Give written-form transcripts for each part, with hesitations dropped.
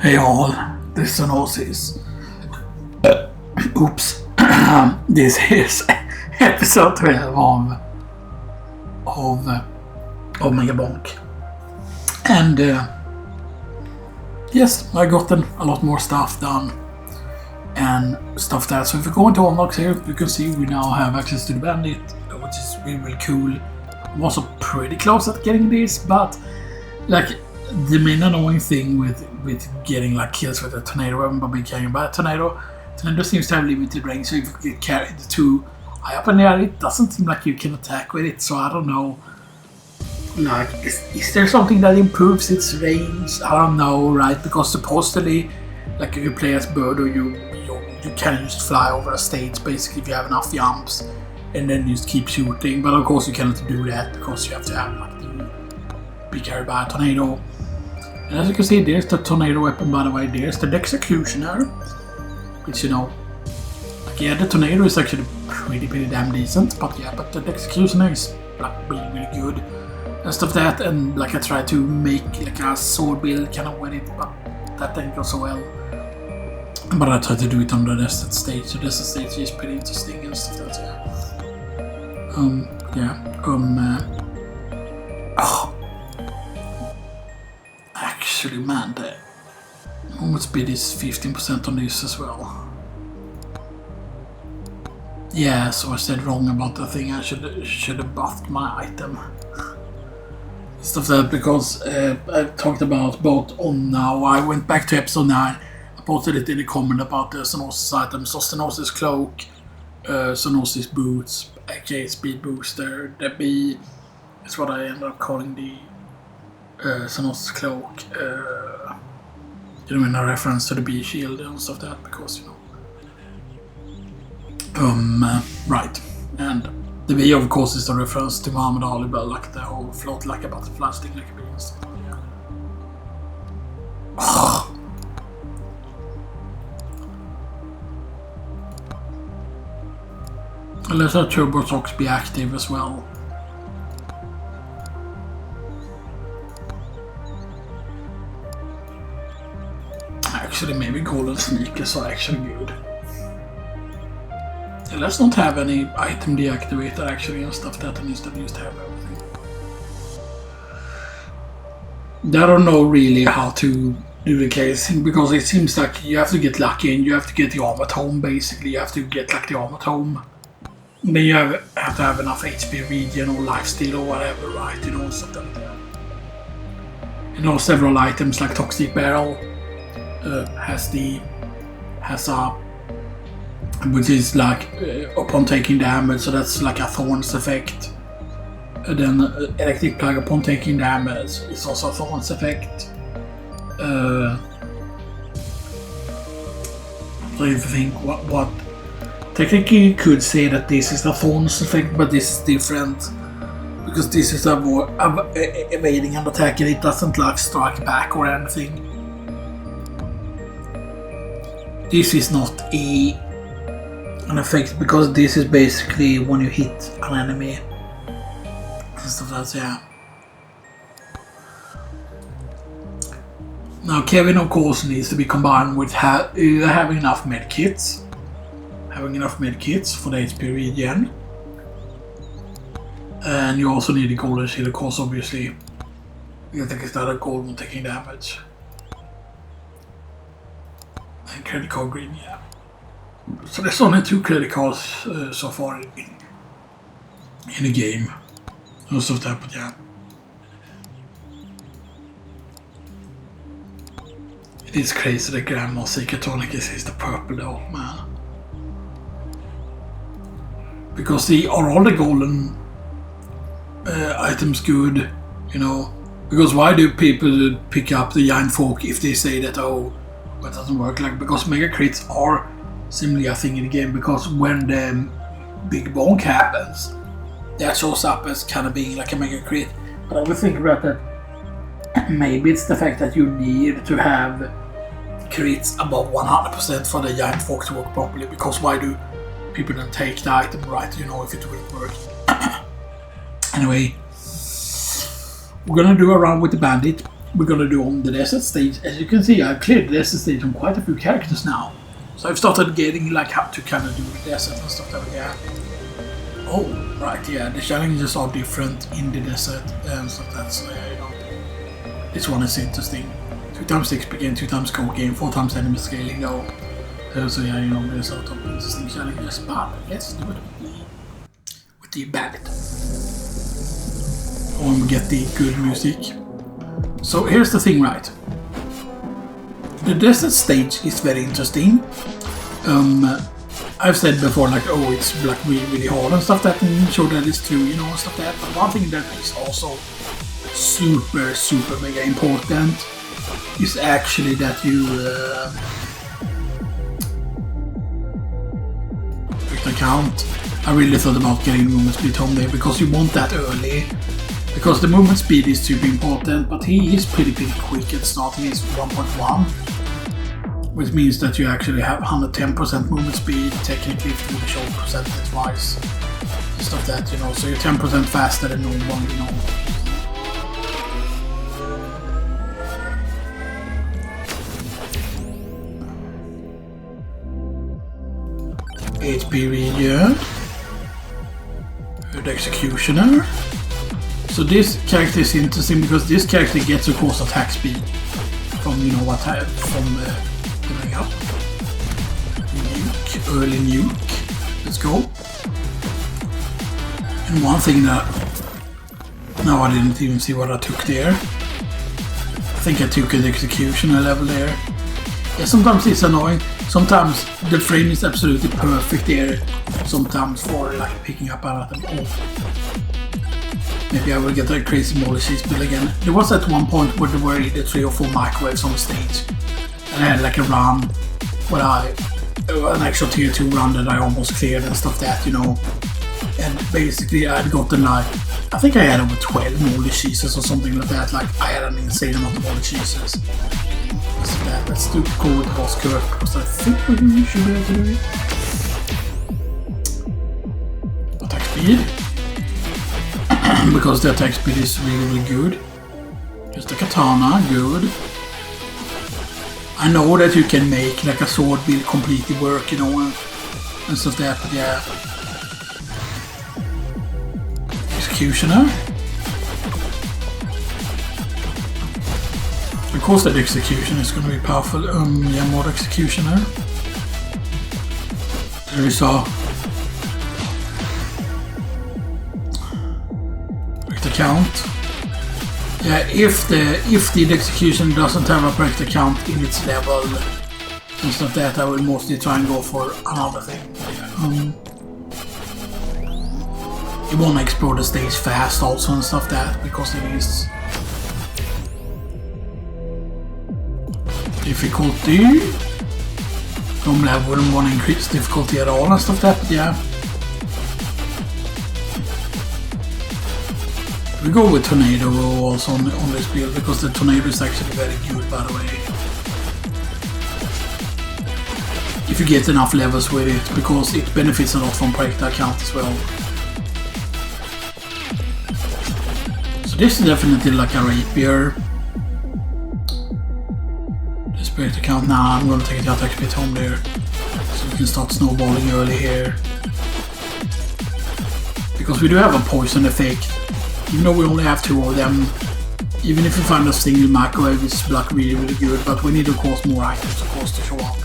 Hey all, this is Xenoxis. Oops. This is episode 12 of Megabonk. And yes, I gotten a lot more stuff done and stuff that. So if you go into Amog here, you can see we now have access to the Bandit, which is really cool. I'm also pretty close at getting this, but like the main annoying thing with getting like kills with a tornado weapon by being carried by a tornado seems to have limited range, so if you get carried too high up in the air, it doesn't seem like you can attack with it. So I don't know, like is there something that improves its range? I don't know, right? Because supposedly, like if you play as bird, or you can just fly over a stage basically if you have enough jumps, and then just keep shooting. But of course you cannot do that because you have to have like be carried by a tornado. And as you can see, there's the tornado weapon, by the way. There's the Executioner, which, you know, like, yeah, the tornado is actually pretty damn decent, but yeah, but the Executioner is like really good and stuff that. And like I tried to make like a sword build kind of with it, but that didn't go so well. But I tried to do it on the desert stage, so desert stage is pretty interesting and stuff that. Actually, man, the movement speed is 15% on this as well. Yeah, so I said wrong about the thing. I should have buffed my item. Stuff that, because I talked about both on now. I went back to episode 9. I posted it in the comment about the Xenoxis items. So Xenoxis cloak, Xenoxis boots, aka speed booster. The B is what I ended up calling the Xenoxis cloak, you know, in a reference to the B shield and stuff like that, because, you know. Right. And the B, of course, is the reference to Muhammad Ali, but like the whole float like a butterfly, sting like a bee and stuff like that. Let's have Turbo Socks be active as well. Actually, maybe golden sneakers are actually good. Yeah, let's not have any item deactivator actually and stuff that, and instead just have everything. I don't know really how to do the casing, because it seems like you have to get lucky and you have to get the armor tome basically. You have to get like the armor tome. And then you have to have enough HP regen or lifesteal or whatever, right? You know, stuff like that. You know, several items like Toxic Barrel has a, which is like upon taking damage, so that's like a Thorns effect. And then Electric Plug upon taking damage is also a Thorns effect. So if you think what technically you could say that this is the Thorns effect, but this is different because this is a more evading and attacking. It doesn't like strike back or anything. This is not an effect, because this is basically when you hit an enemy and stuff like that, yeah. Now Kevin of course needs to be combined with having enough medkits. Having enough medkits for the HP regen. And you also need a golden shield, of course, obviously. You think it's not a gold when taking damage. And credit card green, yeah. So there's only 2 credit cards so far in the game. Most of that, but yeah. It is crazy that Grandma Secret Tonic is the purple though, man. Because are all the golden items good, you know? Because why do people pick up the Giant Fork if they say that, oh, it doesn't work? Like, because mega crits are similarly a thing in the game, because when the big bonk happens, that shows up as kind of being like a mega crit. But I would think about that, maybe it's the fact that you need to have crits above 100% for the Giant Fork to work properly, because why do people then take the item, right? You know, if it will work. Anyway, we're gonna do a round with the Bandit. we're gonna do on the desert stage. As you can see, I've cleared the desert stage on quite a few characters now. So I've started getting like how to kind of do the desert and stuff like that. Oh, right, yeah, the challenges are different in the desert and stuff. That's you know, this one is interesting. 2 times XP gain, 2 times gold gain, 4 times enemy scaling though. So yeah, you know, there's a lot of interesting challenges, but let's do it with the Bandit. When we get the good music. So here's the thing, right? The desert stage is very interesting. I've said before, like, oh, it's like really hard and stuff that, and sure that is true, you know, and stuff that. But one thing that is also super mega important is actually that you account. I really thought about getting movement speed home there because you want that early. Because the movement speed is super important, but he is pretty quick at starting. He's 1.1, which means that you actually have 110% movement speed, technically if you show percentage-wise, stuff that, you know, so you're 10% faster than normal, you know. HP region, the Executioner. So this character is interesting because this character gets of course attack speed from, you know what, from going up. Nuke, early nuke. Let's go. And one thing that, no, I didn't even see what I took there. I think I took an Executioner level there. Yeah, sometimes it's annoying. Sometimes the frame is absolutely perfect there. Sometimes for like picking up an item. Oh. Maybe I will get a crazy Molly's build again. There was at one point where there were either 3 or 4 microwaves on the stage. And I had like a run where an actual tier 2 run that I almost cleared and stuff that, you know. And basically I'd gotten like, I think I had over 12 moldy cheeses or something like that. Like I had an insane amount of moldy cheeses. So let's do gold boss curve because I think we should be able to do it. Attack speed. Because the attack speed is really good. Just the katana, good. I know that you can make like a sword build completely work, you know, and stuff like that, but yeah. Executioner. Of course that Executioner is going to be powerful. Yeah, more Executioner. There is a count. Yeah, if the execution doesn't have a correct count in its level and stuff that, I will mostly try and go for another thing. You want to explore the stage fast also and stuff that, because it is difficulty. Normally I wouldn't want to increase difficulty at all and stuff that, but yeah. We go with Tornado also on this build because the Tornado is actually very good, by the way. If you get enough levels with it, because it benefits a lot from projectile count as well. So this is definitely like a rapier. This projectile count, now I'm going to take the attack speed home there. So we can start snowballing early here. Because we do have a poison effect. Even though we only have 2 of them, even if we find a single microwave, it's like really good, but we need of course more items of course to show up.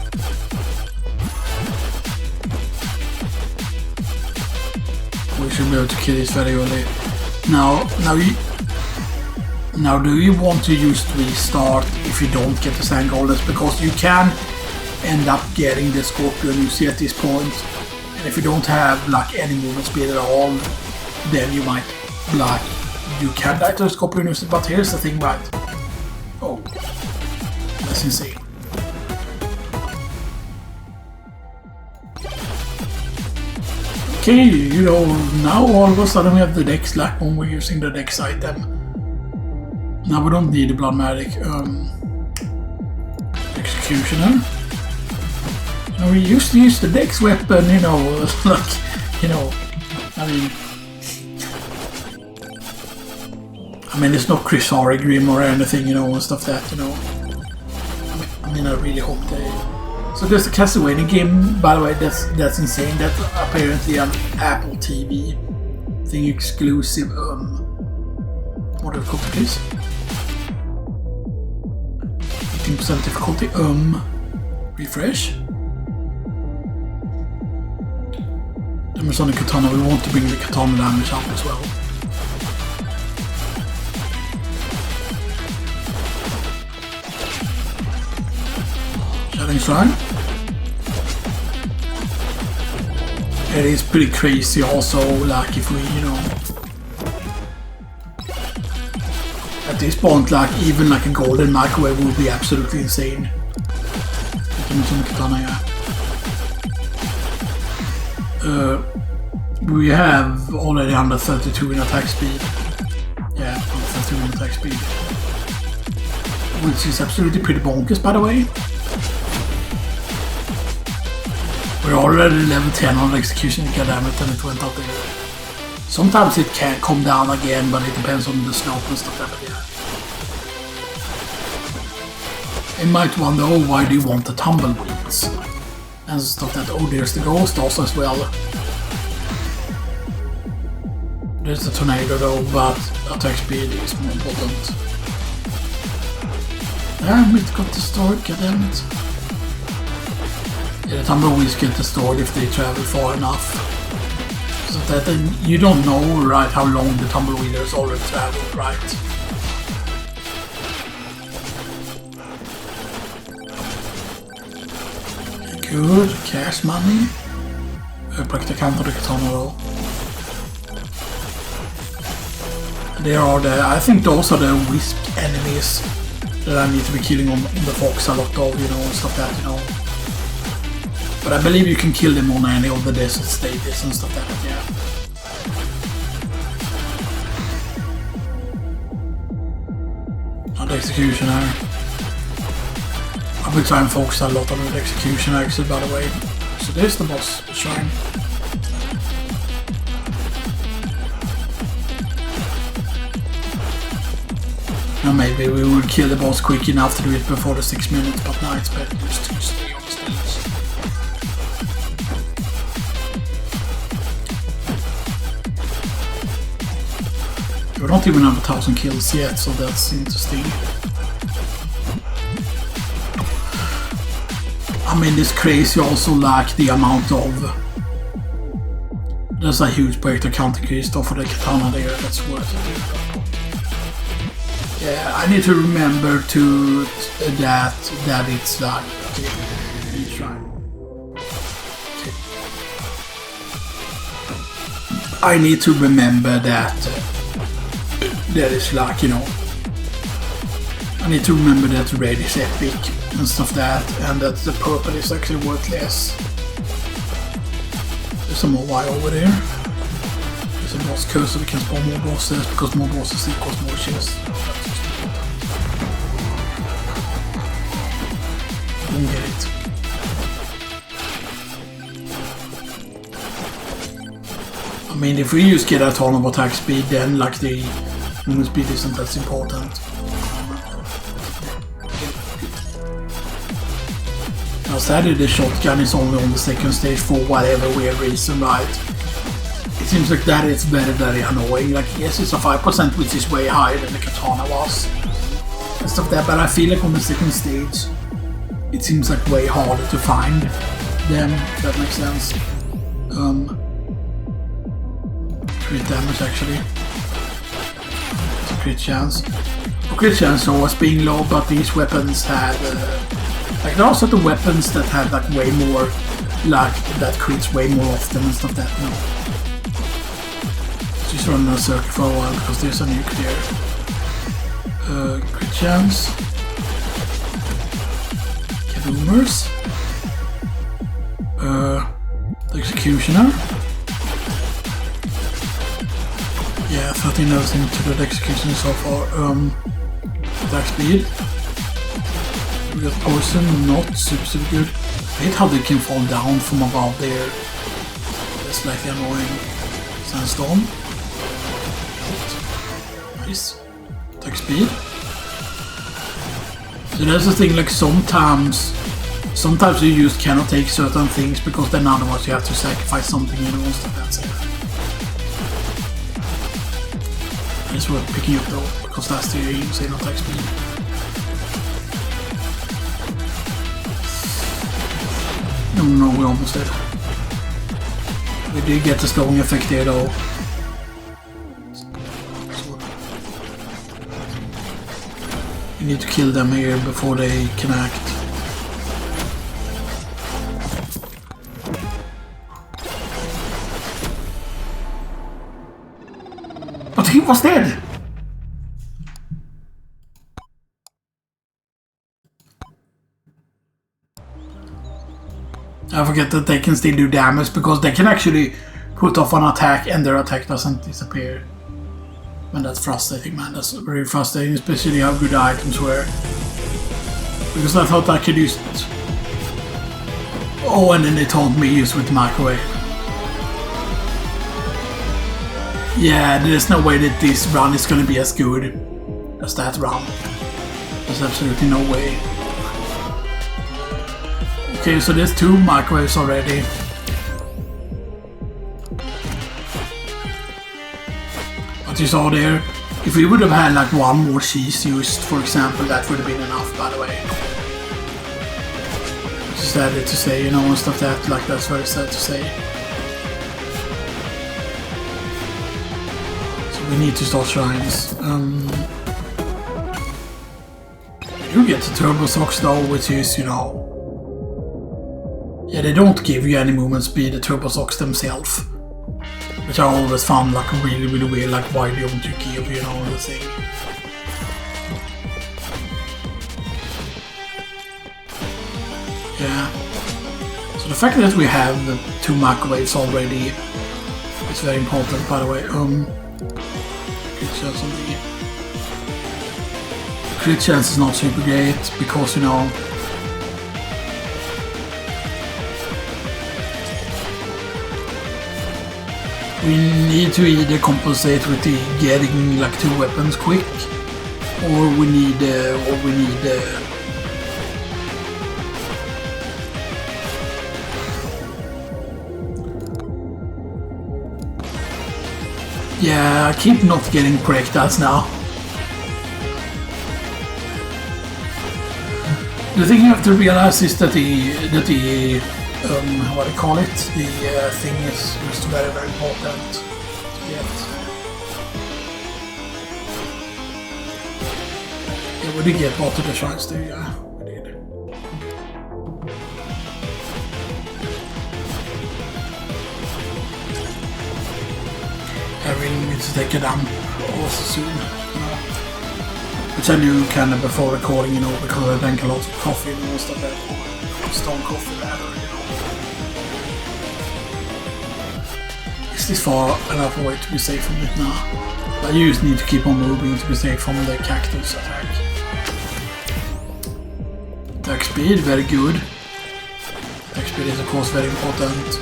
We should be able to kill this very early. Now do you want to use restart if you don't get the sand goldens? Because you can end up getting the Scorpionussy at this point, and if you don't have like any movement speed at all, then you might like, you can die to Scorpionussy, but here's the thing, right? Oh, that's insane. Okay, you know, now all of a sudden we have the Dex like when we're using the Dex item. Now we don't need the Blood Magic Executioner. Now we used to use the Dex weapon, you know, like, you know, I mean, it's not Chris Grim or anything, you know, and stuff that, you know. I mean, I really hope they... So there's a Castlevania game, by the way, that's insane. That's apparently an Apple TV thing exclusive, what are the called, please? 18% difficulty, refresh. Damage on the katana, we want to bring the katana damage up as well. Shining Shrine. It is pretty crazy also, like if we, you know, at this point, like even like a golden microwave would be absolutely insane. We have already under 32 in attack speed. Yeah, under 32 in attack speed. Which is absolutely pretty bonkers, by the way. We're already level 10 on execution, goddammit, and it went up there. Sometimes it can come down again, but it depends on the slope and stuff like that. Yeah. You might wonder, oh, why do you want the tumbleweeds? And stuff that, oh, there's the ghost also as well. There's the tornado though, but attack speed is more important. Damn, it got destroyed, goddammit. Yeah, the tumbleweeds get destroyed if they travel far enough. So that you don't know, right, how long the tumbleweed has already traveled, right? Good, cash money. Praktikant och katana though. There are the, I think those are the wisp enemies that I need to be killing on the fox a lot of, you know, stuff that, you know. But I believe you can kill them on any of the desert stages and stuff like that, yeah. The executioner. I've been trying to focus a lot on the executioner exit, by the way. So there's the boss shrine. Now maybe we will kill the boss quick enough to do it before the 6 minutes, but now it's better just to stay on the stage. We don't even have 1,000 kills yet, so that's interesting. I mean, it's crazy also, like the amount of... There's a huge breakthrough count increase for the katana there, that's worth it. Yeah, I need to remember to that it's like... Okay, shrine. Okay. I need to remember that is like, you know, I need to remember that red is epic and stuff that, and that the purple is actually worthless. There's some more Y over there. There's a boss curse so we can spawn more bosses, because more bosses equals more chests. Don't get it. I mean, if we just get a ton of attack speed, then like the movement speed isn't that important. Now sadly the shotgun is only on the second stage for whatever weird reason, right? It seems like that is very, very annoying. Like, yes, it's a 5%, which is way higher than the katana was. And stuff like that, but I feel like on the second stage, it seems like way harder to find them, if that makes sense. Crit damage actually. It's a crit chance. A crit chance always being low, but these weapons had like there are certain weapons that have like way more, like that crits way more often and stuff that, no. Just run in a circle for a while because there's a nuke there. Crit chance. Boomers. The executioner. Yeah, 13 levels into the executioner so far. Attack speed. We got poison, not super good. I hate how they can fall down from above there. That's slightly annoying. Sandstorm. Nice. Attack speed. So that's the thing, like sometimes you just cannot take certain things because then otherwise you have to sacrifice something, you know, stuff that's it. It's worth picking up though, because that's the insane attack speed. No, we almost did. We did get the slowing effect there though. You need to kill them here before they can act. But he was dead! I forget that they can still do damage because they can actually put off an attack and their attack doesn't disappear. And that's frustrating, man. That's very frustrating, especially how good the items were. Because I thought I could use it. Oh, and then they told me use with the microwave. Yeah, there's no way that this run is gonna be as good as that run. There's absolutely no way. Okay, so there's 2 microwaves already. What you saw there, if we would have had like 1 more cheese used, for example, that would have been enough, by the way. Just sad to say, you know, and stuff that, like, that's very sad to say. So we need to start shrines. You get the turbo socks though, which is, you know... Yeah, they don't give you any movement speed, the turbo socks themselves. Which I always found like really weird, like why don't you give, you know, the thing. Yeah. So the fact that we have the 2 microwaves already is very important, by the way. Crit chance is not super great because, you know, we need to either compensate with the getting like 2 weapons quick, or we need yeah, I keep not getting projectiles now. The thing you have to realize is that the what do you call it? The thing is just very important to get. Yeah, we did get both of the shrines there, yeah, we did. I really need to take a dump also soon, you know. Which I knew kind of before recording, you know, because I drank a lot of coffee and most of that, or stone coffee rather, you know. Is this far enough away to be safe from it now? But you just need to keep on moving to be safe from the cactus attack. Attack speed, very good. Attack speed is of course very important.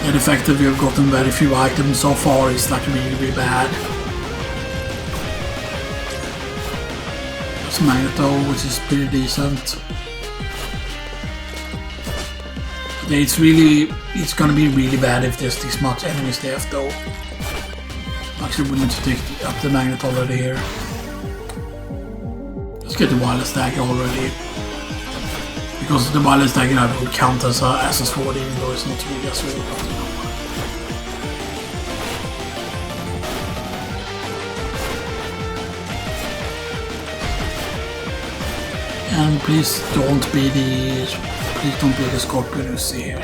And the fact that we have gotten very few items so far is like really bad. There's Magneto, which is pretty decent. It's gonna be really bad if there's this much enemies left though. Actually, we need to take up the magnet already here. Let's get the wireless dagger already. Because the wireless dagger I would count as a sword, even though it's not really a sword. And please don't be the Scorpussy here.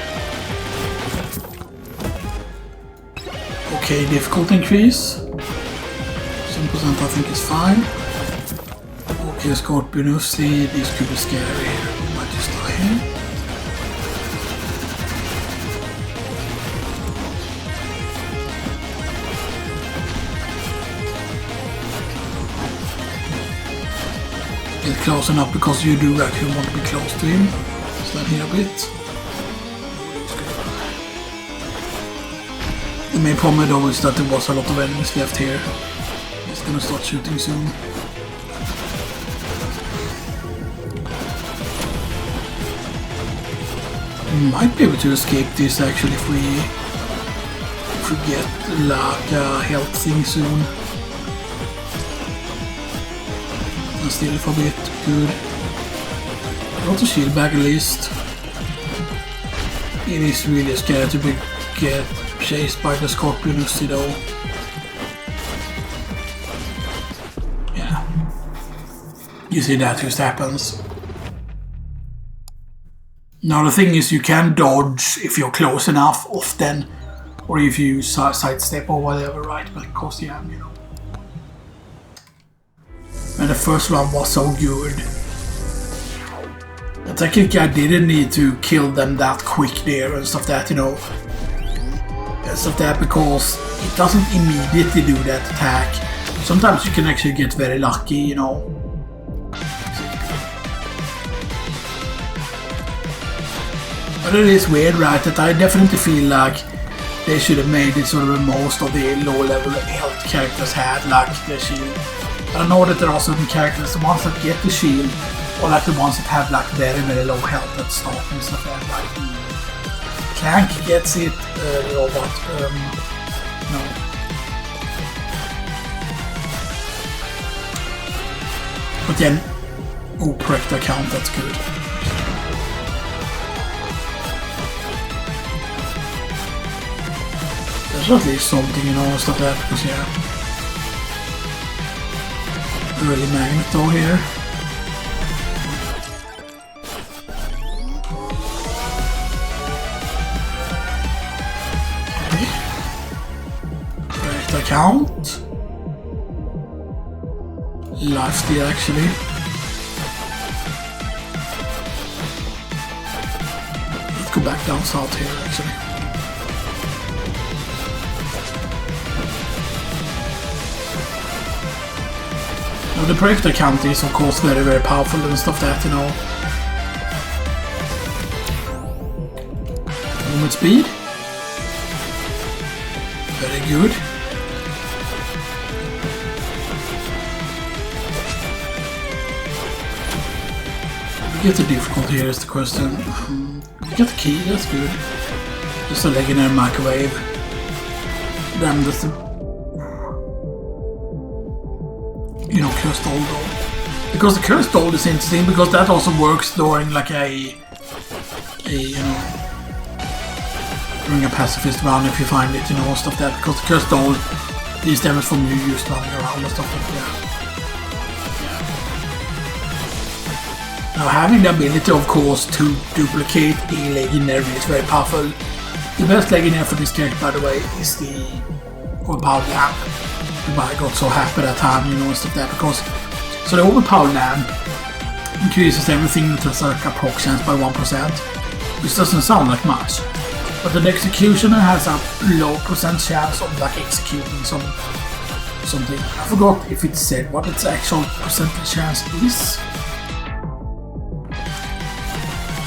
Okay, difficulty increase. 7% I think is fine. Okay, Scorpunussy, this could be scary. We might just die here. Get close enough because you do actually want to be close to him. Stand here a bit. The main problem though is that there was a lot of enemies left here. He's gonna start shooting soon. We might be able to escape this actually if we get like a health thing soon. And still for a bit, good. Got a shield bag at least. It is really scary to get chased by the Scorpionussy though. Yeah. You see that just happens. Now the thing is you can dodge if you're close enough often. Or if you sidestep or whatever, right? But of course, yeah, you know. And the first one was so good. But technically I didn't need to kill them that quick there and stuff that, you know. And stuff that because it doesn't immediately do that attack. Sometimes you can actually get very lucky, you know. But it is weird, right? That I definitely feel like they should have made it sort of most of the low-level health characters had, like the shield. I know that there are certain characters, the ones that get the shield, or like the ones that have like very, very low health at start and stuff like that. Like Clank gets it, or what? No. But then, oh, correct account, that's good. There's at least something, you know, stuff like that, because yeah. Really magneto here. Okay. Correct account. Lifesteal actually. Let's go back down south here actually. Now the projector count is of course very, very powerful and stuff that, you know. Movement speed. Very good. We get the difficulty here is the question. We get the key, that's good. Just a legendary microwave. Then there's the cursed old doll. Because the cursed doll is interesting because that also works during like a you know, during a pacifist round if you find it, you know, stuff that, because the cursed doll deals damage from you just running around and stuff like that. Yeah. Now having the ability of course to duplicate a legendary is very powerful. The best legendary for this character by the way is the overpowered lamp. I got so happy that time, you know, and stuff like that, because so the overpowered lamp increases everything with a circa proc chance by 1%, which doesn't sound like much, but the executioner has a low percent chance of like executing something. I forgot if it said what its actual percentage chance is.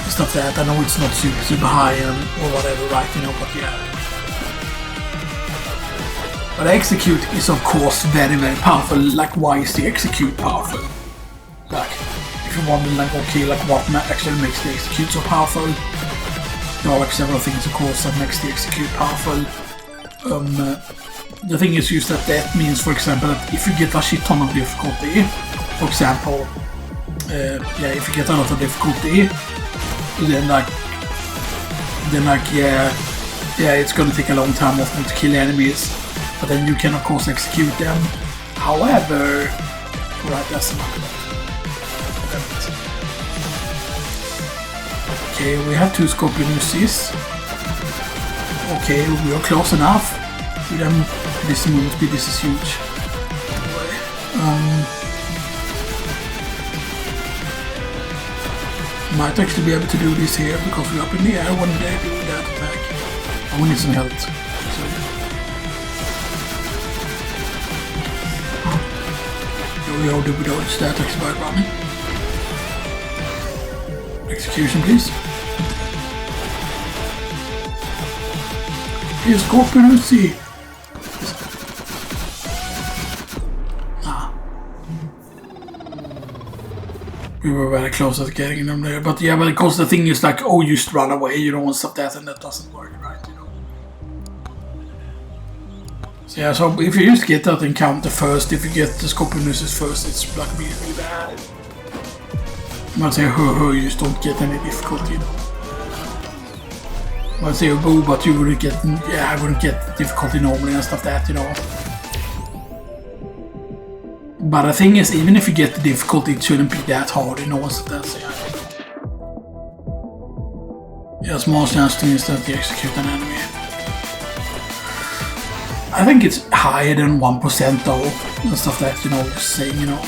Stuff like that. I know it's not super high or whatever, right? You know, but yeah. But execute is of course very, very powerful. Like, why is the execute powerful? Like, if you wonder like, okay, like what actually makes the execute so powerful? There are like several things of course that makes the execute powerful. The thing is just that means, for example, that if you get a shit ton of difficulty, for example, yeah, if you get a lot of difficulty, then yeah, it's gonna take a long time often to kill enemies. But then you can of course execute them. However, right, that's another one. Okay, we have 2 Scorpionussys. Okay, we are close enough. With them, this movement speed, this is huge. Might actually be able to do this here because we're up in the air when they do that attack. I will need some help. Do we dodge that attack by running? Execution, please. Here's Scorpussy. We were very close at getting them there, but yeah, but because the thing is like, oh, you just run away, you don't want stuff that, and that doesn't work, right? You know. So yeah, so if you just get that encounter first, if you get the Scorpionussy first, it's like really, really bad. I might say you just don't get any difficulty, you know. I might say boo, but you wouldn't get, yeah, I wouldn't get difficulty normally and stuff that, you know. But the thing is, even if you get the difficulty, it shouldn't be that hard, you know, what's that saying? Yeah, small chance to instantly execute an enemy. I think it's higher than 1% though, and stuff that, you know, just saying, you know.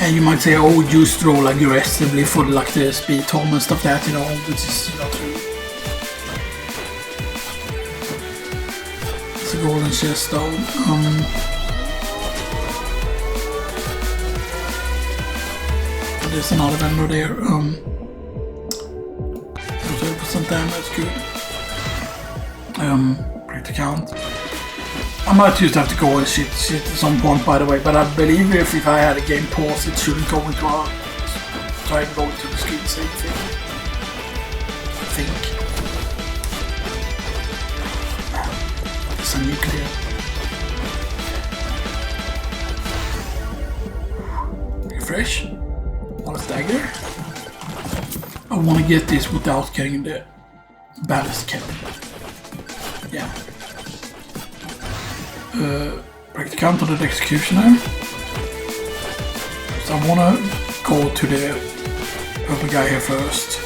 And you might say, oh, just roll aggressively for like the speed tom and stuff that, you know, which is not true. It's a golden chest though. There's another vendor there. 30% damage, good. Break the count. I might just have to go and shit at some point, by the way, but I believe if I had a game pause, it shouldn't go into our... try and go into the screen save thing. I think. It's a nuclear. Refresh. What a dagger. I want to get this without getting the ballast cannon. Yeah. Break the count on the executioner. So I want to go to the purple guy here first.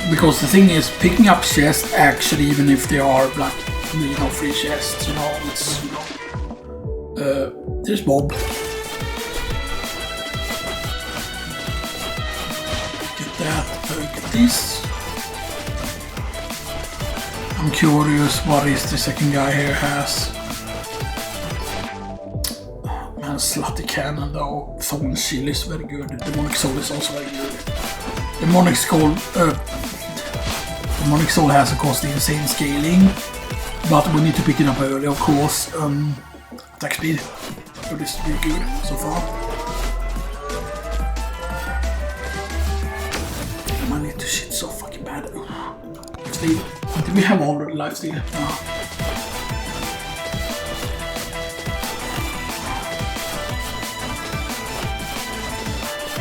Because the thing is, picking up chests actually, even if they are like, you know, free chests, you know, it's, you know. There's Bob. Get that, get this. I'm curious what is the second guy here has. Man, slutty cannon though. Thorn shield is very good. Demonic soul is also very good. Demonic soul has of course the insane scaling, but we need to pick it up early, of course. Attack speed. So this is really good so far. I need to shit so fucking bad. Did we have all the life steal? No.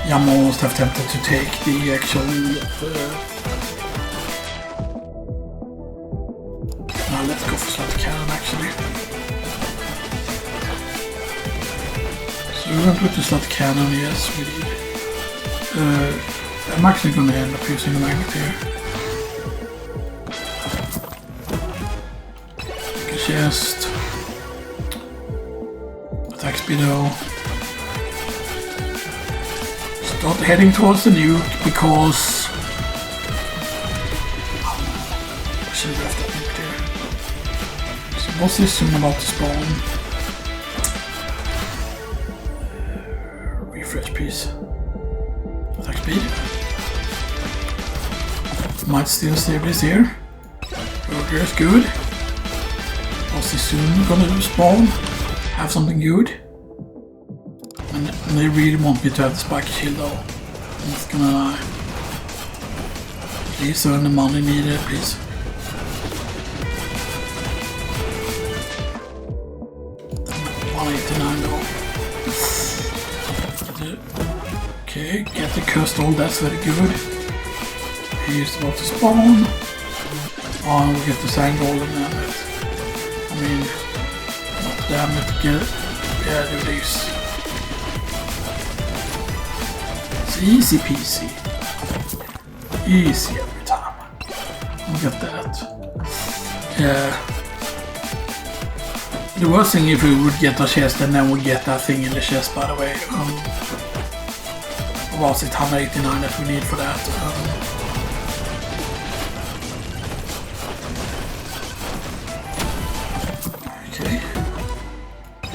Yeah, I'm almost have tempted to take the actual... Now let's go for slot cannon actually. So we're going to put the slot cannon, yes we did. I'm actually going to end up using the magnet here. Chest. Attack speed though. Start heading towards the nuke because I should have left that nuke there. So what's this soon about to spawn? Refresh piece. Attack speed. Might still save this here. Burger is good. Also soon gonna spawn. Have something good. And they really want me to have the spike shield though. I'm just gonna lie. Please earn the money needed, please. $189 though. Okay, get the cursed hole, that's very good. He's about to spawn. Oh, and we'll get the sand golden damn it. I mean, damn it, get it. Yeah, do this. It's easy peasy. Easy every time. We'll get that. Yeah. The worst thing if we would get a chest and then we get that thing in the chest, by the way. Was it 189 that we need for that? Okay.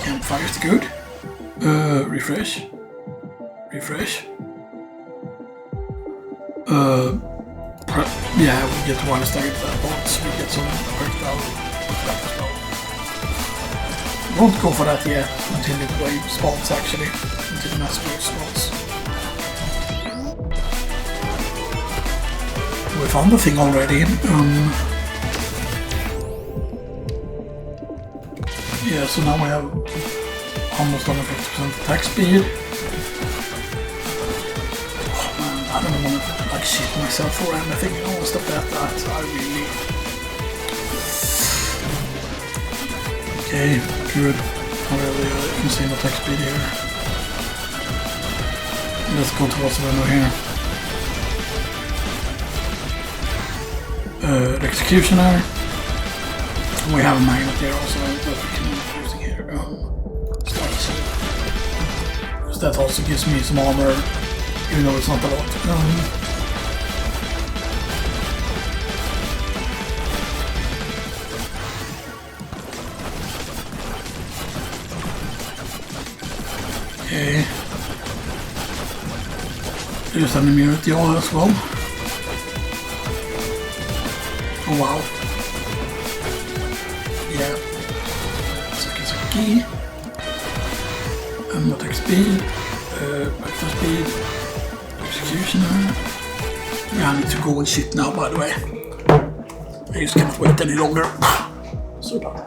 Campfire is good. Refresh. Refresh. Yeah, we get one stagger to that box. We get some perked out with that as well. Won't go for that yet until the wave spawns actually. Until the mass wave spawns. We found the thing already. Yeah, so now we have almost 150% attack speed. Oh man, I don't want to like shit myself or anything, you know, stuff like that. I really... Okay, good. I really insane attack speed here. Let's go towards the window here. The Executioner. We have a magnet here also that we can use here. Because that also gives me some armor, even though it's not a lot. Okay. There's an immunity all as well. Oh wow. Yeah. Saki. Attack speed. Attack speed. Executioner. Yeah, I need to go and shit now, by the way. I just can't wait any longer. So done.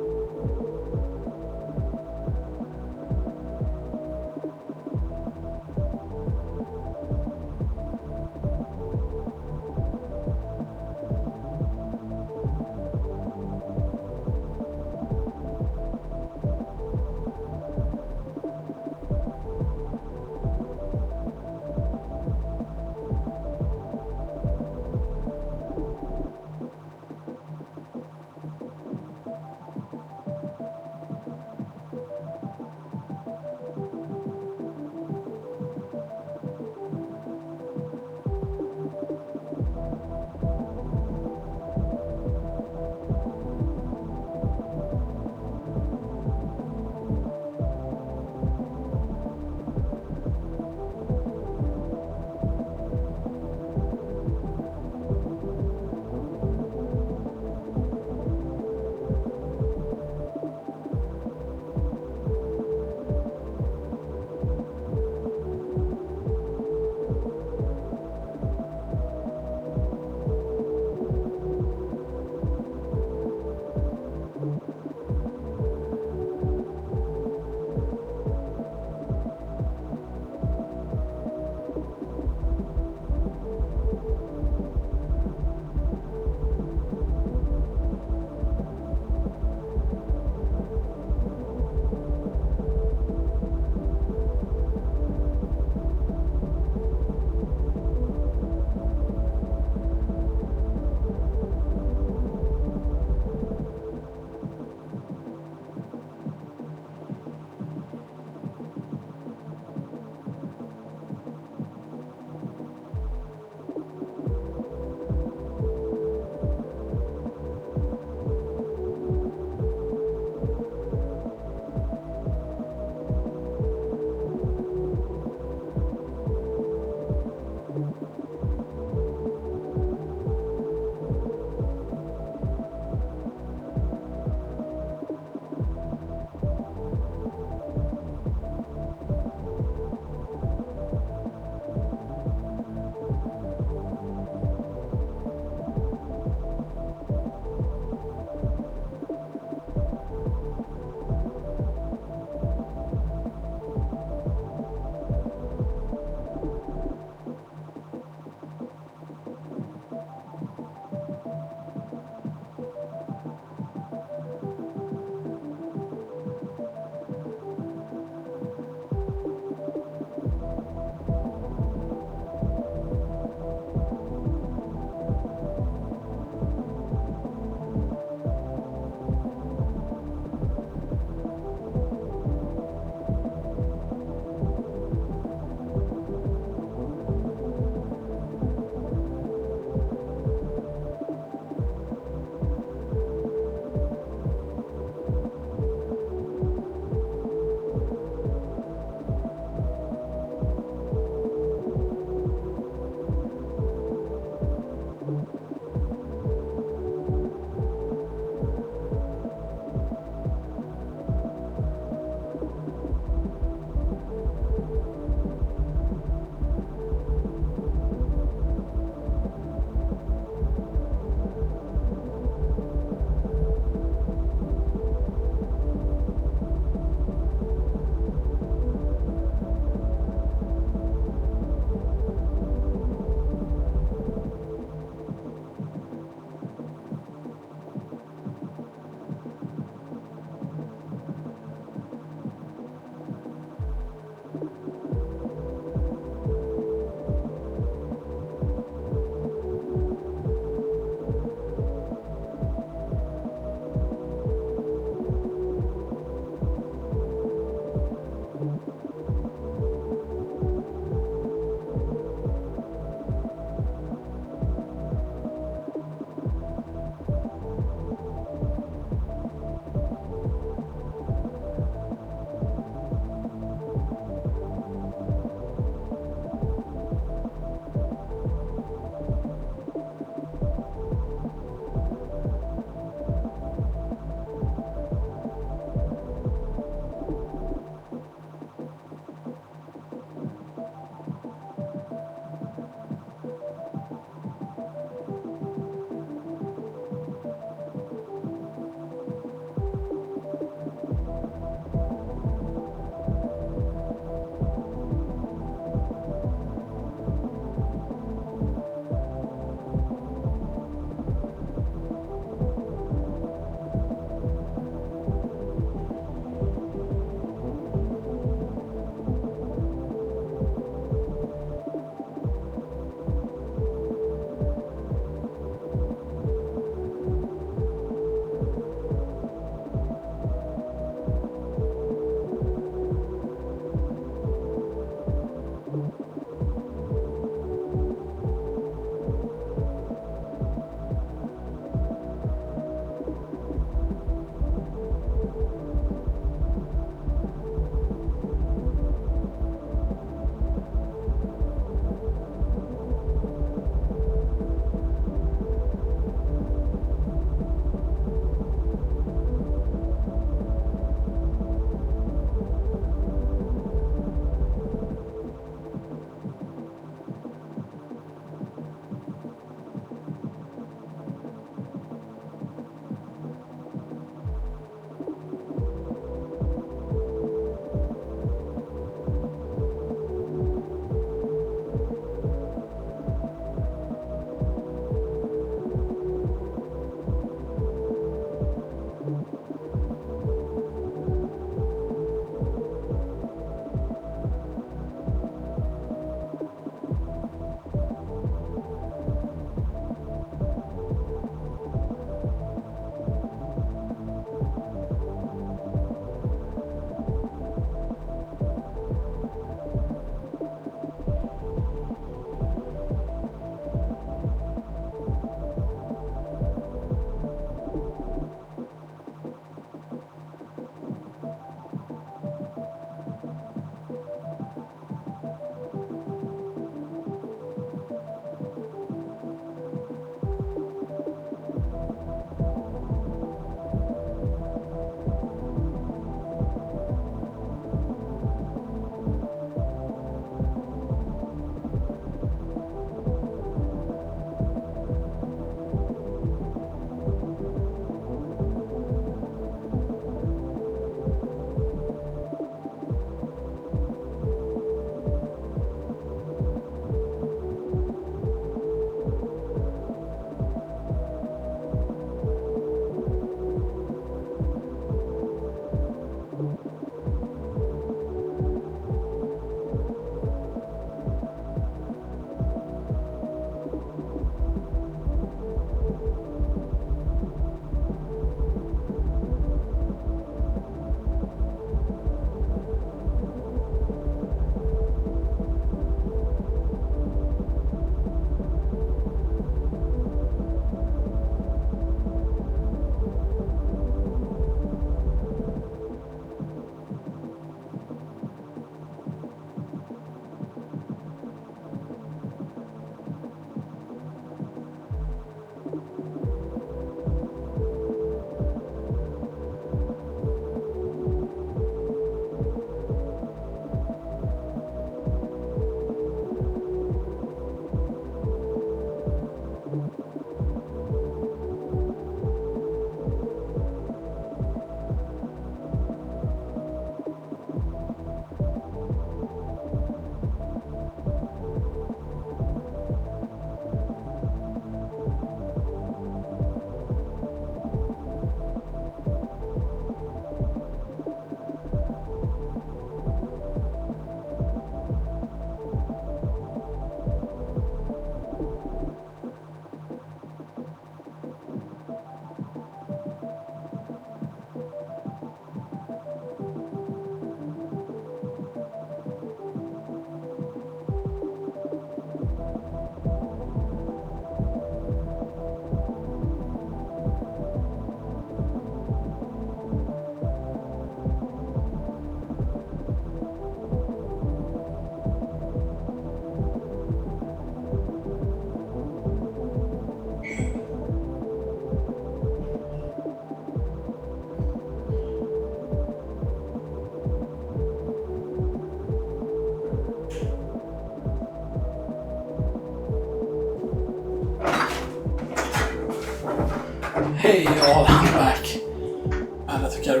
Hey y'all, I'm back. And I took a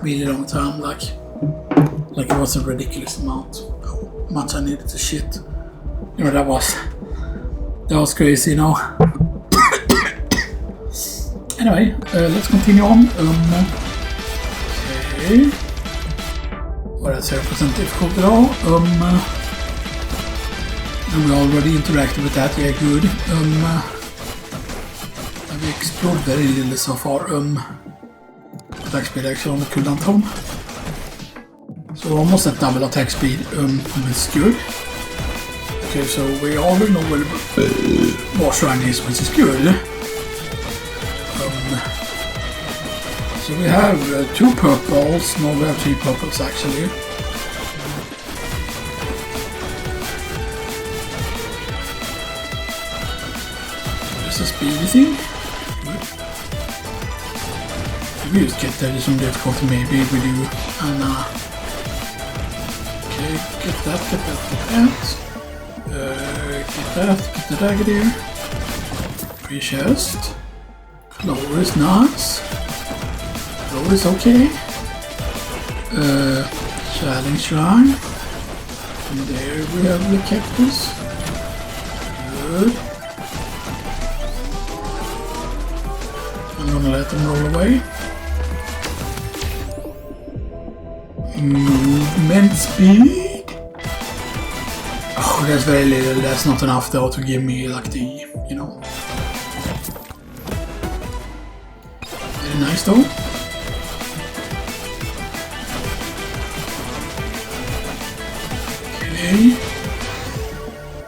really long time, like it was a ridiculous amount. How much I needed to shit. You know, that was crazy, you know. Anyway, let's continue on. Okay. Well, that's 0% difficult at all. And we already interacted with that, yeah, good. We explored very little so far. Attack speed actually on the cooldown tone. So we're almost at double attack speed, that's good. Okay, so we already know where the boss run is, which is good. So we have 2 purples, no we have 3 purples actually. There's a speedy thing. We just get there, there's some difficulty maybe we do. And okay, get that. Get the dagger there. Free chest. Lower is nice. Lower is okay. Challenge shrine. And there we have the cactus. Good. I'm gonna let them roll away. Movement speed. Oh, that's very little. That's not enough though to give me like the, you know. Very nice though. Okay.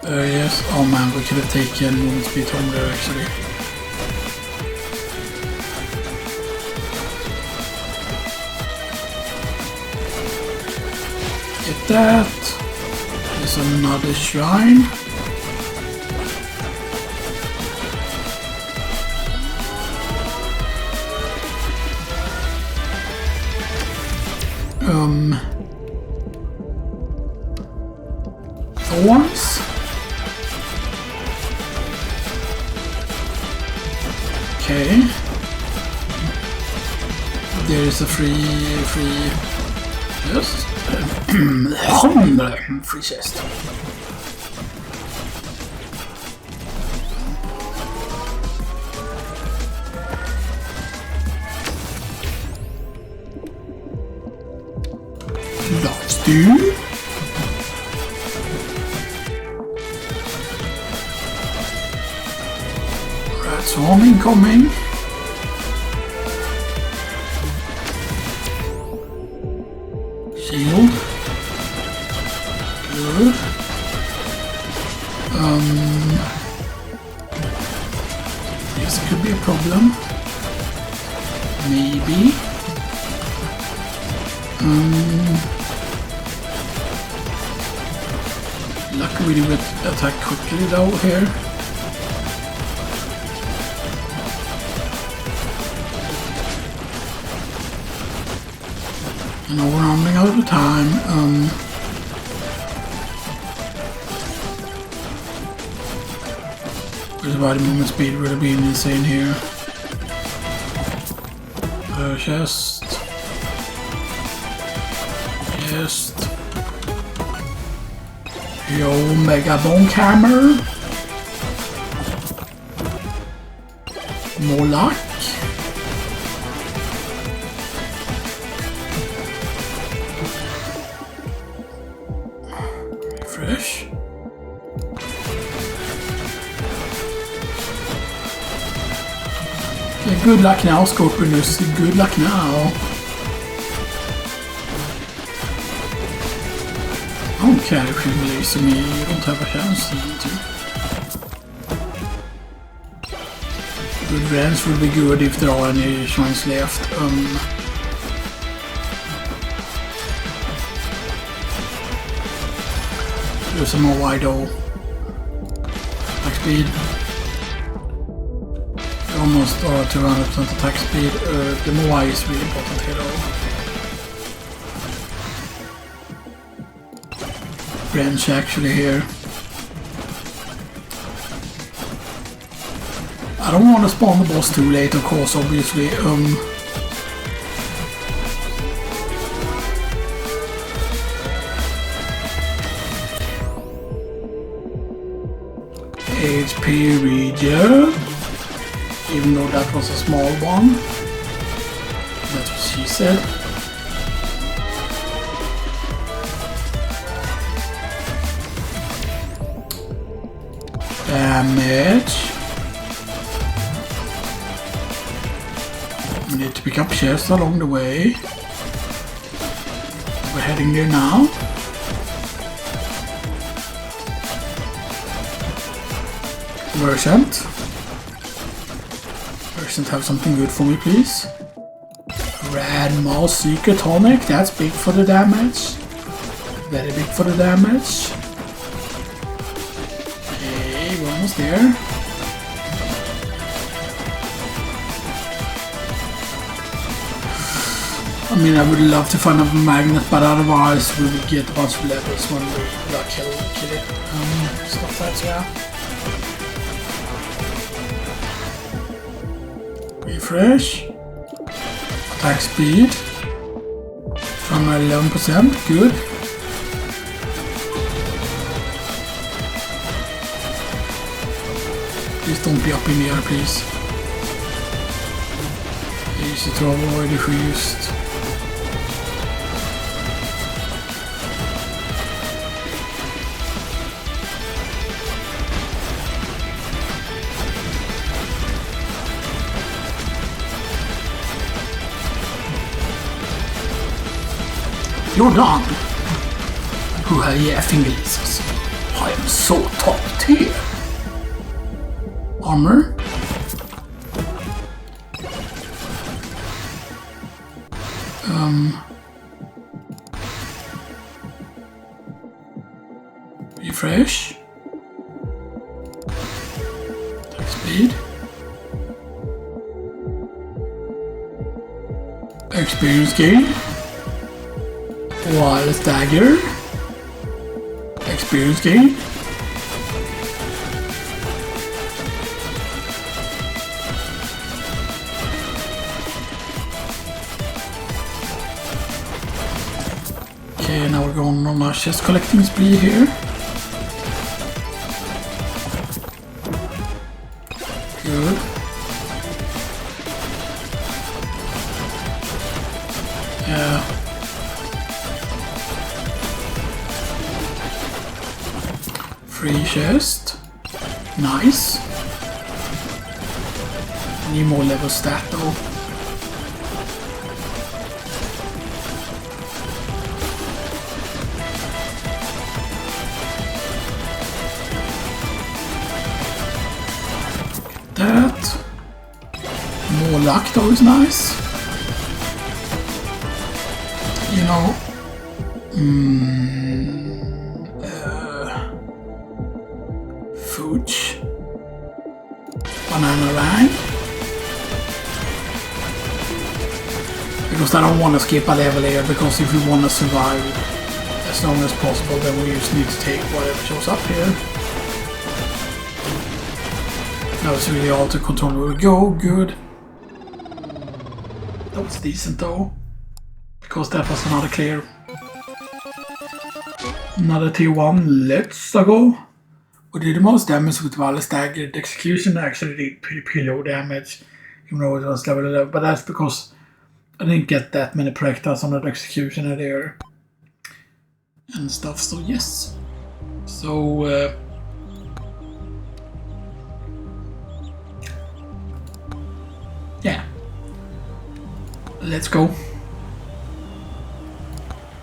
Yes. Oh man, we could have taken movement speed home there actually. Get that. There's another shrine. Thorns. Okay. There is a free chest. Free chest. Let's do. Rat swarm incoming. Shield. Good. This could be a problem. Maybe. Luckily we do attack quickly though here. You know, we're running out of time. There's about a movement speed really being insane here. Chest. Chest. Yo, Megabonk hammer. More luck. Fresh. Okay, good luck now, Scorpussy. Good luck now. I don't care if you release me, you don't have a chance to. Good range would be good if there are any shrines left. There's some more wide O. Attack speed. Almost 200% attack speed. The more Y is really important here though. Range actually here. I don't want to spawn the boss too late, of course, obviously. HP regen, even though that was a small one. That's what she said. Damage. We need to pick up chests along the way. We're heading there now. Merchant. Merchant, have something good for me, please. Red Mouse Secret Tonic. That's big for the damage. Very big for the damage. Okay, we're almost there. I mean, I would love to find a magnet, but otherwise we would get a bunch of levels when we kill it. Stuff like that, yeah. Refresh. Attack speed. From 11%. Good. Please don't be up in the air, please. Easy to avoid if we used. You're done. Who are you fingerless? I am so top tier. Armor. Refresh. Attack speed. Experience gain. Wireless dagger. Experience gain. Okay, now we're going on our chest collecting spree here. Good. Yeah. Free chest. Nice. Need more level stat though. That. More luck though is nice. You know. Fooch. Banana rang. Because I don't want to skip a level here, because if we want to survive as long as possible, then we just need to take whatever shows up here. That was really all to control where we go. Good. That was decent though, because that was another clear. Another tier 1. Let's go. We did the most damage with wireless dagger. The execution actually did pretty low damage, even though it was level 11. But that's because I didn't get that many projectiles on that executioner there and stuff. So yes. So yeah. Let's go.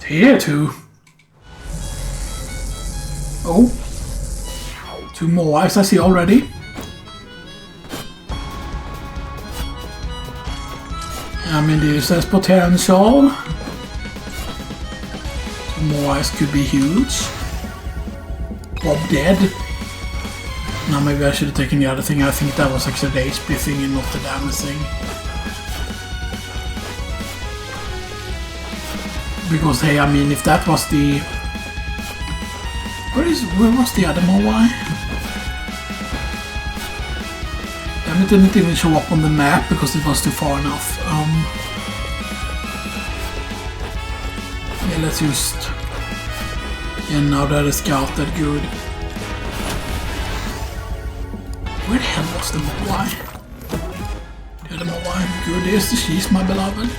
Tier 2. Oh. 2 more wives I see already. I mean, this has potential. 2 more wives could be huge. Bob dead. Now maybe I should have taken the other thing. I think that was actually the HP thing and not the damage thing. Because hey, I mean, if that was the... Where was the other Moai? That And it didn't even show up on the map because it was too far enough. Yeah, let's just... Yeah, now that is scouted, good. Where the hell was the Moai? Yeah, the Moai, good, there's the cheese, my beloved.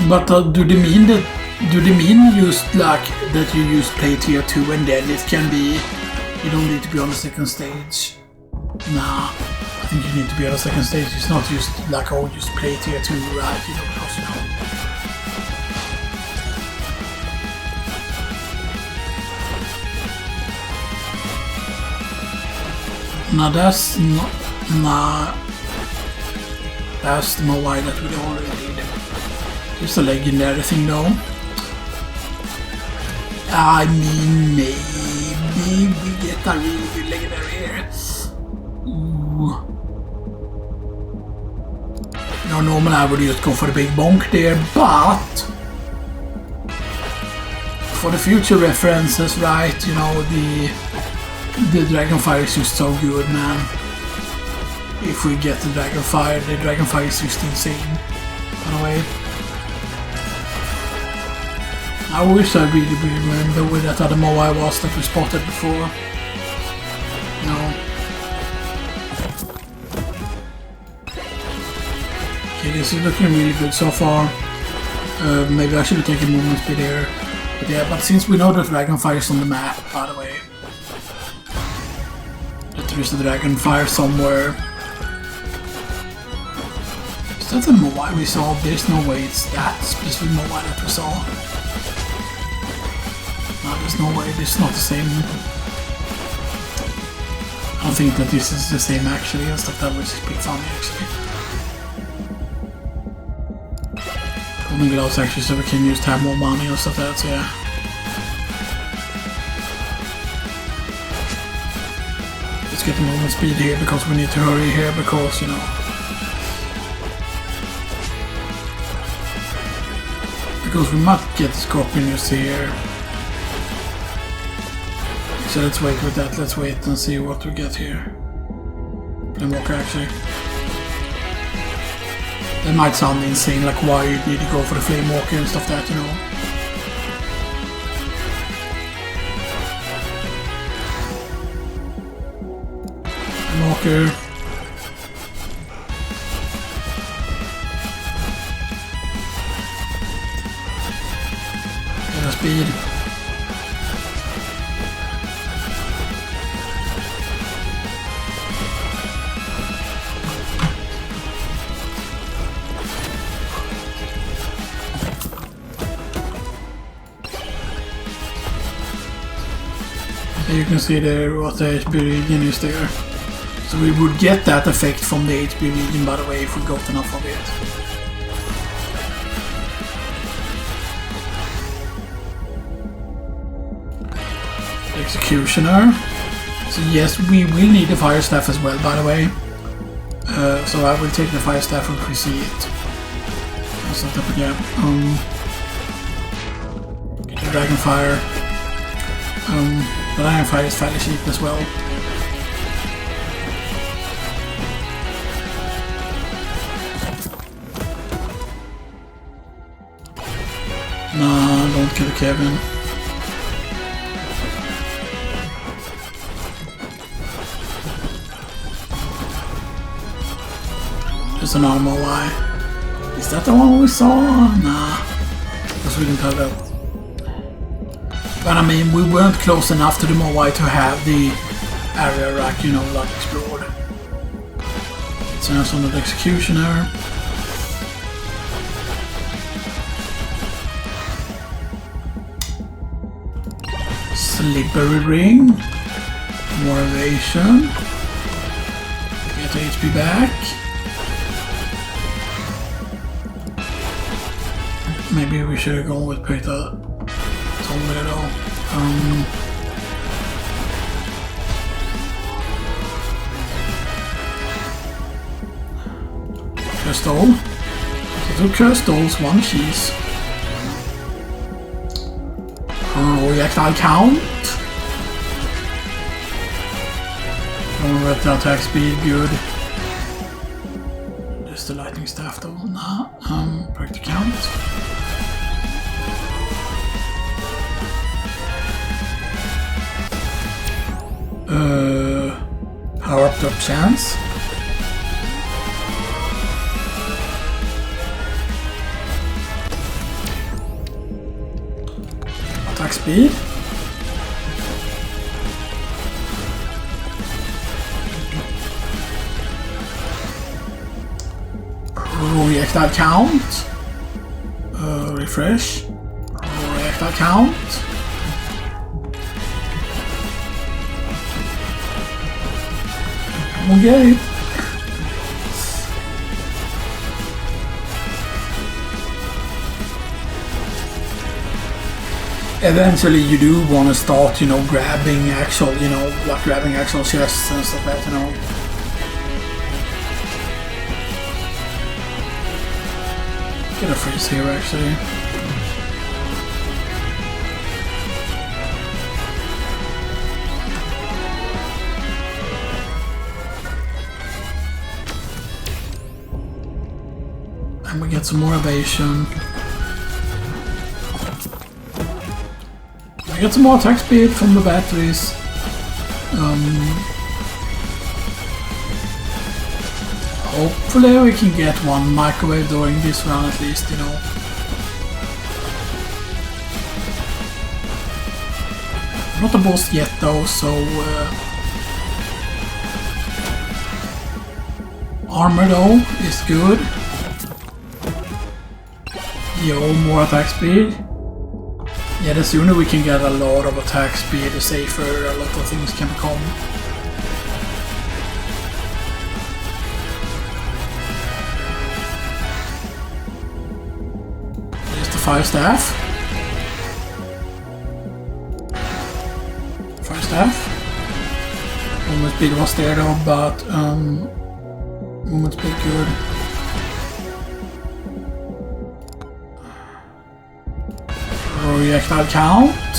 But do they mean just like that you use play tier 2 and then it can be, you don't need to be on the second stage? Nah, I think you need to be on the second stage. It's not just like, oh, just play tier 2, right? You know, because you know. Now that's not, nah, that's the Moai that we already did. Just a legendary thing though. I mean, maybe we get a really good legendary here. Ooh. No, normally I would just go for the big bonk there, but for the future references, right? You know, the Dragonfire is just so good, man. If we get the Dragonfire is just insane. By the way. I wish I really remember where that other Moai was that we spotted before. No. Okay, this is looking really good so far. Maybe I should have taken movement speed here. But yeah, but since we know that Dragonfire is on the map, by the way. That there is a Dragonfire somewhere. Is that the Moai we saw? There's no way it's that specific Moai that we saw. No, there's no way, this is not the same. I don't think that this is the same actually, and stuff that was pretty funny actually. Golden gloves actually, so we can use to have more money and stuff like that, so yeah. Let's get the movement speed here because we need to hurry here because, you know. Because we might get the Scorpionussy here. So let's wait with that, let's wait and see what we get here. Flamewalker actually. That might sound insane, like why you need to go for the Flamewalker and stuff like that, you know. Flamewalker. Get a speed. You can see there what the HP region is there. So we would get that effect from the HP region, by the way, if we got enough of it. Executioner. So yes, we will need the fire staff as well, by the way. So I will take the fire staff if we see it. Set up again. Get the dragon fire. The Iron Fire is fairly cheap as well. Nah, don't kill Kevin. There's an armor Moai. Is that the one we saw? Nah. Because we didn't have that. But I mean, we weren't close enough to the Moai to have the area rack, you know, like explored. So there's another executioner. Slippery ring. More evasion. Get HP back. Maybe we should have gone with Peter. Crystal. So 2 crystals, 1 cheese. Oh, projectile count. Remember the attack speed, good. Just the lightning staff though. Nah, projectile count. Power up to chance. Attack speed. Projectile count. Refresh. Projectile count. Okay. Eventually you do want to start, you know, grabbing actual, you know, like grabbing actual chests and stuff like that, you know. Get a freeze here actually. And we get some more evasion. I get some more attack speed from the batteries. Hopefully we can get one microwave during this run at least, you know. Not a boss yet though, so armor though is good. Yo, more attack speed. Yeah, the sooner we can get a lot of attack speed, the safer a lot of things can become. There's the fire staff. Fire staff. Movement speed was there though, but movement speed good. Projectile count.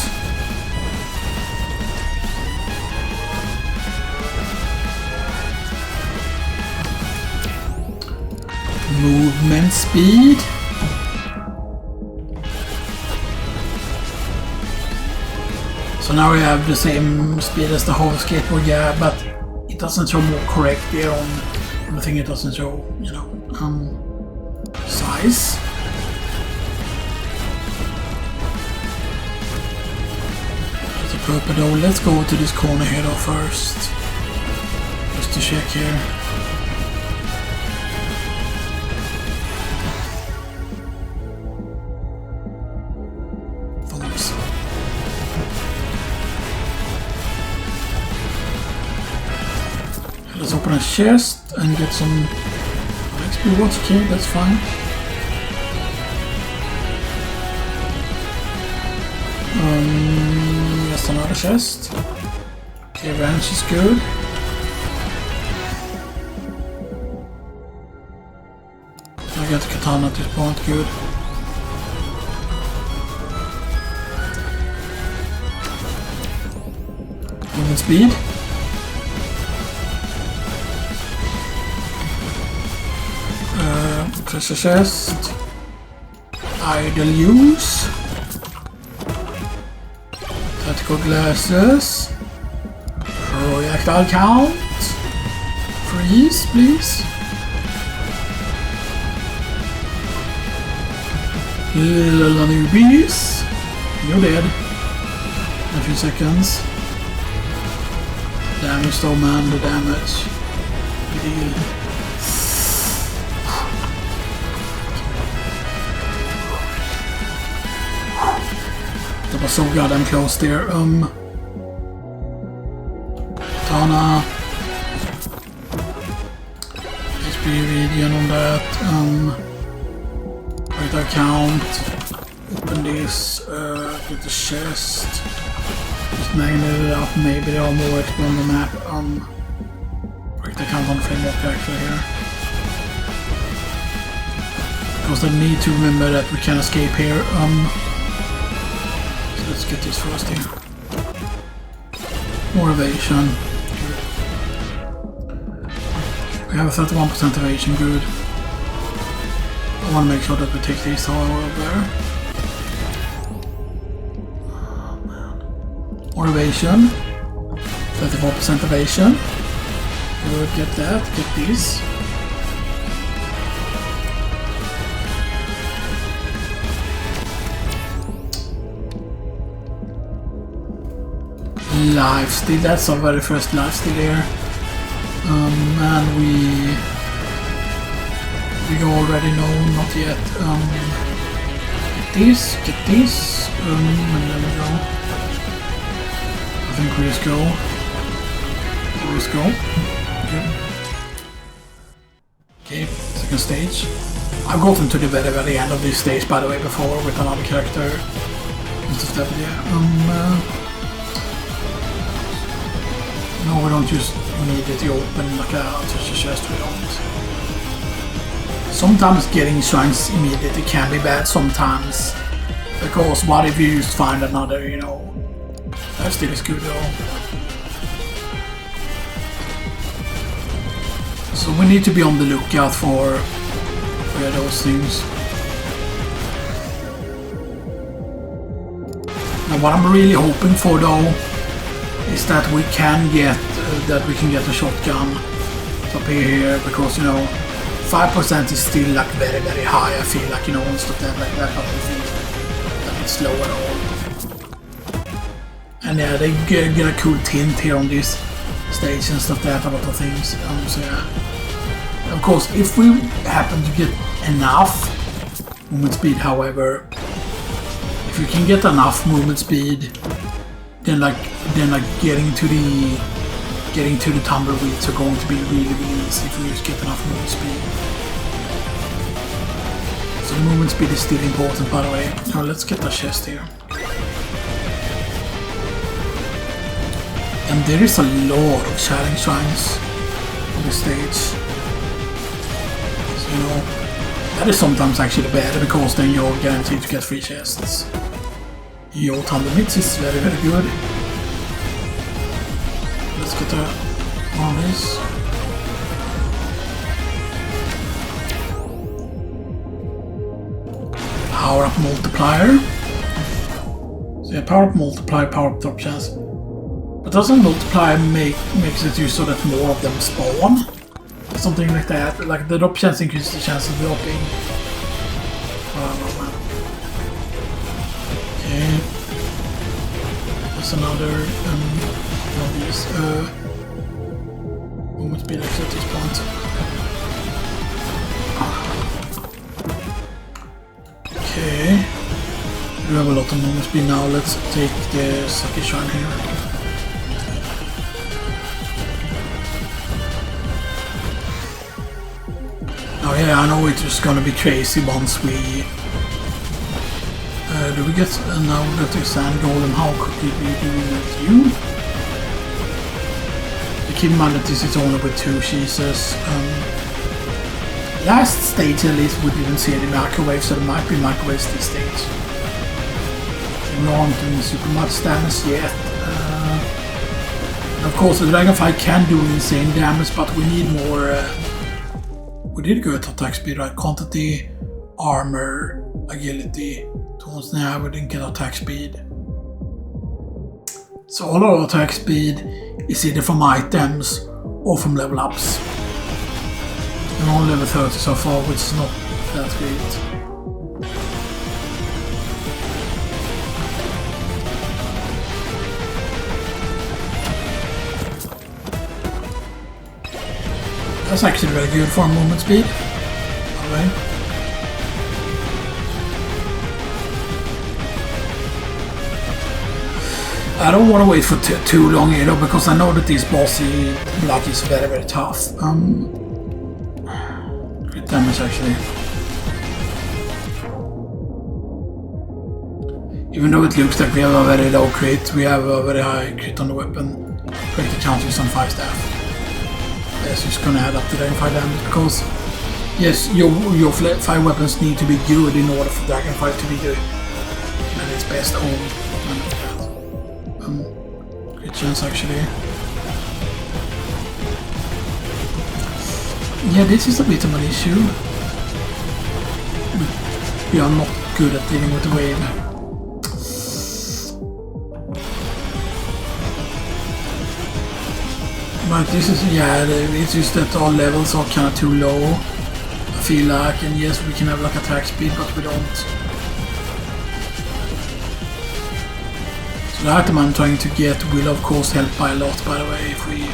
Movement speed. So now we have the same speed as the whole skateboard, yeah, but it doesn't show more correct there on the thing. It doesn't show, you know, size. Purple though. Let's go to this corner here though first, just to check here. Thumbs. Let's open a chest and get some XP watch. Okay, that's fine. That's another chest. Okay, ranch is good. I got the katana at this point, good. Movement speed. Treasure chest. Idle use. Tactical glasses. Projectile count. Freeze, please. Little newbies. You're dead. In a few seconds. Damage though, man, the damage. Big deal. That was so goddamn close there. Katana. HP region on that. Right account. Open this. Get the chest. Just magnet it up. Maybe there are more XP on the map. Right account on the framework character here. Because I need to remember that we can escape here. let's get this first here. More evasion. We have a 31% evasion, good. I want to make sure that we take these all over. Oh man. More evasion. 34% evasion. Good, get that, get this. Lifesteal, that's our very first lifesteal here. And we already know, not yet. Get this, and there we go. I think we just go. Okay. Okay, second stage. I've gotten to the very, very end of this stage, by the way, before with another character. No, we don't just immediately open like a treasure chest, we don't. Sometimes getting shrines immediately can be bad sometimes. Because what if you just find another, you know. That still is good though. So we need to be on the lookout for those things. Now what I'm really hoping for though is that we can get a shotgun up here, because you know 5% is still like very, very high. I feel like, you know, and stuff like that, but I think that it's slow at all. And yeah, they get a cool tint here on this stage and stuff like that, a lot of things. So yeah. Of course, if we happen to get enough movement speed, however, if you can get enough movement speed, then like getting to the tumbleweeds are going to be really, really easy if we just get enough movement speed. So movement speed is still important, by the way. Now let's get the chest here. And there is a lot of challenge shrines on this stage. So you know, that is sometimes actually better, because then you're guaranteed to get free chests. Your tumbleweeds is very, very good. Let's get on this. Power up multiplier. So yeah, power up multiplier, power up drop chance. But doesn't multiplier makes it so that more of them spawn? Something like that. Like the drop chance increases the chance of dropping. Okay. There's another one of these movement speed at this point. Okay. We have a lot of movement speed now. Let's take the Saki Shrine here. Oh yeah, I know it's just gonna be crazy once we... do we get now that we sand golem? How could we be doing with you? Keep in mind that this is only with 2 cheeses. Last stage at least we didn't see any microwaves, so there might be microwaves this stage. We aren't doing super much damage yet. Of course the Dragonfly can do insane damage, but we need more... we did go to attack speed, right? Quantity, armor, agility. Now we didn't get attack speed. So all our attack speed is either from items or from level ups. We're on level 30 so far, which is not that great. That's actually very good for movement speed. Alright. I don't want to wait for too long here though, because I know that this bossy block is very, very tough. Crit damage actually. Even though it looks like we have a very low crit, we have a very high crit on the weapon. Crit count is on 5 staff. Yes, it's gonna add up to the 5 damage, because yes, your 5 weapons need to be good in order for Dragonfly to be good. And it's best on Crit chance actually. Yeah, this is a bit of an issue. We are not good at dealing with the wave. But this is, yeah, it's just that our levels are kind of too low, I feel like, and yes, we can have like attack speed, but we don't. So the item I'm trying to get will of course help by a lot, by the way, if we...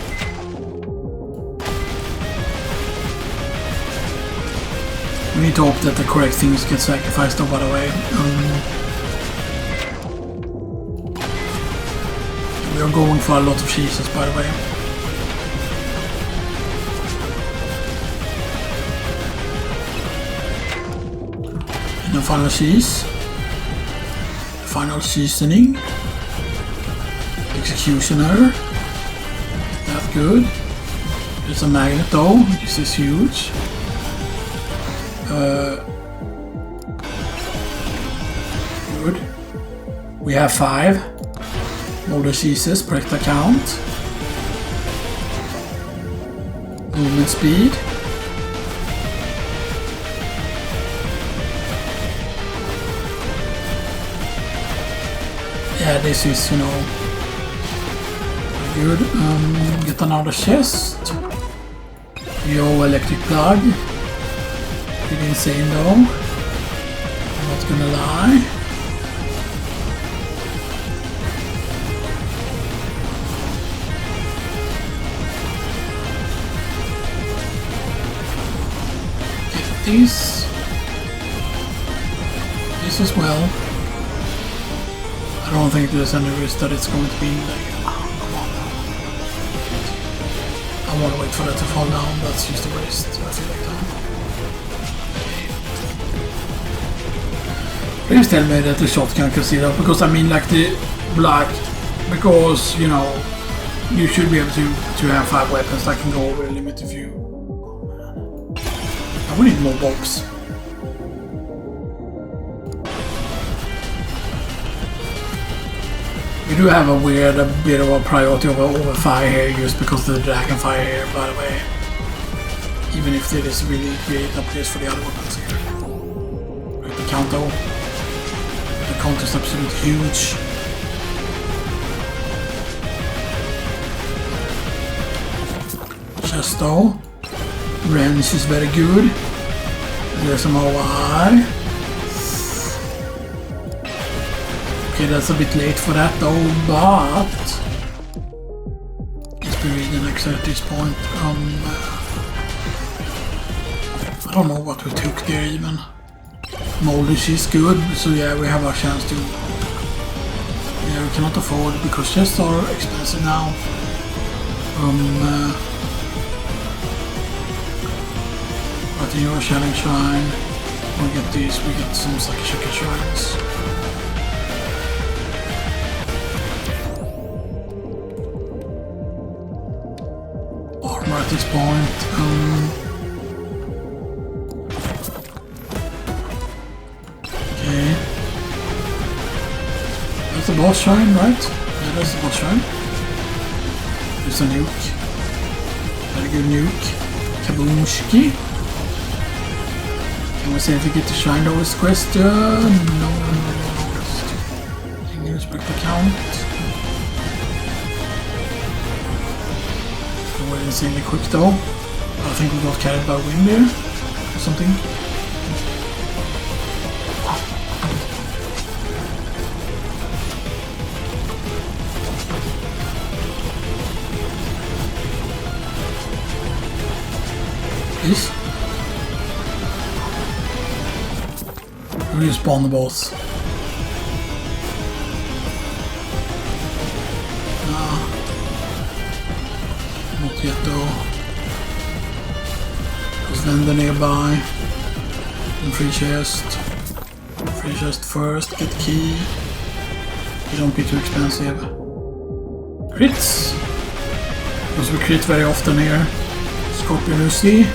We need to hope that the correct things get sacrificed though, by the way. We are going for a lot of cheeses, by the way. And the final cheese. Final seasoning. Executioner. That's good. There's a magnet though. This is huge. Good. We have 5 more diseases per account. Movement speed. Yeah, this is, you know, good. Get another chest. Yo, electric plug. Pretty insane though. I'm not gonna lie. Get this. This as well. I don't think there's any risk that it's going to be like, oh, come on. I want to wait for that to fall down. That's just a waste. I feel like that. Please tell me that the shotgun can see that, because I mean like the black, because you know you should be able to have 5 weapons that can go over the limit if you... Oh man. I will need more box. We do have a bit of a priority over fire here just because of the dragon fire here, by the way. Even if there is really great upgrades for the other weapons here. Like the count though. The count is absolutely huge. Chest though. Wrench is very good. There's some OI. Okay, that's a bit late for that though, but it's been really next at this point. I don't know what we took there even. Moldish is good, so yeah, we have our chance to... Yeah, we cannot afford it because chests are expensive now. But in your challenge shrine, we get these, we get some Sakashaka shrines. Armor at this point. That's the boss shrine, right? Yeah, that's the boss shrine. There's a nuke. Very good nuke. Kaboomshki. Can we see if we get the shrine though is the question? No. Didn't respect the count. We're insanely quick though. I think we got carried by wind there. Or something. Please. Respawn the boss. Nah. Not yet though. There's vendor nearby. And free chest. Free chest first, get key. You don't be too expensive. Crits! Because we crit very often here. Scorpionussy.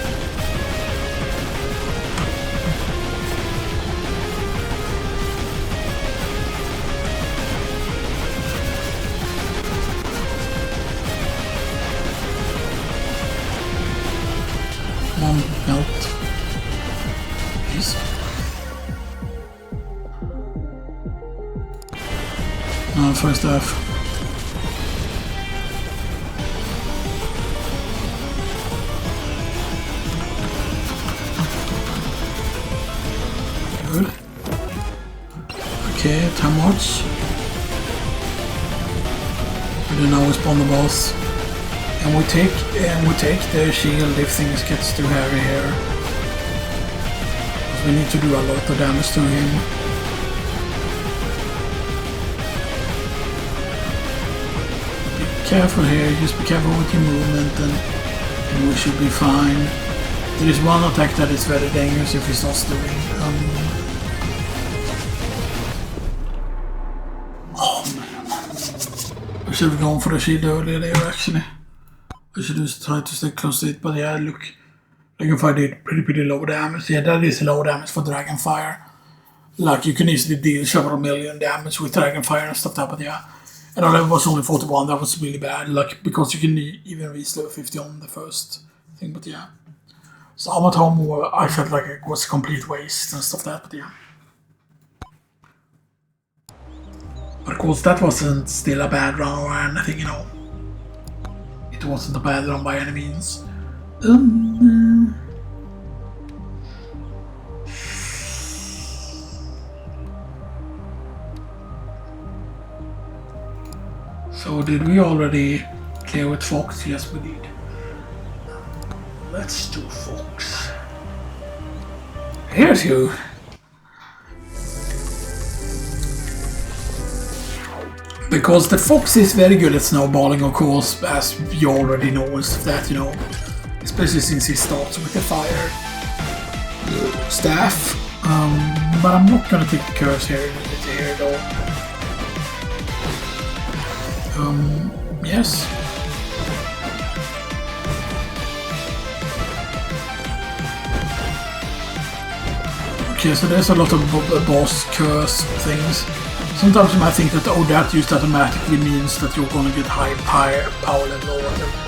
on, melt. Please. No, first F. Good. Okay, time watch. We do now spawn the boss. And we take the shield if things gets too heavy here. We need to do a lot of damage to him. Be careful here, just be careful with your movement and we should be fine. There is one attack that is very dangerous if he starts doing. Oh man. I should have gone for the shield earlier there actually. I should just try to stay close to it, but yeah, look. Dragonfire did pretty low damage. Yeah, that is low damage for Dragonfire. Like, you can easily deal several million damage with Dragonfire and stuff like that, but yeah. And our level was only 41, that was really bad, like, because you can even reach level 50 on the first thing, but yeah. So I'm at home where I felt like it was a complete waste and stuff like that, but yeah. But of course, that wasn't still a bad run or anything, you know. It wasn't a bad run by any means. So did we already clear with Fox? Yes, we did. Let's do Fox. Here's you. Because the Fox is very good at snowballing, of course, as you already know and stuff that, you know. Especially since he starts with the fire staff. But I'm not gonna take the curse here though. Yes. Okay, so there's a lot of boss curse things. Sometimes you might think that, oh, that just automatically means that you're gonna get high power level or whatever.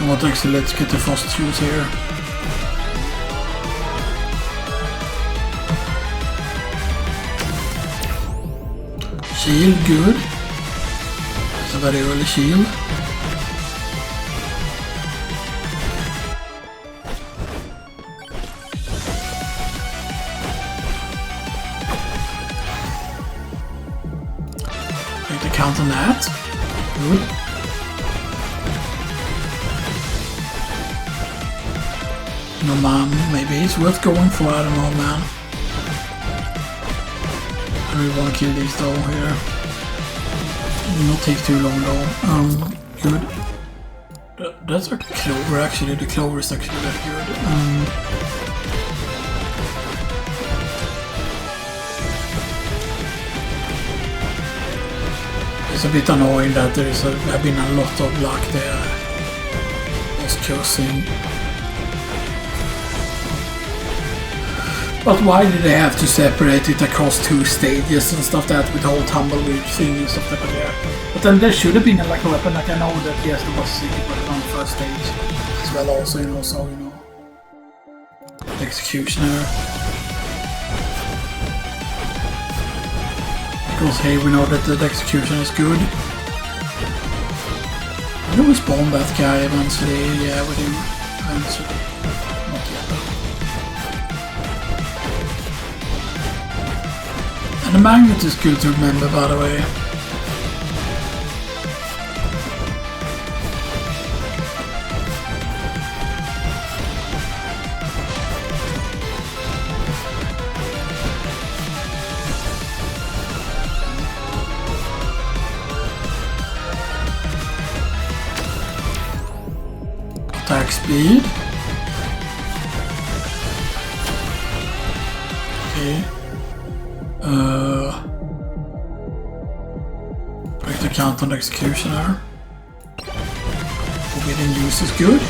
And what actually, let's get the frost shoes here. Shield, good. It's a very early shield. Take the count on that. Good. No man, maybe it's worth going for, I don't know, man. I really want to kill these though here. It will not take too long though. Good. That's a clover actually. The clover is actually very good. It's a bit annoying that there have been a lot of luck there. Just cursing. But why did they have to separate it across 2 stages and stuff that with the whole tumbleweed thing and stuff like that? But then there should have been like a weapon, like I know that yes, there was a secret weapon on the first stage as well also, you know, so you know. The Executioner. Because hey, we know that the Executioner is good. We do spawn that guy eventually, yeah we do, eventually. Not yet though. The magnet is good to remember, by the way. Attack speed. Okay. Break the count on the Executioner. Forbidden use is good.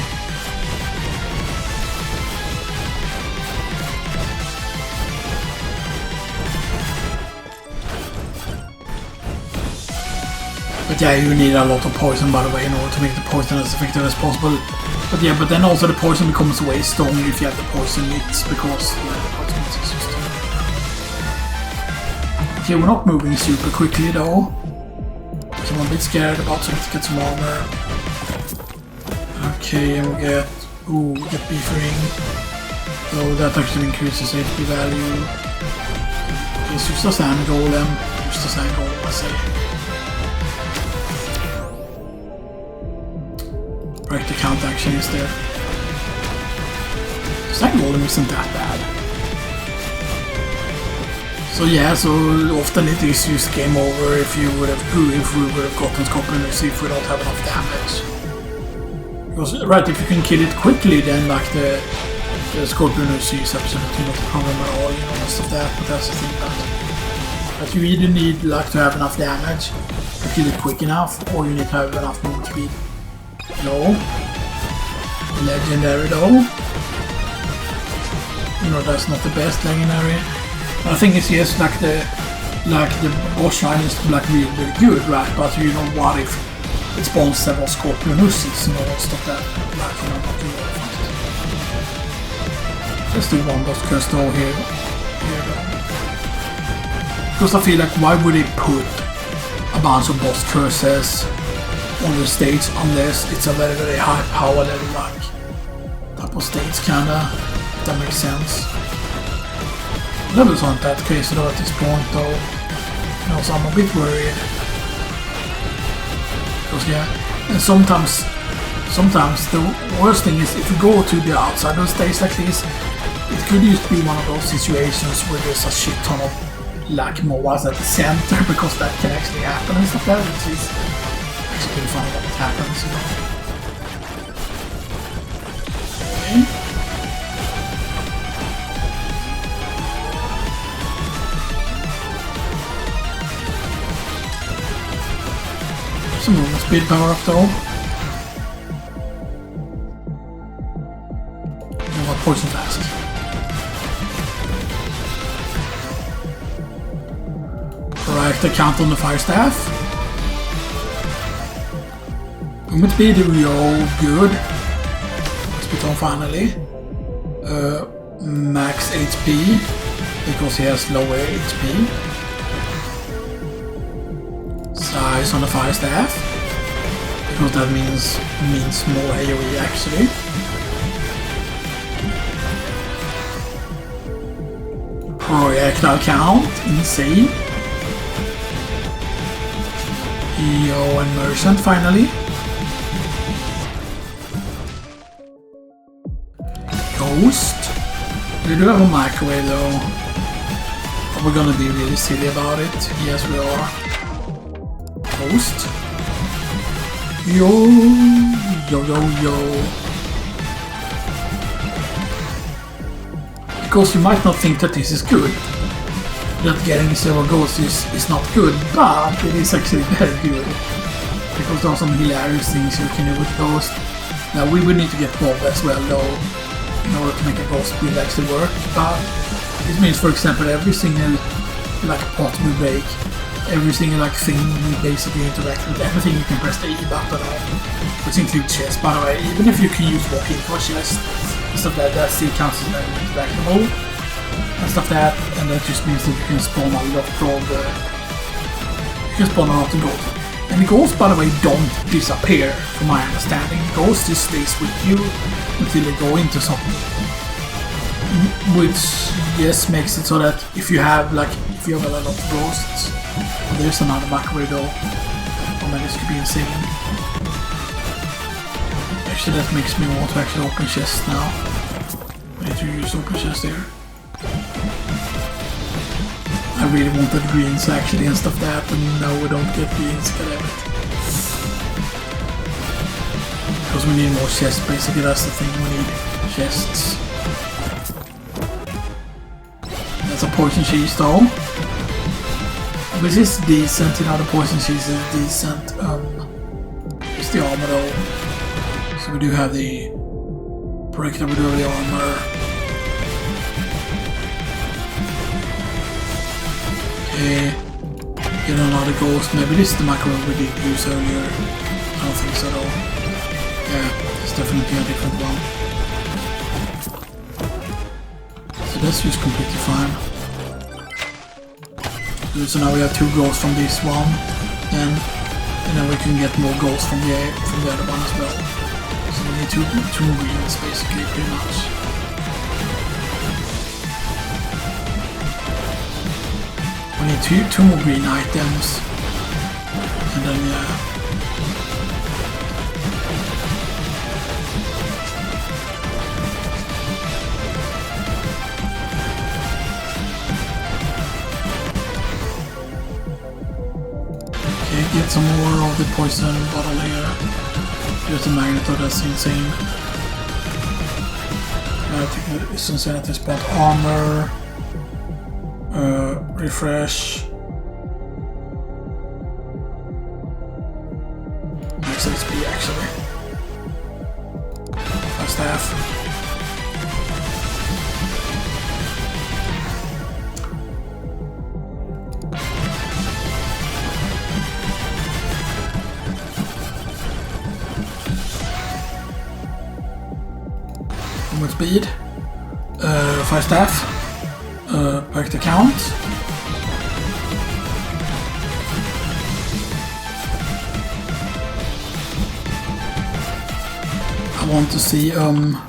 But yeah, you need a lot of poison, by the way, in order to make the poison as effective as possible. But yeah, but then also the poison becomes way stronger if you have the poison mix, because yeah, the poison mix is just... Okay, we're not moving super quickly though. So I'm a bit scared about, so let's get some armor. Okay, and we get... Ooh, we get beef ring. So that actually increases HP value. Okay, use the sand golem. Use the sand golem, I say. Break the count action instead. Sand golem isn't that bad. So yeah, so often it is just game over if we would have gotten Scorpionussy if we don't have enough damage. Because right, if you can kill it quickly, then like the Scorpionussy is absolutely not a problem at all, you know, most of that. But that's the thing that you either need like to have enough damage to kill it quick enough, or you need to have enough movement speed. No. Legendary though. You know, that's not the best legendary. I think it's just like the boss shine is like really good, right? But you know, what if it spawns several Scorpionussys and all stuff that like, you know, not too fast. Let's do one boss curse though here. Because I feel like why would they put a bunch of boss curses on the stage unless it's a very, very high power level like type of stage kinda, if that makes sense. Levels aren't that crazy though at this point though, you know, so I'm a bit worried. Because yeah, and sometimes the worst thing is if you go to the outside of stage like this, it could just be one of those situations where there's a shit ton of like moas at the center, because that can actually happen and stuff like that, which is actually pretty funny that it happens, you know. Okay. Some movement speed power up though. And what poison flask. Correct the count on the fire staff. Movement speed, yo, good. Speed on finally. Max HP, because he has lower HP. Size on the fire staff, because that means more AoE actually. Projectile count, insane. Yo, and merchant finally. Ghost. We do have a microwave though. Are we gonna be really silly about it? Yes, we are. Ghost. Yo. Because you might not think that this is good. That getting 0 ghosts is not good, but it is actually very good. Because there are some hilarious things you can do with ghost. Now we would need to get Bob as well though, in order to make a ghost build actually work. But it means, for example, every single like pot we break, every single like thing we basically interact with, everything you can press the E button on, which includes chests by the way. Even if you can use walking for chest and stuff like that, still counts as an interactable and stuff like that, and that just means that you can spawn a lot of ghosts. And the ghosts, by the way, don't disappear from my understanding. Ghosts just stays with you until they go into something, which yes makes it so that if you have a lot of ghosts. There's another microwave though. Oh man, this could be insane. Actually, that makes me want to actually open chests now. I need to use open chests there. I really wanted greens actually and stuff like that, and now we don't get greens, goddammit. Because we need more chests basically, that's the thing, we need chests. That's a poison cheese though. Which is decent, you know, the poison cheese is decent. It's the armor though. So we do have the projector, we do have the armor. Okay. get another ghost. Maybe this is the macro we did use earlier. I don't think so though. Yeah, it's definitely a different one. So that's just completely fine. So now we have 2 ghosts from this one, and then we can get more ghosts from the other one as well. So we need two more greens basically, pretty much. We need two more green items, and then yeah. Okay, get some more of the poison bottle here. There's a magnet, that's insane. I think it's insane at this point. Armor. Refresh. Max HP actually. My staff. Movement speed. 5 staff. Perked account. I want to see okay.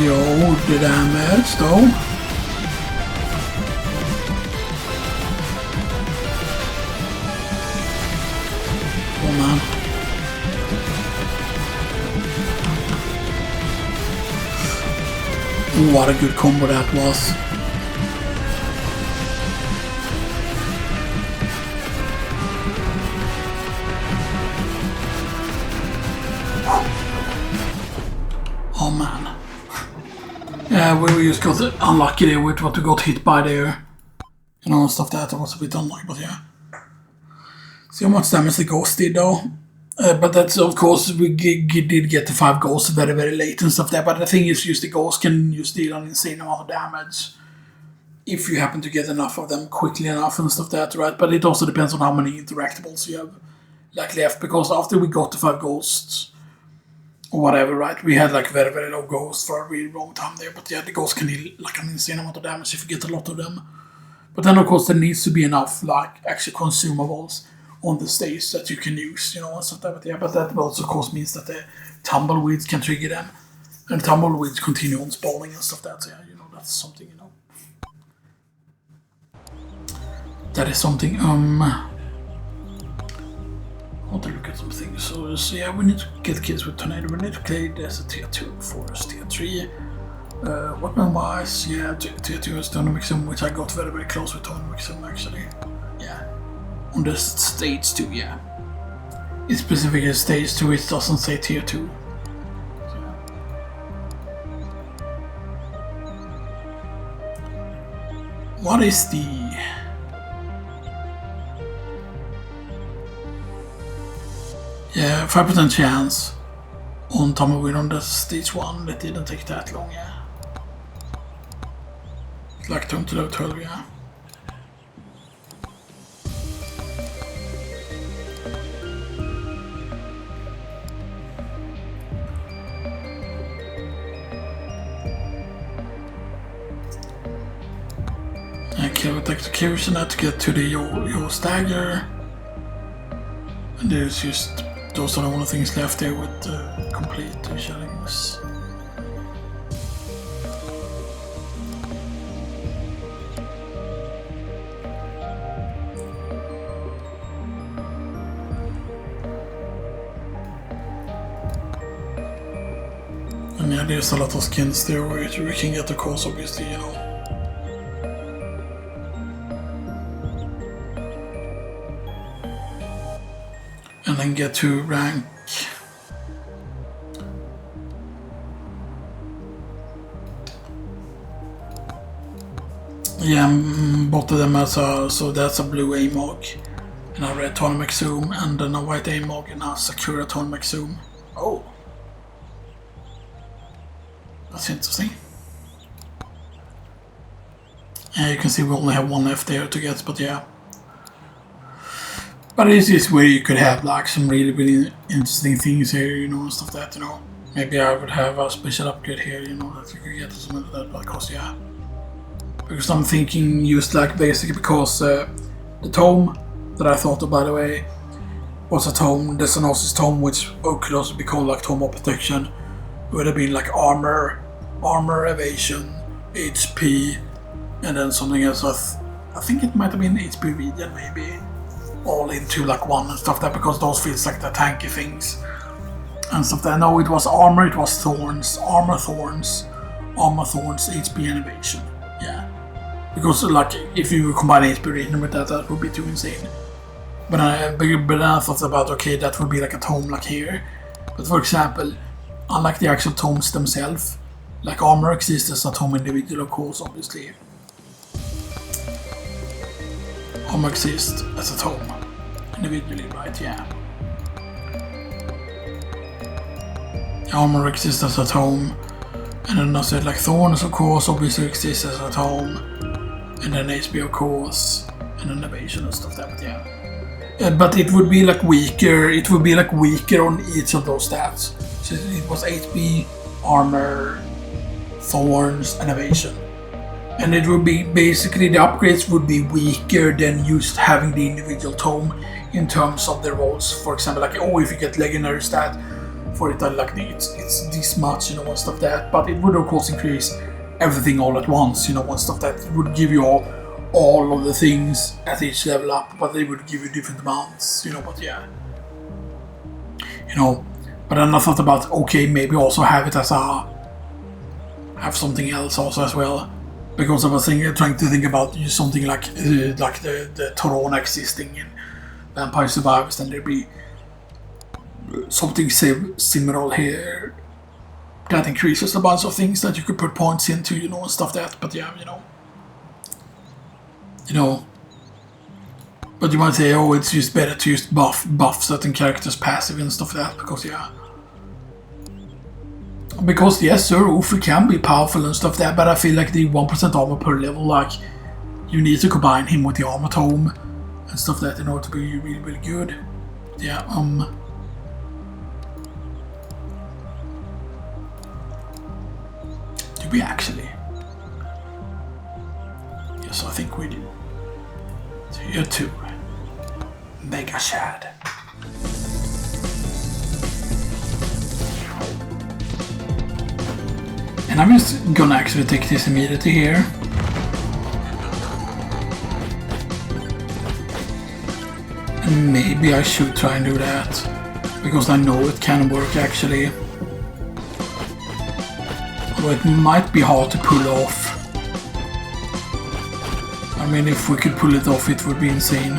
Yo, the damage though. Oh man. What a good combo that was. Oh man. Yeah, we just got unlucky there with what we got hit by there. You know, stuff that was a bit unlucky, but yeah. See how much damage the ghost did though. But that's, of course, we did get the 5 ghosts very, very late and stuff there. But the thing is, just the ghosts can just deal an insane amount of damage if you happen to get enough of them quickly enough and stuff that, right? But it also depends on how many interactables you have like left. Because after we got the 5 ghosts or whatever, right, we had like very, very low ghosts for a really long time there. But yeah, the ghosts can deal like an insane amount of damage if you get a lot of them. But then, of course, there needs to be enough like actual consumables on the stage that you can use, you know, and stuff like that. But yeah, but that also, of course, means that the tumbleweeds can trigger them, and tumbleweeds continue on spawning and stuff like that. So yeah, you know, that's something, you know. That is something. I want to look at some things. So yeah, we need to get kids with tornado. We need to play this a tier 2 forest, tier 3. Weapon wise, yeah, tier 2 is Dynamic Zoom, which I got very, very close with Dynamic Zoom actually. Yeah. On the stage 2, yeah. It's specifically stage 2, it doesn't say tier 2. So, yeah. What is the... Yeah, 5% chance on tumbleweed on the stage 1. That didn't take that long, yeah. It's like turn to level 12, yeah. Okay, we'll take the execution now to get to the your stagger. And there's just those are the only things left there with complete shellings. And yeah, there's a lot of skins there which we can get across, obviously, you know. And then get to rank. Yeah, both of them are so that's a blue Amog and a red Atomic Zoom, and then a white Amog and a Sakura Atomic Zoom. Oh, That's interesting. And you can see we only have one left there to get, but yeah. But this is where you could have like some really interesting things here, you know, and stuff that, you know. Maybe I would have a special upgrade here, you know, that you could get or something like that, because yeah. Because I'm thinking just like basically because the tome that I thought of, by the way, was a tome, the Xenoxis tome, which could also be called like tome of protection. It would have been like armor, evasion, HP, and then something else. I think it might have been HP regen, maybe, all into like one and stuff like that, because those feels like the tanky things and stuff that. No, it was armor, it was thorns, armor thorns, HP and evasion. Yeah, because like if you combine HP regen with that, that would be too insane. But then I thought about, okay, that would be like a tome like here. But for example, unlike the actual tomes themselves, like armor exists as a tome individual, of course, obviously. Armor exists as a tome individually, right? Yeah. Armor exists as a tome, and then I said like thorns, of course, obviously exists as a tome, and then HP, of course, and then evasion and stuff like that. But yeah. But it would be like weaker. It would be like weaker on each of those stats. So it was HP, armor, thorns, and evasion. And it would be basically the upgrades would be weaker than just having the individual tome in terms of the rolls. For example, like if you get legendary stat for it, like it's this much, you know, and stuff like that. But it would of course increase everything all at once, you know, and stuff that would give you all of the things at each level up, but they would give you different amounts, you know. But yeah, you know. But then I thought about, okay, maybe also have it as have something else also as well, because I was trying to think about something like the Torona existing in Vampire Survivors, and there'd be something similar here that increases a bunch of things that you could put points into, you know, and stuff like that. But yeah, you know, but you might say, oh, it's just better to just buff certain characters passive and stuff like that, because yeah. Because yes, sir, Ufu can be powerful and stuff like that, but I feel like the 1% armor per level, like, you need to combine him with the armor tome and stuff like that in order to be really good. Yeah, do we actually? Yes, I think we do. So here too. Megachad. And I'm just gonna actually take this immediately here. And maybe I should try and do that, because I know it can work actually. Although it might be hard to pull off. I mean, if we could pull it off, it would be insane.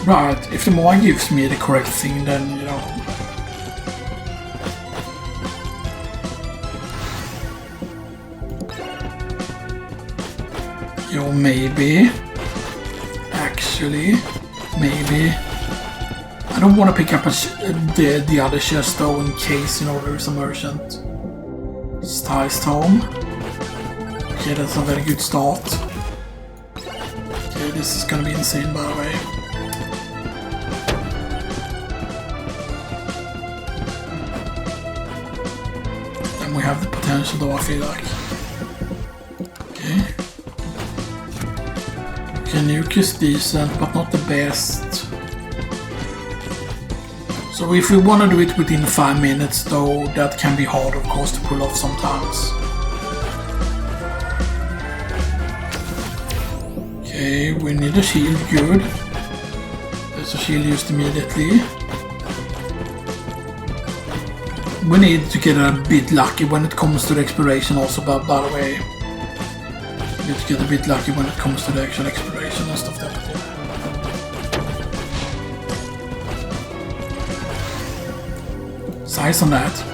Right, if the Moai gives me the correct thing, then, you know. Yo, maybe. Actually, maybe. I don't want to pick up the other chest though, in case, you know, there is a merchant. Styles Tome. Okay, that's a very good start. Okay, this is gonna be insane, by the way. Then we have the potential though, I feel like. Okay. Okay, nuke is decent, but not the best. So if we want to do it within 5 minutes though, that can be hard of course to pull off sometimes. Okay, we need a shield, good. There's a shield used immediately. We need to get a bit lucky when it comes to the exploration also, by the way. We need to get a bit lucky when it comes to the actual exploration and stuff like that. Size on that.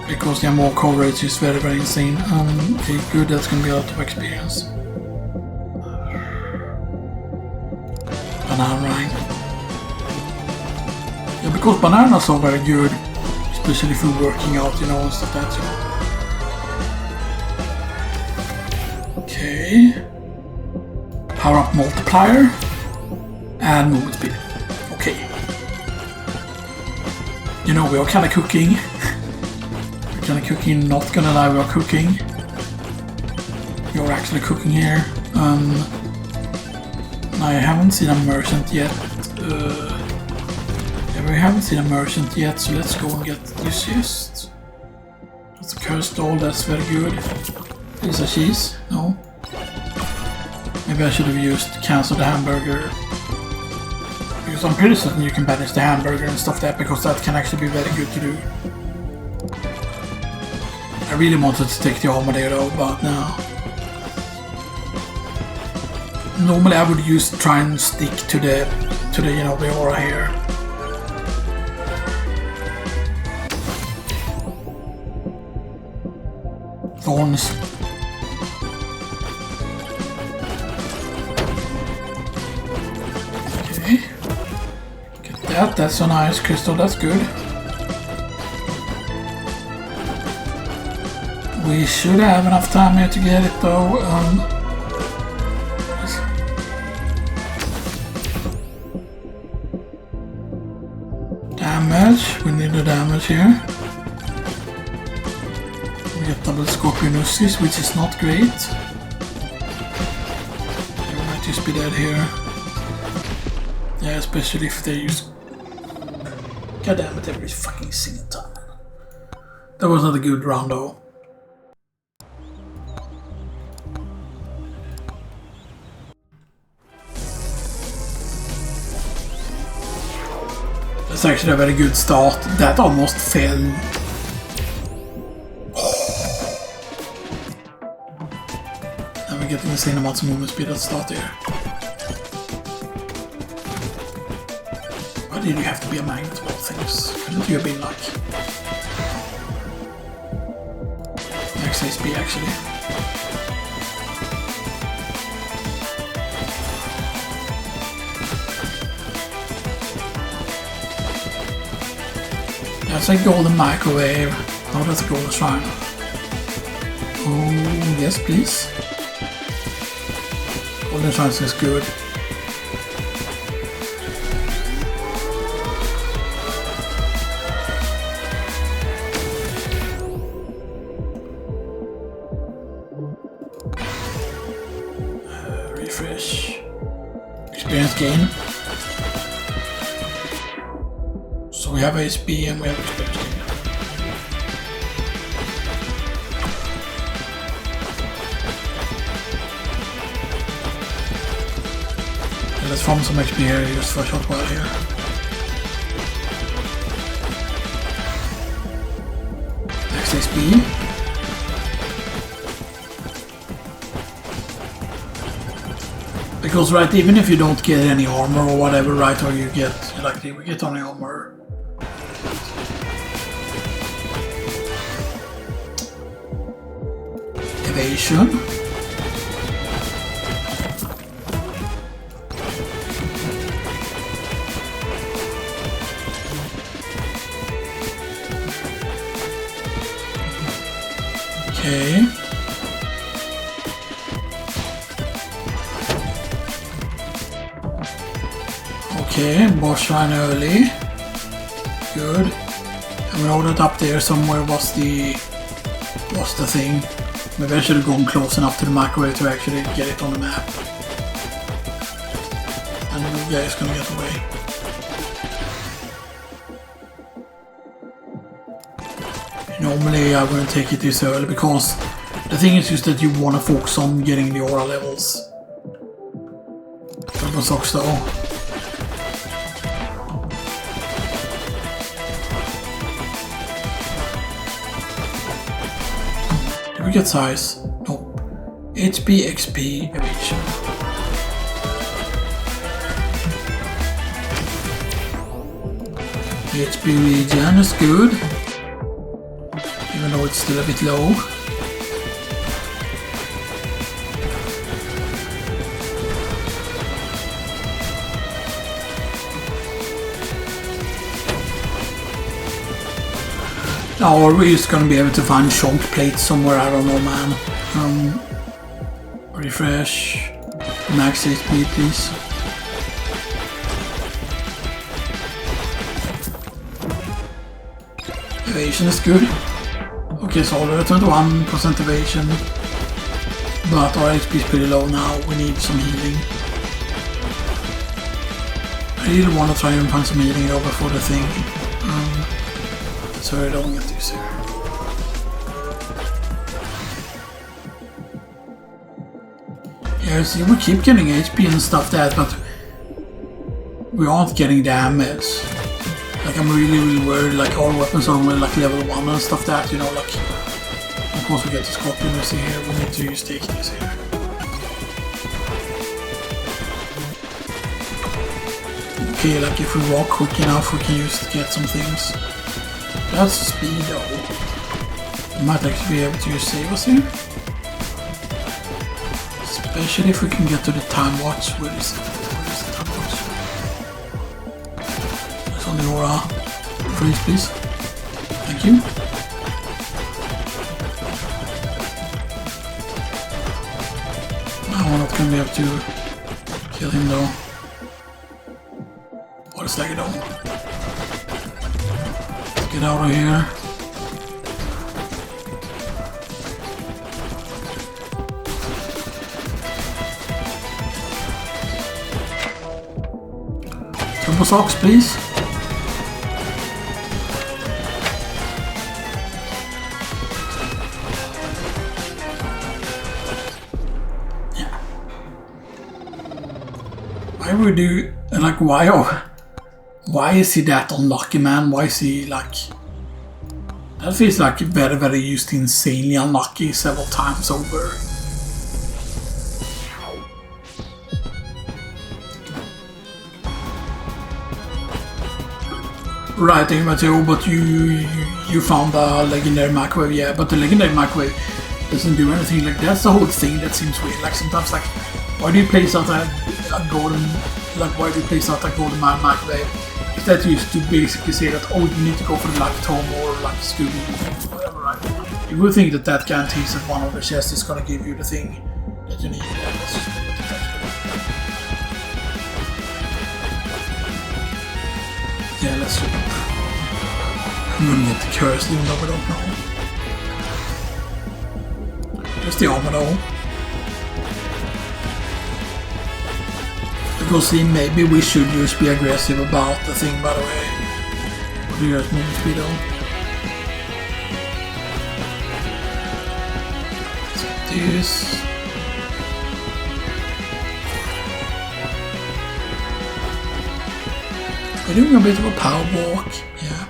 Because the Amog coverage is very insane. Okay, good, that's gonna be a lot of experience. banana ring. Yeah, because bananas are very good, especially for working out, you know, and stuff like that. Okay. Power up multiplier and movement speed. Okay. You know, we are kind of cooking. We're kind of cooking, not gonna lie, we are cooking. You're actually cooking here. I haven't seen a merchant yet. Yeah, we haven't seen a merchant yet, so let's go and get this chest. That's a cursed doll, that's very good. Is a cheese? No. Maybe I should have used cancel the hamburger. Because I'm pretty certain you can banish the hamburger and stuff like that, because that can actually be very good to do. I really wanted to take the armor there though, but no. Normally I would try and stick to the you know, the aura here. Thorns. Okay. Get that, that's a nice crystal, that's good. We should have enough time here to get it though. Damage, we need the damage here. We get double Scorpionussy, which is not great. They might just be dead here. Yeah, especially if they use... God damn it, every fucking single time. That was not a good round though. That's actually a very good start. That almost fell. And we're getting insane amounts of movement speed at the start here. Why did you have to be a magnet about things? Couldn't you have been like... Max HP actually. That's a golden microwave. Oh, that's a golden shrine. Oh, yes, please. Golden shrines is good. Refresh. Experience gain. So we have HP and we have experience gain. Okay, let's farm some HP here just for a short while here. Max HP. Because right, even if you don't get any armor or whatever, right, or you get, like, we get only armor. Evasion. Okay. Okay, boss shrine early. Good. And we know that up there somewhere was the thing. Maybe I should have gone close enough to the microwave to actually get it on the map. And the guy is gonna get away. Normally I wouldn't take it this early because the thing is just that you want to focus on getting the aura levels. That sucks though. Did we get size? No. HP, XP, evasion. HP regen is good. Even though it's still a bit low. Or we're just gonna be able to find chunk plates somewhere, I don't know, man. Refresh. Max HP, please. Evasion is good. Okay, so already 21% evasion. But our HP is pretty low now, we need some healing. I really want to try and find some healing though before the thing. So I don't get this here. Yeah, see, we keep getting HP and stuff that, but we aren't getting damage. Like, I'm really worried, like, our weapons are only like level 1 and stuff that, you know, like, of course we get the Scorpionussy here, we need to use taking this here. Okay, like, if we walk quick enough, we can use it to get some things. That's speed though. We might actually be able to use save us here. Especially if we can get to the time watch. Where is it? Where is the time watch? It's on the aura. Freeze, please. Thank you. Now we're not going to be able to kill him though. What is that though? Let's get out of here. Turbo socks, please. Yeah. Why would you like why is he that unlucky, man? Why is he like that? Feels like very used insanely unlucky several times over. Right, Mateo, but you found the legendary microwave, yeah, but the legendary microwave doesn't do anything. Like, that's the whole thing that seems weird. Like, sometimes, like, why do you place out a golden, like, why do you place out a golden microwave? Is that used to basically say that, oh, you need to go for the light tome or like Scooby, whatever, right? You would think that that guarantees that one of the chests is gonna give you the thing that you need. Yeah, let's do it. I'm gonna get the curse even though we don't know. There's the armor though. Because see, maybe we should just be aggressive about the thing, by the way. What do you guys move speed though? Let's do this. We're doing a bit of a power walk, yeah.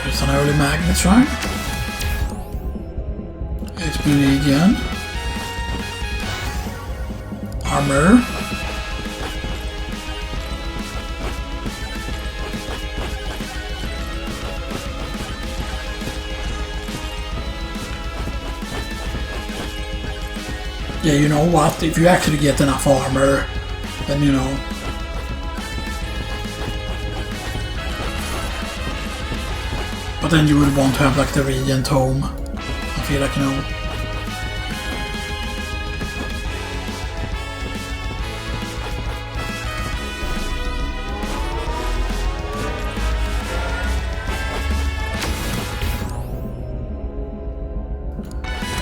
There's an early magnet shrine. HP regen. Armor. Yeah, you know what, if you actually get enough armor, then you know. But then you would want to have like the regen tome. I feel like, you know.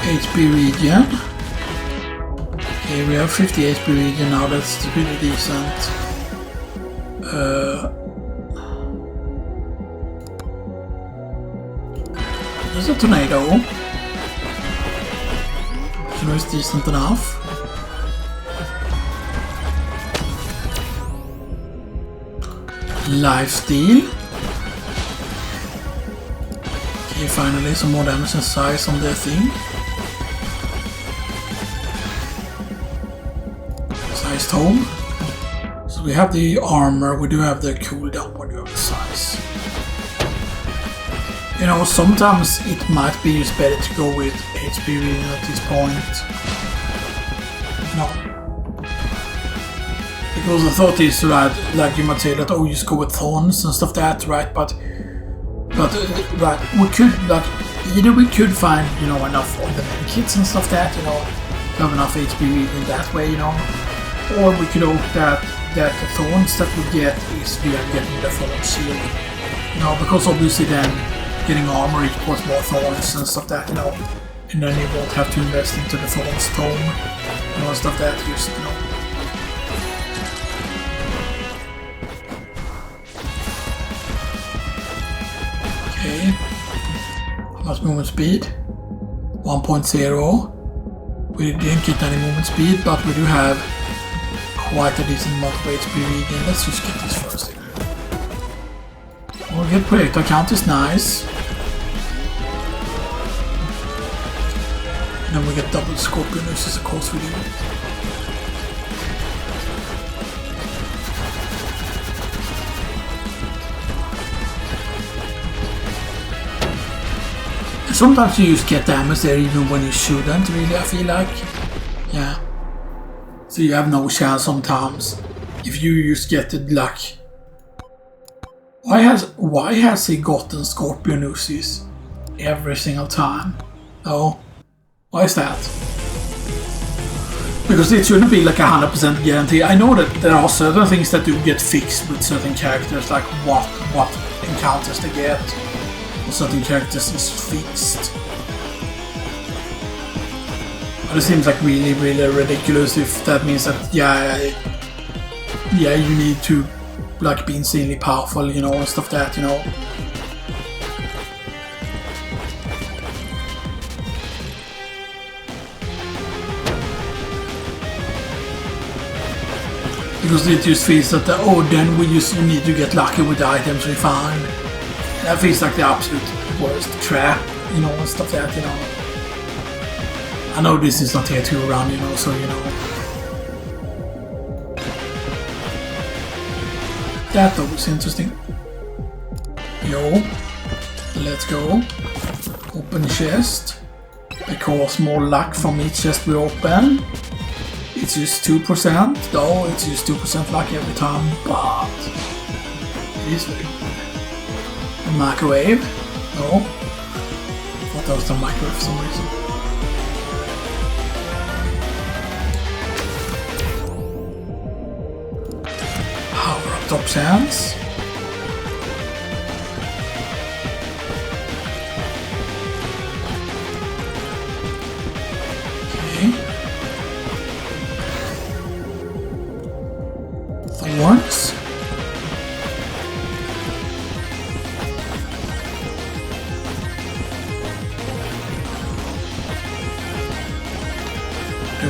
HP regen. Okay, we have 50 HP regen now, that's pretty decent. There's a tornado. So it's decent enough. Lifesteal. Okay, finally some more damage and size on the thing. Home. So we have the armor, we do have the cooldown, we do have the size. You know, sometimes it might be just better to go with HP regen at this point. No. Because the thought is that, like you might say that, oh, you just go with thorns and stuff that, right? But right, we could, like, either we could find, you know, enough of the medkits and stuff that, you know, have enough HP in that way, you know, or we could hope that the thorns that we get is via getting the thorn shield, you know, because obviously then getting armor equals more thorns and stuff that, you know, and then you won't have to invest into the thorn stone, you know, and stuff that, just, you know. Okay, how much movement speed? 1.0. We didn't get any movement speed, but we do have quite a decent amount of HP regain. Let's just get this first. We'll get projectile count is nice. And then we get double Scorpionussy, of course we do. Sometimes you just get damage there even when you shouldn't, really, I feel like. Yeah. So you have no chance sometimes if you just get the luck. Why has he gotten Scorpionussys every single time? Oh, why is that? Because it shouldn't be like 100% guarantee. I know that there are certain things that do get fixed with certain characters, like what encounters they get. Certain characters is fixed. But it seems like really ridiculous if that means that yeah you need to like be insanely powerful, you know, and stuff that, you know. Because it just feels that then you need to get lucky with the items we find. That feels like the absolute worst trap, you know, and stuff like that, you know. I know this is not here to run, you know, so, you know. That though is interesting. Yo, let's go. Open chest. Because more luck from each chest we open. It's just 2%, though, it's just 2% luck every time, but it is very good. Microwave? No. I thought that was the microwave for some reason. Power up top chance. Okay. Thorns.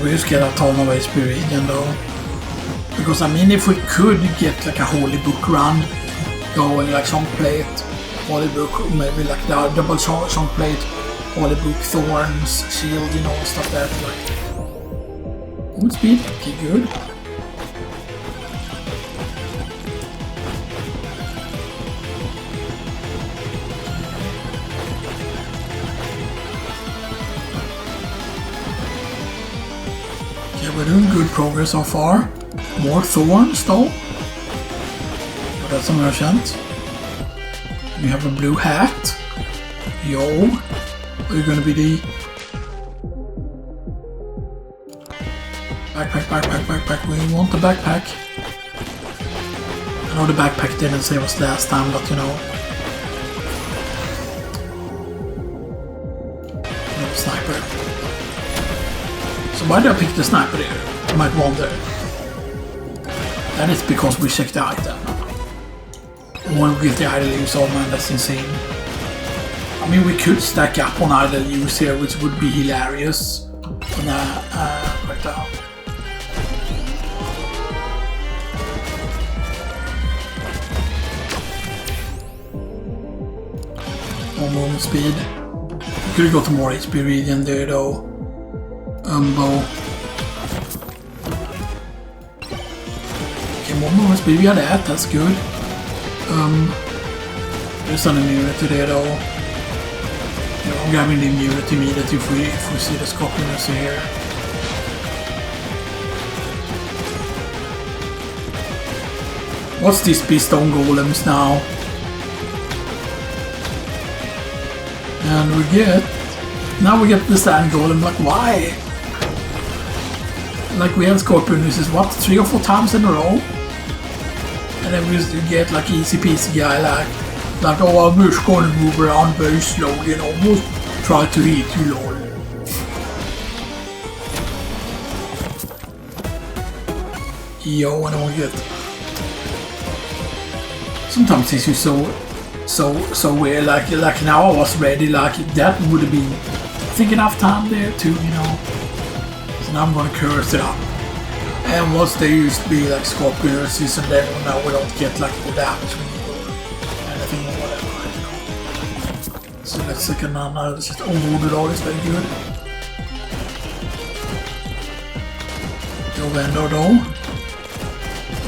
We just get a ton of HP regen though. Because I mean, if we could get like a holy book run going, like chunk plate, holy book, maybe like the double chunk plate, holy book, thorns, shield, you know, stuff that like. Movement speed, okay, good. We're doing good progress so far. More thorns though. But that's a merchant. We have a blue hat. Yo. Are you gonna be the backpack? We want the backpack. I know the backpack didn't save us last time, but you know. No sniper. So why did I pick the sniper here? You might wonder. That is because we checked the item. When we get the idle use, oh man, that's insane. I mean, we could stack up on idle use here, which would be hilarious. But right down. More movement speed. We could have got more HP regen there though. Bow. Okay, more movement speed, we got that, that's good. There's an immunity there though. You know, I'm grabbing the immunity immediately if we see the Scorpionussy here. What's these Beastone Golems now? And we get... Now we get the Sand Golem, like why? Like we had Scorpionussy, what, 3 or 4 times in a row? And then we just get like easy peasy guy like oh, I'm just gonna move around very slowly and almost try to hit you, lol. Yo, and we get... Sometimes it's just so weird, like now I was ready, like that would have been, I think, enough time there too, you know. So now I'm gonna curse it up. And once they used to be like Scorpionussy, and then now we don't get like the damage we need or anything or whatever, you know. So let's take another, let's just overload it all, it's very good. Yo, vendor though.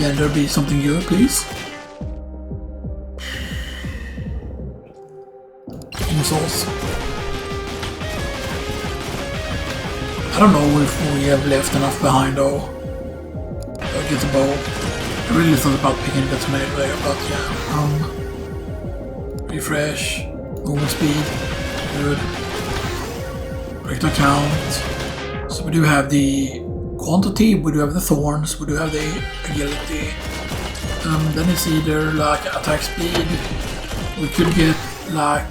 Vendor, be something good, please. Souls. I don't know if we have left enough behind though. I'll get the bow. I really thought about picking the tornado there, but yeah. Refresh. Movement speed. Good. Correct account. So we do have the quantity, we do have the thorns, we do have the agility. Then it's either like attack speed. We could get like...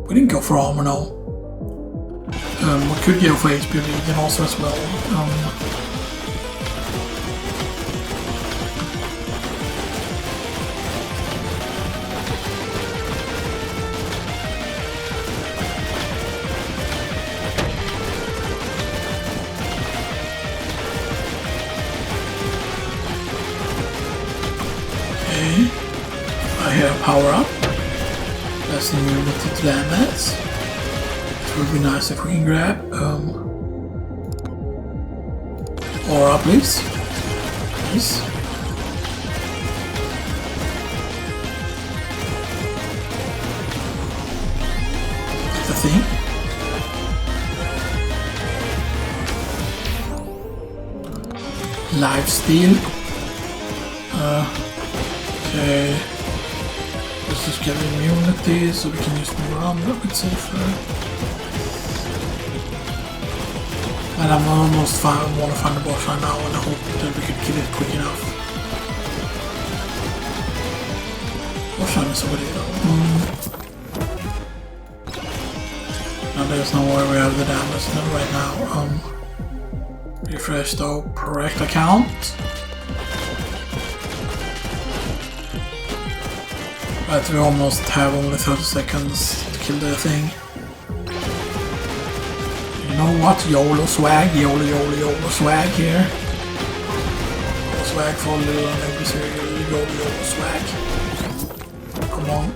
We didn't go for armor now. We could go for HP region also as well. Okay. I hear power up. That's the immunity to damage. It would be nice if we can grab aura, please. Nice. That's the thing. Lifesteal. Okay. Let's just get immunity so we can just move around a little bit safer. And I'm almost want to find the boss right now and I hope that we could kill it quick enough. Boss is over there though. Now there's no way we have the damage right now. Refresh though, correct account. But we almost have only 30 seconds to kill the thing. You know what? YOLO swag, YOLO swag here. YOLO swag for a little unnecessary, YOLO swag. Come on.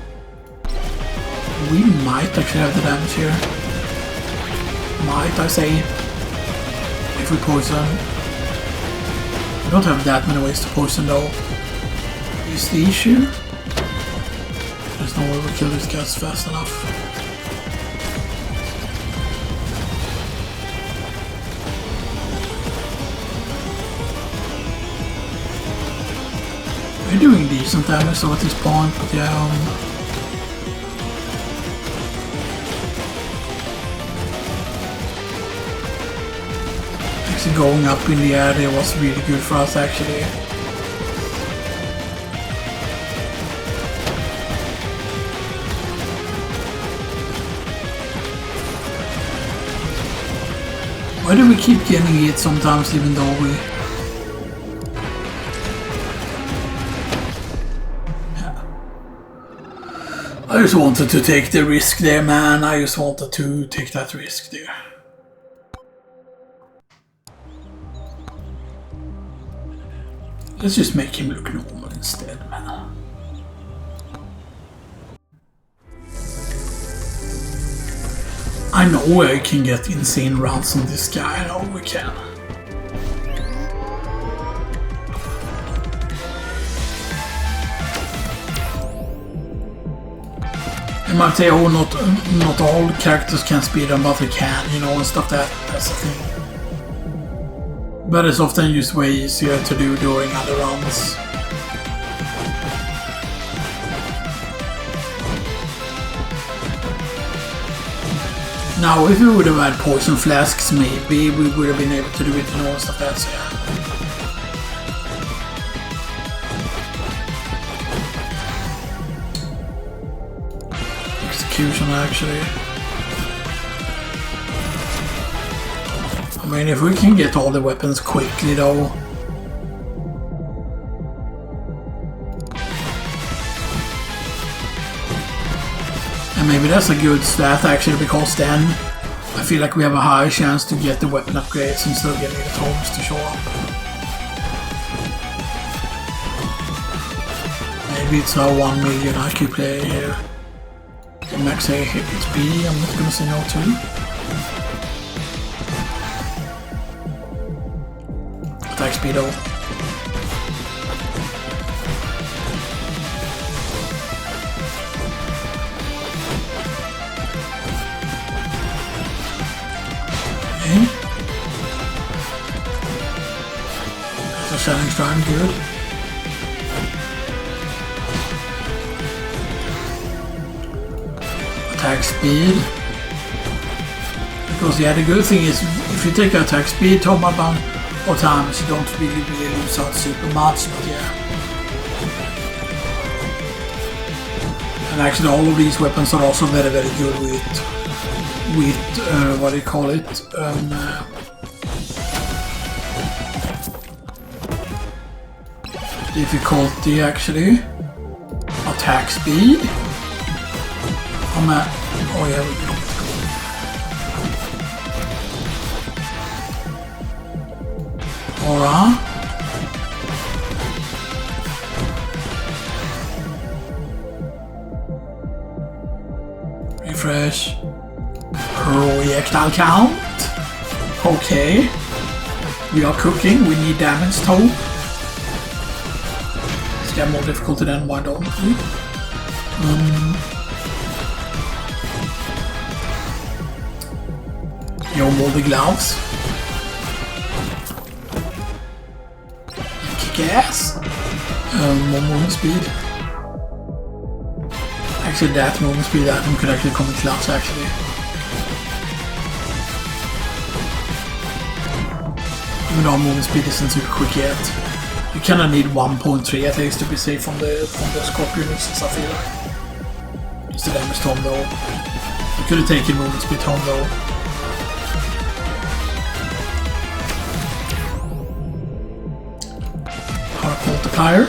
We might actually have the damage here. Might, I say. If we poison. We don't have that many ways to poison though. Is the issue? There's no way we kill these guys fast enough. We're doing decent damage so at this point, but yeah. Actually going up in the air there was really good for us actually. Why do we keep getting hit sometimes even though we... Yeah. I just wanted to take the risk there, man. I just wanted to take that risk there. Let's just make him look normal instead, man. I know I can get insane rounds on this guy, I know we can. You might say, oh, not all characters can speedrun, but they can, you know, and stuff that's the thing. but it's often just way easier to do during other rounds. Now, if we would have had poison flasks, maybe we would have been able to do it and all stuff like that, so yeah. Execution, actually. I mean, if we can get all the weapons quickly, though. And maybe that's a good stat actually, because then I feel like we have a higher chance to get the weapon upgrades instead of getting the tomes to show up. Maybe it's our 1 million IQ player here. Max HP, I'm not gonna say no to. Attack speed though. That's a Shining Stride, good. Attack speed. Because yeah, the good thing is if you take attack speed, tome up on all times, you don't really lose out super much, but yeah. And actually all of these weapons are also very good with what do you call it? Difficulty actually. Attack speed. Oh yeah, we can. Aura. Refresh. Projectile count. Okay. We are cooking. We need damage tome. Let's get more difficulty then, why don't we? Yo, moldy gloves. Kick ass. More movement speed. Actually, that movement speed item could actually come in class actually. Even though movement speed isn't super quick yet. You kinda need 1.3 at least to be safe from the Scorpionussy, I feel like. Just the damage tome though. You could have taken movement speed home though. Heart multiplier.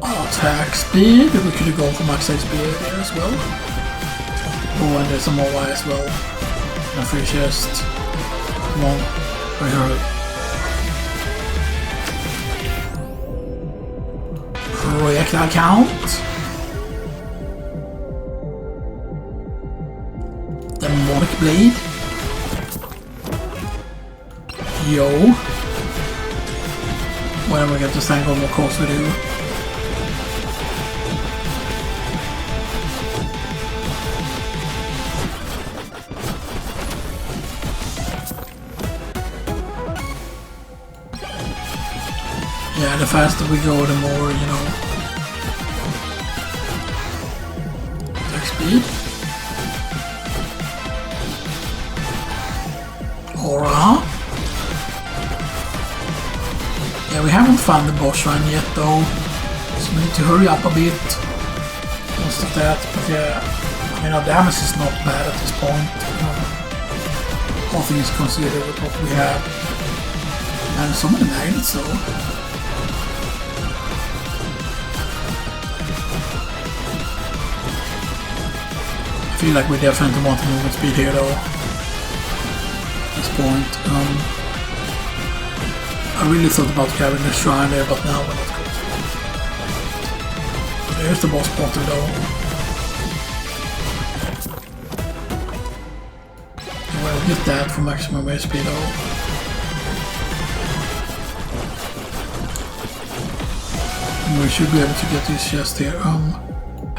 Attack speed. We could have gone for max HP there as well. Oh, and there's some more Y as well. And a free chest. Come on. Right here. Projectile count. Demonic blade. Yo. When we get to thank all more course we do. Yeah, the faster we go, the more, you know. Attack speed. Aura. Yeah, we haven't found the boss run yet though. So we need to hurry up a bit. Most of that, but yeah. I mean, our damage is not bad at this point. You know, all things considered with what we have. And so many magnets though. I feel like we definitely want to movement speed here though. At this point. I really thought about carrying the shrine there, but now we're not good. There's the boss spotter though. We'll get that for maximum HP though. And we should be able to get this chest here.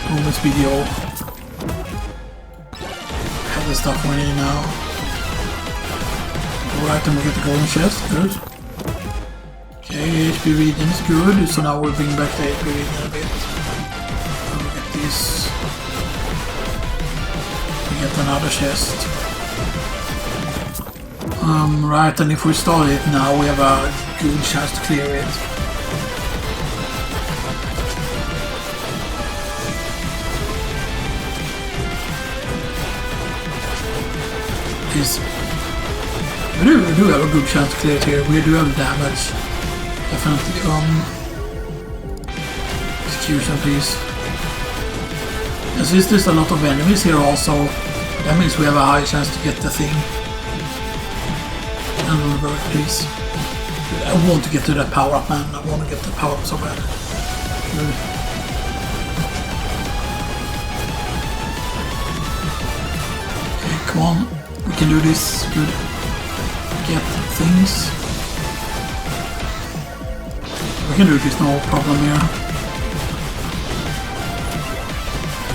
Movement speed, yo. Have the stuff we need now. Alright, then we get the golden chest. Good. Okay, HP reading is good. So now we'll bring back the HP reading a bit. And we get this. We get another chest. Right, and if we start it now, we have a good chance to clear it. We do have a good chance to clear it here. We do have damage. Definitely. Execution, please. And since there's a lot of enemies here also, that means we have a high chance to get the thing. And revert, please. I want to get to that power up, man. I want to get the power up so bad. Good. Okay, come on. We can do this. Good. Get things. We can do this, no problem here.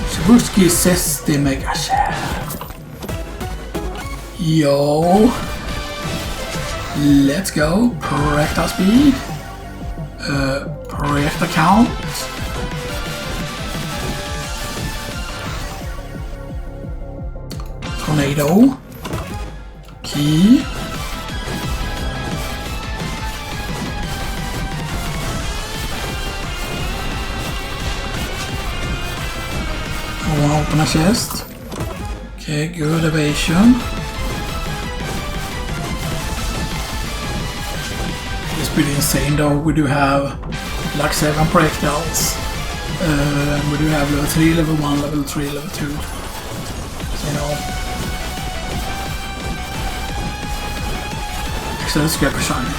Scorpussy says the Megachad. Yo. Let's go. Projectile speed. Projectile count. Tornado. Key. I want to open a chest. Okay, good evasion. It's pretty insane though. We do have like 7 projectiles. We do have level 3, level 1, level 3, level 2. So, you know. Actually, let's get a shiny.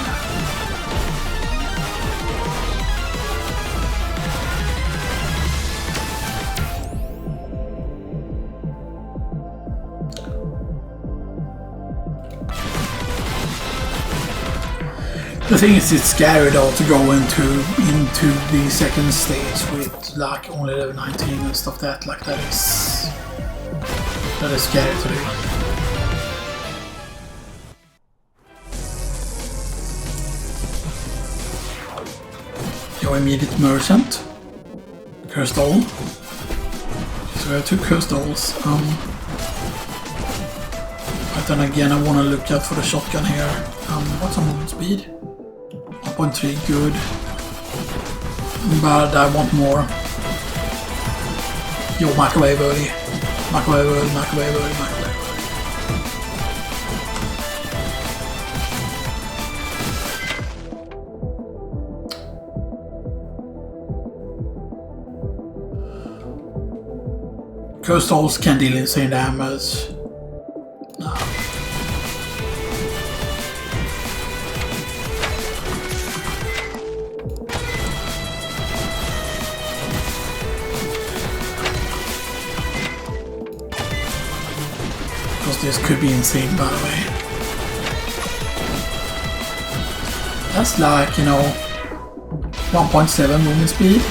The thing is, it's scary though to go into the second stage with like only level 19 and stuff that is scary to do. Your immediate merchant, cursed doll. So we have 2 cursed dolls. But then again, I want to look out for the shotgun here. What's our movement speed? 1.3, good. But I want more. Yo, microwave early. Microwave early, microwave early, microwave early. Cursed dolls can deal insane damage. No. This could be insane, by the way. That's like, you know, 1.7 movement speed.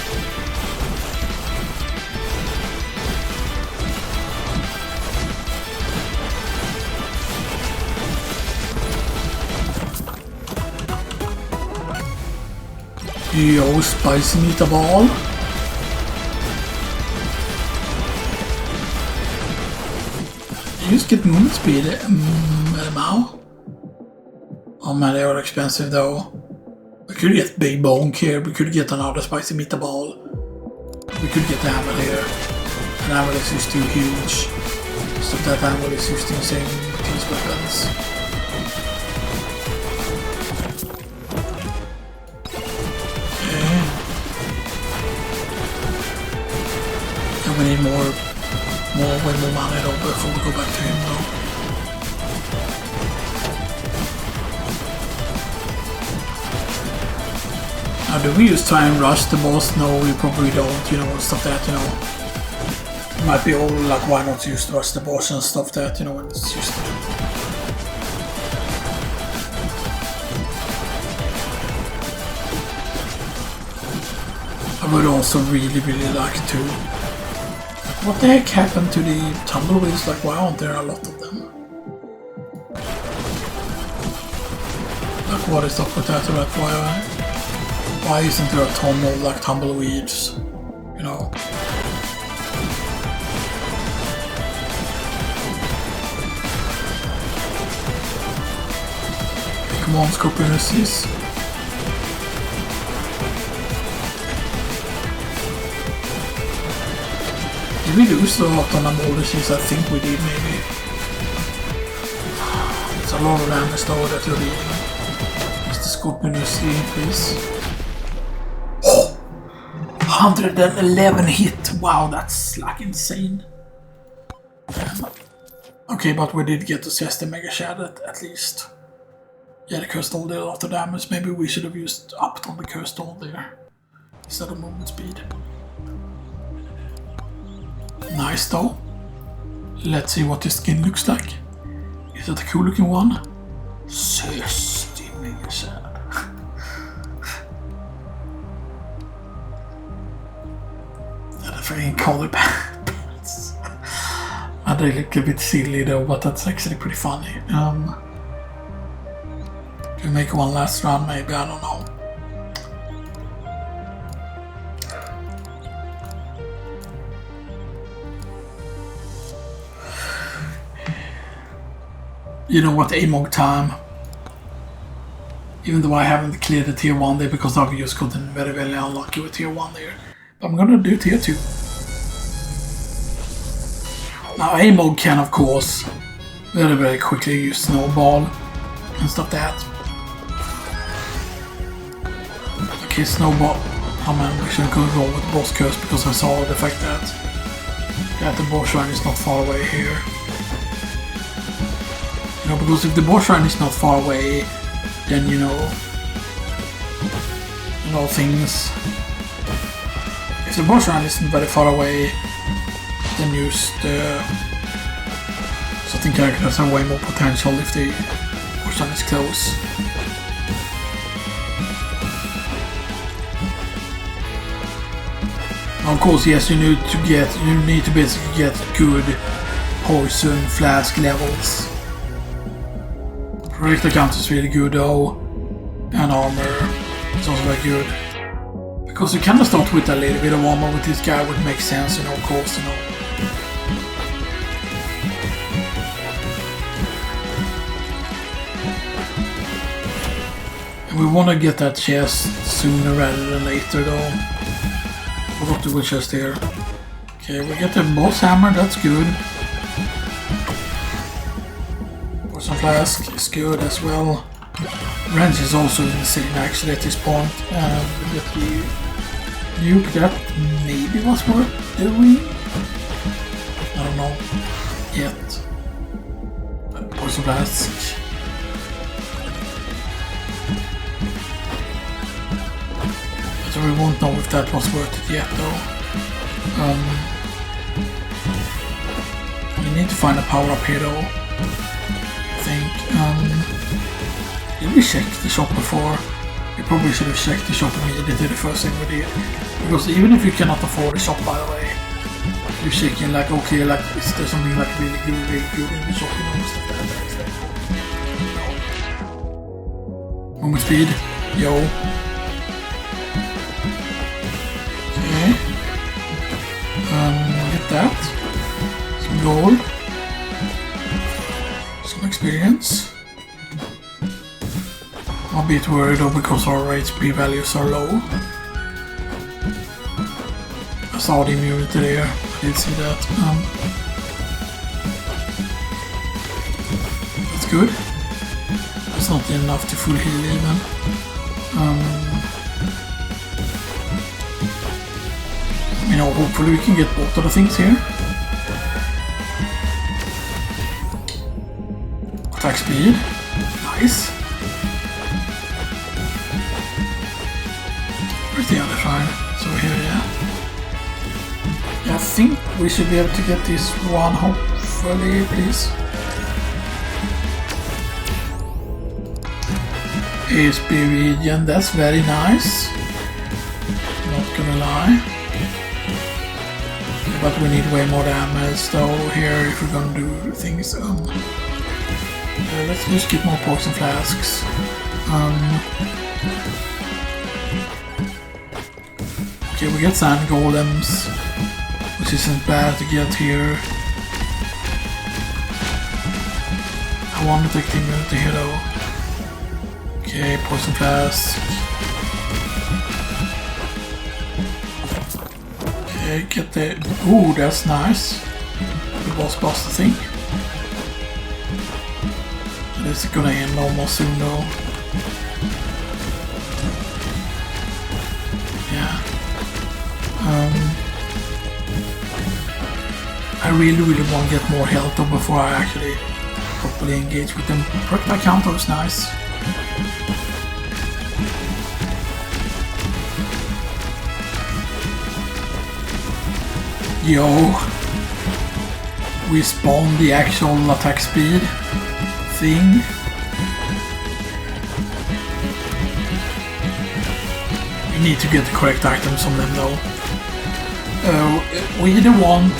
Yo, spicy meatball. You just get movement speed, now. Oh man, they are expensive though. We could get big bonk here, we could get another spicy meatball. We could get the Anvil here. And Anvil is just too huge. So that Anvil is just insane with these weapons. Okay. And we need way more money though before we go back to him though. Now do we just try and rush the boss? No, we probably don't, you know, stuff that, you know. It might be all like, why not just rush the boss and stuff that, you know, and it's just... I would also really like to What the heck happened to the tumbleweeds? Like, why aren't there a lot of them? Like, what is up with that? Why isn't there a ton of like tumbleweeds? You know? Come on, Scorpionussy. Did we lose a lot on the moldices? I think we did, maybe. It's a lot of damage though that you're leaving. Mr. Scorpussy, please. Oh! 111 hit! Wow, that's like insane. Okay, but we did get to assess the Megachad at least. Yeah, the curse stall did a lot of damage. Maybe we should have used upped on the curse stall there instead of movement speed. Nice though. Let's see what this skin looks like. Is that a cool looking one? Thirsty Megachad. The freaking color pants. They look a bit silly though, but that's actually pretty funny. Can we make one last run maybe? I don't know. You know what, Amog time. Even though I haven't cleared the tier 1 there because I've just gotten very, very unlucky with tier 1 there. But I'm gonna do tier 2. Now Amog can of course very, very quickly use snowball and stuff like that. Okay, snowball. Oh man, we shouldn't go wrong with boss curse because I saw the fact that the boss shrine is not far away here. You know, because if the boss shrine is not far away, then you know things. If the boss shrine isn't very far away, then use the certain characters have way more potential if the boss shrine is close. Of course, yes, you need to basically get good poison flask levels. Projectile count is really good though, and armor is also very good. Because you kind of start with a little bit of armor with this guy would make sense, you know, of course, you know. And we want to get that chest sooner rather than later though. Forgot the chest here. Okay, we get the boss hammer, that's good. Some Flask is good as well. Wrench is also insane actually at this point. And we get the nuke, that maybe was worth doing. I don't know yet. Poison Flask. So we won't know if that was worth it yet though. We need to find a power up here though. Did we check the shop before? We probably should have checked the shop immediately the first thing we did. Because even if you cannot afford the shop, by the way, you're checking like, okay, like is there something like really good in the shop, you know, stuff like that. Movement speed, yo. Okay. Get that. Some gold. Experience. I'm a bit worried though because our HP values are low. I saw the immunity there, I did see that. That's good. That's not enough to full heal even. You know, hopefully we can get both of the things here. Attack speed, nice. Where's the other shrine? It's over here, yeah. Yeah, I think we should be able to get this one, hopefully, please. ASP region, that's very nice. Not gonna lie. But we need way more damage though here if we're gonna do things. Let's just get more poison flasks. Okay, we get sand golems, which isn't bad to get here. I want to take the immunity here though. Okay, poison flask. Okay, get the... Ooh, that's nice. The boss buster thing. It's gonna end almost soon though. Yeah. I really want to get more health though before I actually properly engage with them. Projectile counter is nice. Yo, we spawned the actual attack speed thing. We need to get the correct items on them though. We either want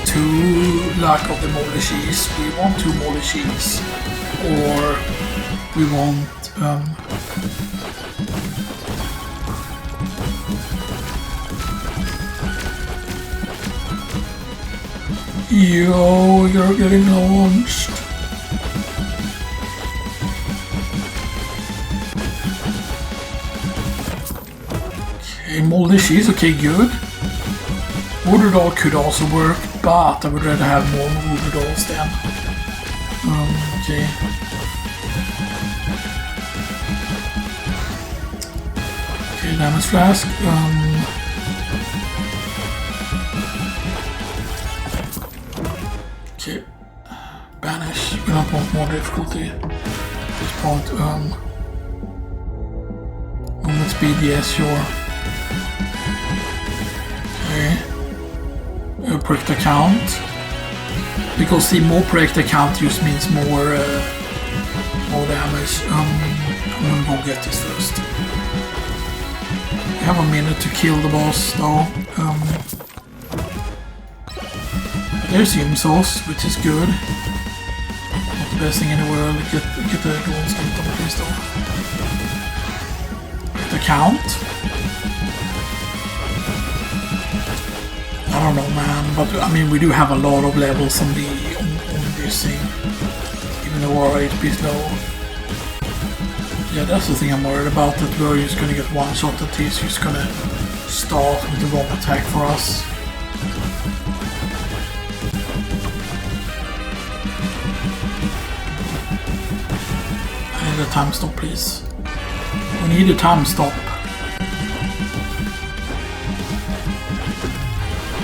two lack of the moldy cheese, we want two moldy cheese, or we want yo, you're getting launched. Okay, moldy cheese, okay, good. Voodoo doll could also work, but I would rather have more voodoo dolls then. Okay. Okay, damage flask. Okay. Banish. We don't want more difficulty at this point. Movement speed, yes, sure. Okay. Projectile count, because the more projectile count just means more damage. I'm gonna go get this first. We have a minute to kill the boss though. There's Xenoxis, which is good. Not the best thing in the world. Get the golden skin on the place though. Projectile count. I don't know, man, but I mean, we do have a lot of levels on this thing, even though our HP is low. Yeah, that's the thing I'm worried about, that we're just gonna get one shot at this, just gonna start with the wrong attack for us. I need a time stop, please. We need a time stop.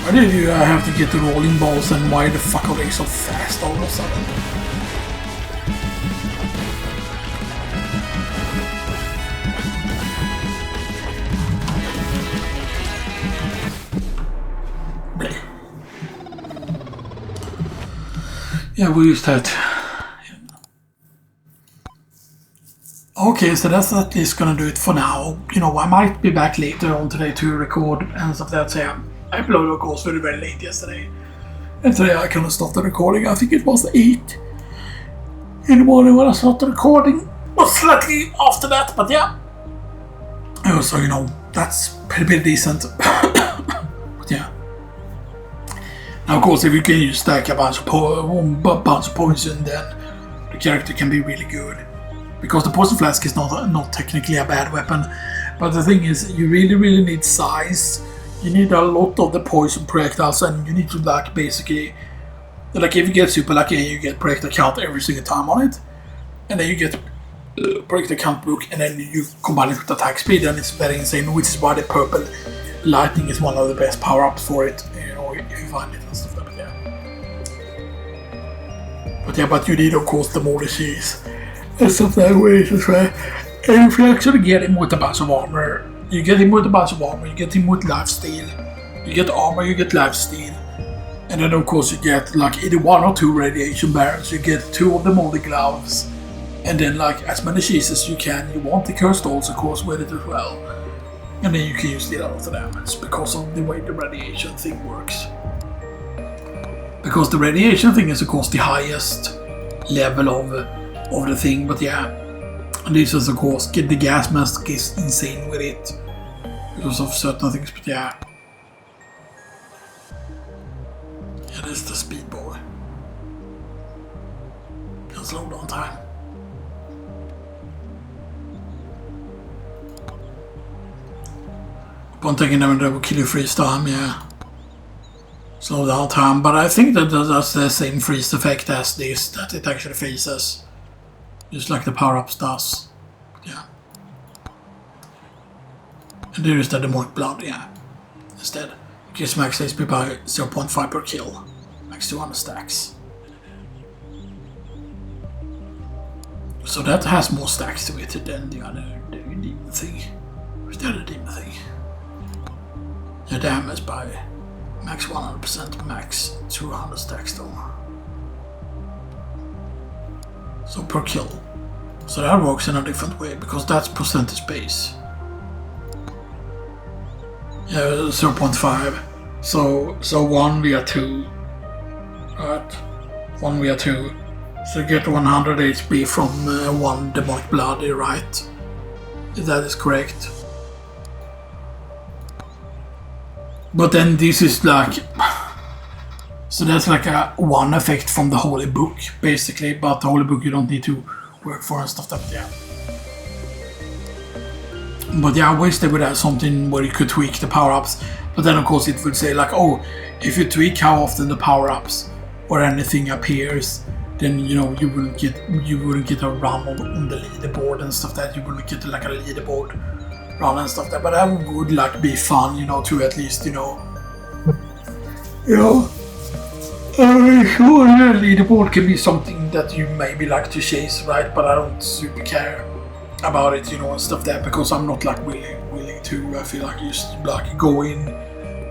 Why did you have to get the rolling balls, and why the fuck are they so fast all of a sudden? Bleh. Yeah, we used that. Okay, so that's at least gonna do it for now. You know, I might be back later on today to record and stuff like that, so yeah. I uploaded, of course, very late yesterday. And today I kind of stopped the recording. I think it was 8 in the morning when I started recording. Or slightly after that, but yeah. So, you know, that's pretty decent. But yeah. Now, of course, if you can just stack a bunch of poison, then the character can be really good. Because the poison flask is not technically a bad weapon. But the thing is, you really need size. You need a lot of the poison projectiles, and you need to like basically, like if you get super lucky and you get projectile count every single time on it, and then you get projectile count book, and then you combine it with attack speed, and it's very insane, which is why the purple lightning is one of the best power-ups for it, you know, if you find it and stuff like that. But yeah, but you need of course the moldy cheese and stuff like that as well. And if you actually get him with a bunch of armor, you get him with a bunch of armor, you get him with lifesteal, you get armor, you get lifesteal, and then of course you get like either 1 or 2 radiation barrels, you get 2 of the moldy gloves, and then like as many cheeses you can. You want the cursed dolls of course with it as well. And then you can use the other damage because of the way the radiation thing works. Because the radiation thing is of course the highest level of the thing, but yeah. And this is of course, the gas mask is insane with it. Because of certain things, but yeah. Yeah, this is the speed boy. Can slow down time. Upon taking damage that will kill you freeze time, yeah. Slow down time, but I think that that's the same freeze effect as this, that it actually freezes. Just like the power-ups does. Yeah. And there is the demonic blood, yeah. Instead. Gives max HP by 0.5 per kill. Max 200 stacks. So that has more stacks to it than the other demon thing. Where's the other demon thing? The damage by max 100%, max 200 stacks though. So per kill. So that works in a different way because that's percentage base. Yeah, 0.5. So 1 via 2. Right? 1 via 2. So you get 100 HP from 1 demonic blood, right? If that is correct. But then this is like... So that's like a one effect from the Holy Book, basically. But the Holy Book you don't need to work for and stuff like that, yeah. But yeah, I wish they would have something where you could tweak the power-ups. But then of course it would say like, oh, if you tweak how often the power-ups or anything appears, then you know you wouldn't get a run on the leaderboard and stuff like that. You wouldn't get like a leaderboard run and stuff like that. But that would like be fun, you know, to at least, you know, sure, yeah, leaderboard can be something that you maybe like to chase, right? But I don't super care about it, you know, and stuff there, because I'm not like willing to. I feel like you just like go in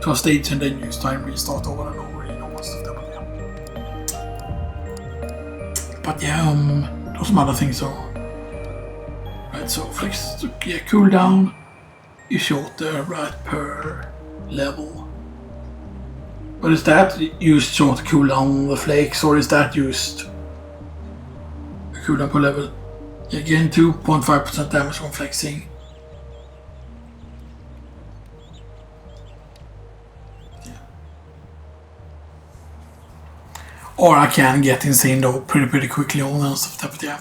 to a stage and then use time restart over and over, you know, and stuff there. But yeah, there's some other things though. Right, so flex, yeah, cooldown is shorter, right, per level. But is that used short cooldown on the flakes, or is that used cooldown per level? Again, 2.5% damage from flexing. Yeah. Or I can get insane though pretty quickly on and stuff like that, but yeah.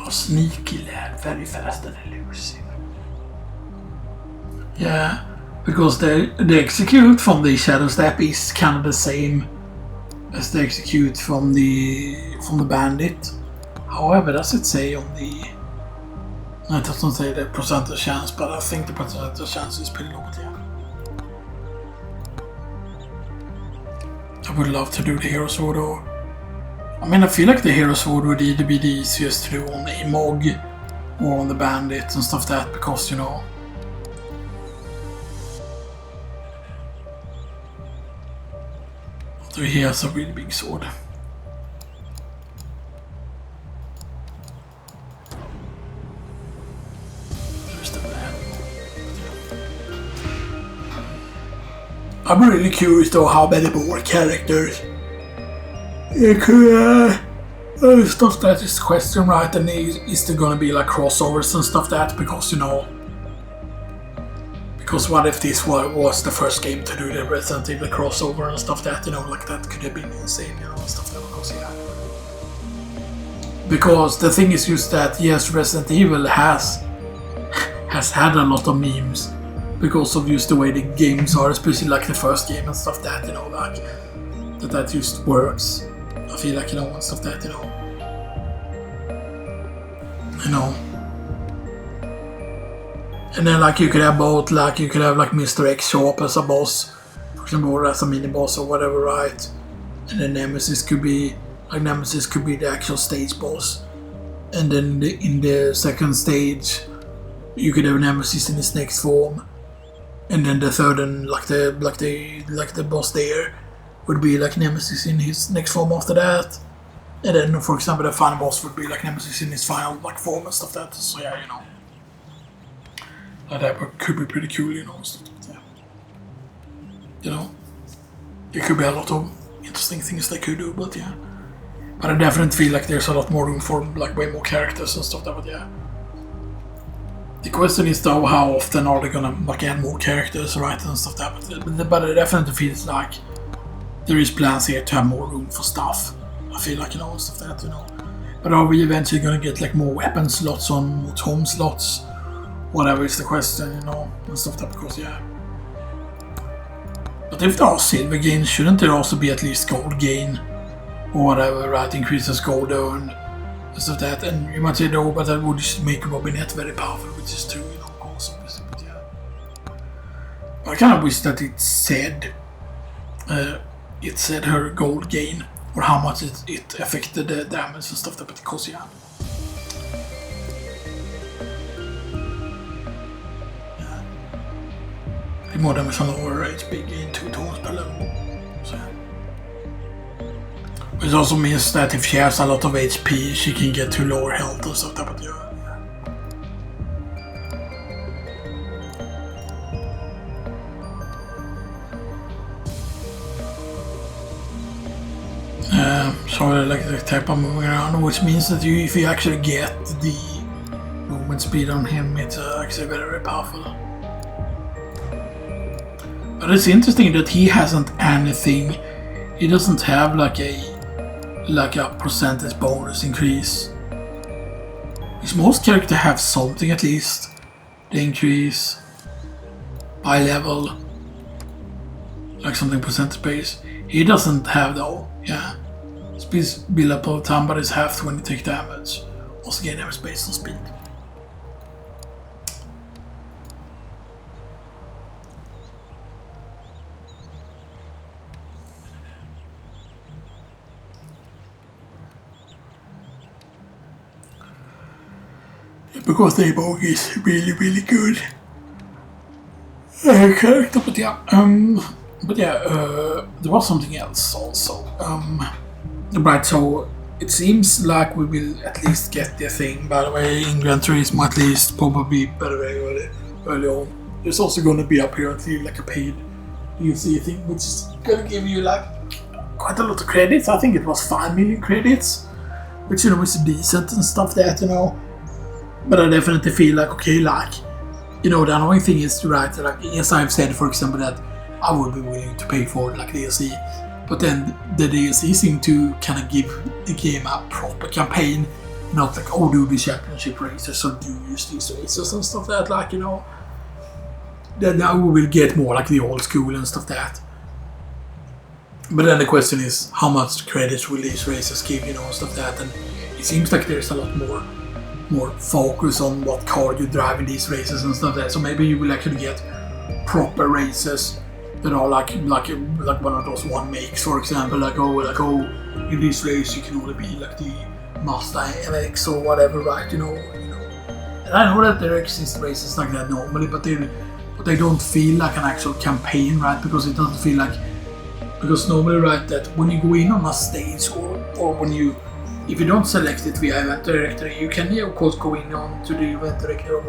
Sneaky lad, very fast and elusive. Yeah, because the execute from the shadow step is kind of the same as the execute from the bandit. However, does it say on the? No, it doesn't say the percentage chance, but I think the percentage chance is pretty low. But yeah, I would love to do the hero sword or. I mean, I feel like the hero sword would either be the easiest to do on the Amog or on the bandit and stuff like that, because, you know, so he has a really big sword. There's the man. I'm really curious though how many more characters you could stuff that is the question, right? And is there gonna be like crossovers and stuff that, because, you know, because what if this was the first game to do the Resident Evil crossover and stuff that, you know, like that could have been insane, you know, and stuff that, because yeah. Because the thing is just that, yes, Resident Evil has had a lot of memes because of just the way the games are, especially like the first game and stuff that, you know, like that just works. I feel like, you know, and stuff that, you know. And then like you could have both, like you could have like Mr. X show up as a boss, for example, or as a mini boss or whatever, right? And then Nemesis could be the actual stage boss. And then in the second stage, you could have Nemesis in his next form. And then the third and like the boss there. would be like Nemesis in his next form after that. And then, for example, the final boss would be like Nemesis in his final like form and stuff like that. So yeah, you know. That could be pretty cool, you know. Yeah. You know. There could be a lot of interesting things they could do, but yeah. But I definitely feel like there's a lot more room for like way more characters and stuff like that, but yeah. The question is though, how often are they gonna like add more characters, right, and stuff like that, but it definitely feels like there is plans here to have more room for stuff. I feel like, you know, and stuff like that, you know. But are we eventually gonna get like more weapon slots on more home slots? Whatever is the question, you know, and stuff like that, because yeah. But if there are silver gains, shouldn't there also be at least gold gain? Or whatever, right? Increases gold earned and stuff like that. And you might say, no, but that would just make Robinette very powerful, which is true, you know, also, but yeah. I kind of wish that it said her gold gain, or how much it affected the damage and stuff like that, because yeah. The more damage on lower HP gain 2 tones per level. So yeah. Which also means that if she has a lot of HP, she can get to lower health and stuff like that, but yeah. So like the type of moving around, which means that if you actually get the movement speed on him, it's actually very, very powerful. But it's interesting that he hasn't anything. He doesn't have like a percentage bonus increase. Because most characters have something at least. They increase by level, like something percentage base. He doesn't have though. Yeah. Speed build up over time, but it's half when you take damage. Also gain damage based on speed. Because the Amog is really, really good character, but yeah, there was something else also. Right, so it seems like we will at least get the thing. By the way, in Gran Turismo at least, probably very early on. There's also going to be apparently like a paid DLC thing, which is going to give you like quite a lot of credits. I think it was 5 million credits, which, you know, is decent and stuff that, you know. But I definitely feel like, okay, like, you know, the annoying thing is, right, like, yes, I've said, for example, that I would be willing to pay for like DLC, but then the DLC seem to kind of give the game a proper campaign, not like, oh, do the championship races, or do use these races and stuff like that, like, you know. Then now we will get more like the old school and stuff like that. But then the question is, how much credits will these races give, you know, and stuff like that, and it seems like there's a lot more focus on what car you drive in these races and stuff like that. So maybe you will actually get proper races that are like one of those one makes, for example, like oh in this race you can only be like the Mazda MX or whatever, right? You know. And I know that there exist races like that normally, but they don't feel like an actual campaign, right? Because it doesn't feel like, because normally, right, that when you go in on a stage or when you, if you don't select it via event directory, you can of course go in on to the event directory of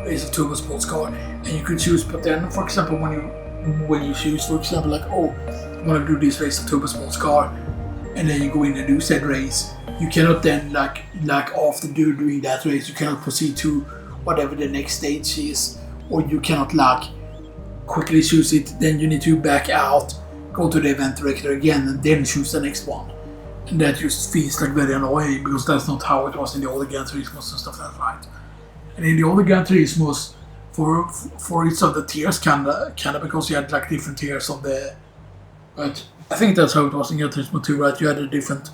race a turbo sports car, and you could choose. But then, for example, when you choose, for example, like, oh, I want to do this race a turbo sports car, and then you go in and do said race, you cannot then like after doing that race, you cannot proceed to whatever the next stage is, or you cannot like quickly choose it. Then you need to back out, go to the event directory again, and then choose the next one. And that just feels like very annoying, because that's not how it was in the older Gran Turismos and stuff like that, right? And in the older Gran Turismos, for each of the tiers, kinda, because you had like different tiers of the, right? I think that's how it was in Gran Turismo 2, right? You had the different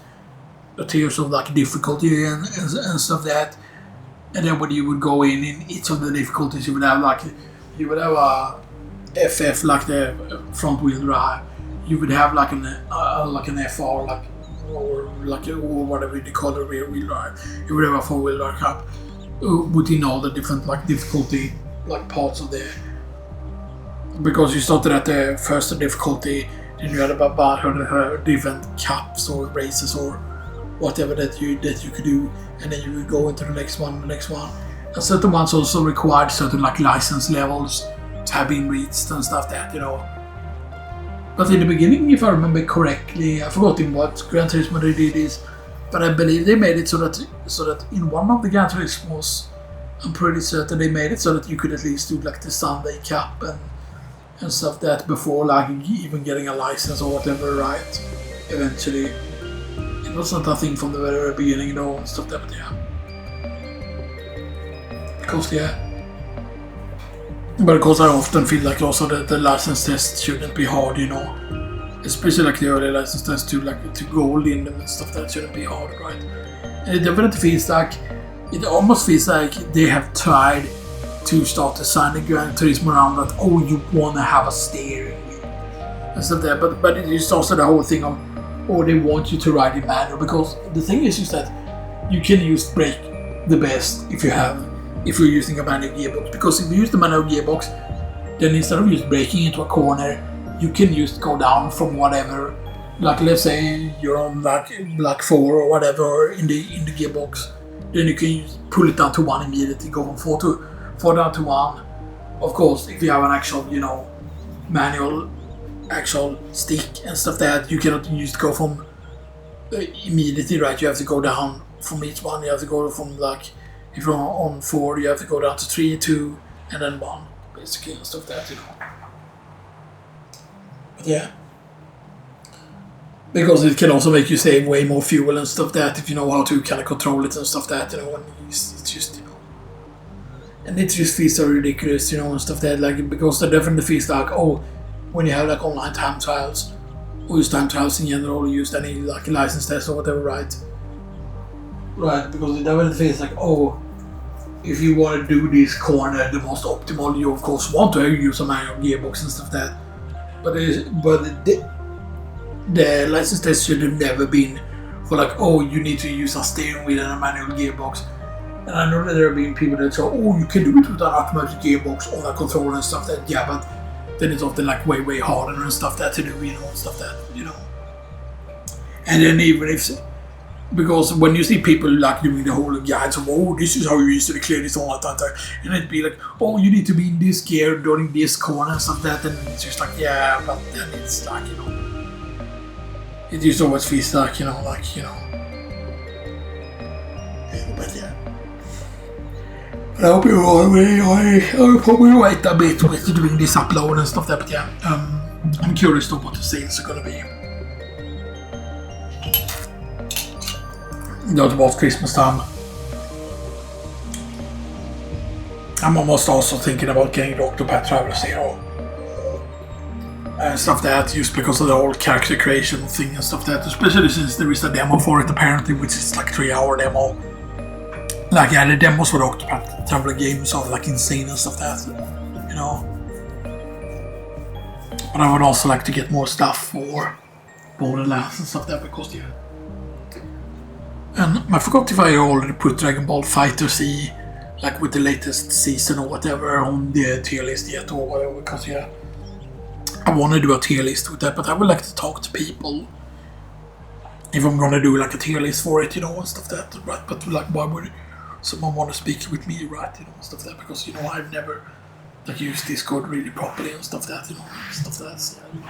tiers of like difficulty and stuff like that. And then when you would go in each of the difficulties, you would have a FF, like the front wheel drive. You would have like an FR, or whatever you call it, rear wheel drive. You would have a 4-wheel drive cup within all the different like difficulty like parts of the, because you started at the first difficulty, Then you had about her different cups or races or whatever that you could do, and then you would go into the next one. And certain ones also required certain like license levels to have been reached and stuff that, you know. But in the beginning, if I remember correctly, I forgot in what Gran Turismo they did this, but I believe they made it so that in one of the Gran Turismos, I'm pretty certain they made it so that you could at least do like the Sunday Cup and stuff that before like even getting a license or whatever, right? Eventually. It was not a thing from the very beginning though and stuff that, but yeah. Because I often feel like also that the license test shouldn't be hard, you know. Especially like the early license test to gold in them and stuff that shouldn't be hard, right? And it definitely feels like, it almost feels like they have tried to start designing Gran Turismo around that, oh, you wanna have a steering wheel and stuff there, but it is also the whole thing of, oh, they want you to ride in manual, because the thing is just that you can use brake the best if you're using a manual gearbox, because if you use the manual gearbox, then instead of just braking into a corner, you can just go down from whatever, like let's say you're on like 4 or whatever in the gearbox, then you can pull it down to 1 immediately, go from 4 down to 1. Of course, if you have an actual, you know, manual actual stick and stuff that you cannot use to go from immediately, right? You have to go down from each one. You have to go from like, if you're on 4, you have to go down to 3, 2, and then 1, basically, and stuff that, you know. But yeah, because it can also make you save way more fuel and stuff that if you know how to kind of control it and stuff that, you know. And it's just, you know, and it just feels so ridiculous, you know, and stuff that, like, because it definitely feels like, oh, when you have like online time trials, or use time trials in general, or use any like license test or whatever, right? Right, because it definitely feels like, oh, if you want to do this corner the most optimal, you of course want to use a manual gearbox and stuff that. But the license test should have never been for like, oh, you need to use a steering wheel and a manual gearbox. And I know that there have been people that say, oh, you can do it with an automatic gearbox or a controller and stuff that, yeah, but then it's often like way harder and stuff that to do, you know, and stuff that, you know. And then even if, because when you see people like doing the whole guides of, oh, this is how you usually clear this all the time, and it'd be like, oh, you need to be in this gear during this corner and stuff that, and it's just like, yeah, but then it's like, you know, it just always feels like, you know, but yeah. But I hope you I probably wait a bit with doing this upload and stuff that, but yeah, I'm curious to what the sales are gonna be. Not about Christmas time. I'm almost also thinking about getting the Octopath Traveler 0 and stuff that, just because of the whole character creation thing and stuff that, especially since there is a demo for it apparently, which is like 3-hour demo. Like, yeah, the demos for the Octopath Traveler games are like insane and stuff that, you know. But I would also like to get more stuff for Borderlands and stuff that, because yeah. And I forgot if I already put Dragon Ball FighterZ, like with the latest season or whatever, on the tier list yet or whatever, because yeah, I want to do a tier list with that, but I would like to talk to people if I'm gonna do like a tier list for it, you know, and stuff that, right? But like, why would someone want to speak with me, right? You know, and stuff that, because, you know, I've never like used Discord really properly and stuff that, you know, stuff that's, yeah, you know.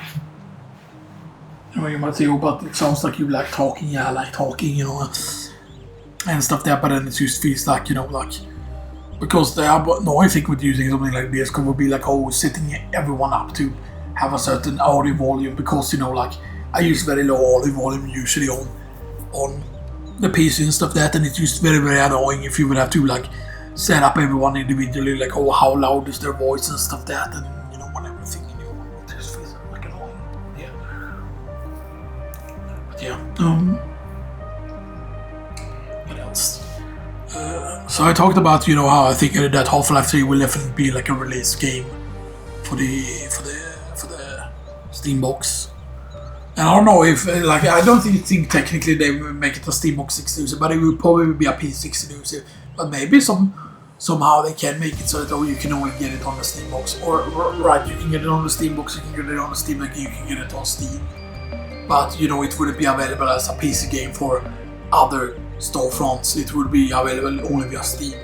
You know, you might say, oh, but it sounds like you like talking. Yeah, I like talking, you know, and stuff there, but then it just feels like, you know, like, because the annoying thing with using something like Discord would be like, oh, setting everyone up to have a certain audio volume, because, you know, like, I use very low audio volume usually on the PC and stuff that, and it's just very annoying if you would have to like set up everyone individually, like, oh, how loud is their voice and stuff that, and, you know, and everything, you know, it just feels like annoying. Yeah. But yeah, what else? So I talked about, you know, how I think that Half-Life 3 will definitely be like a release game for the Steambox. And I don't know if, like, I don't think technically they will make it a Steambox exclusive, but it will probably be a PC exclusive. But maybe some somehow they can make it so that you can only get it on the Steam box, or right, you can get it on the Steam box, you can get it on the Steam Deck, you can get it on Steam, but it wouldn't be available as a PC game for other storefronts. It would be available only via Steam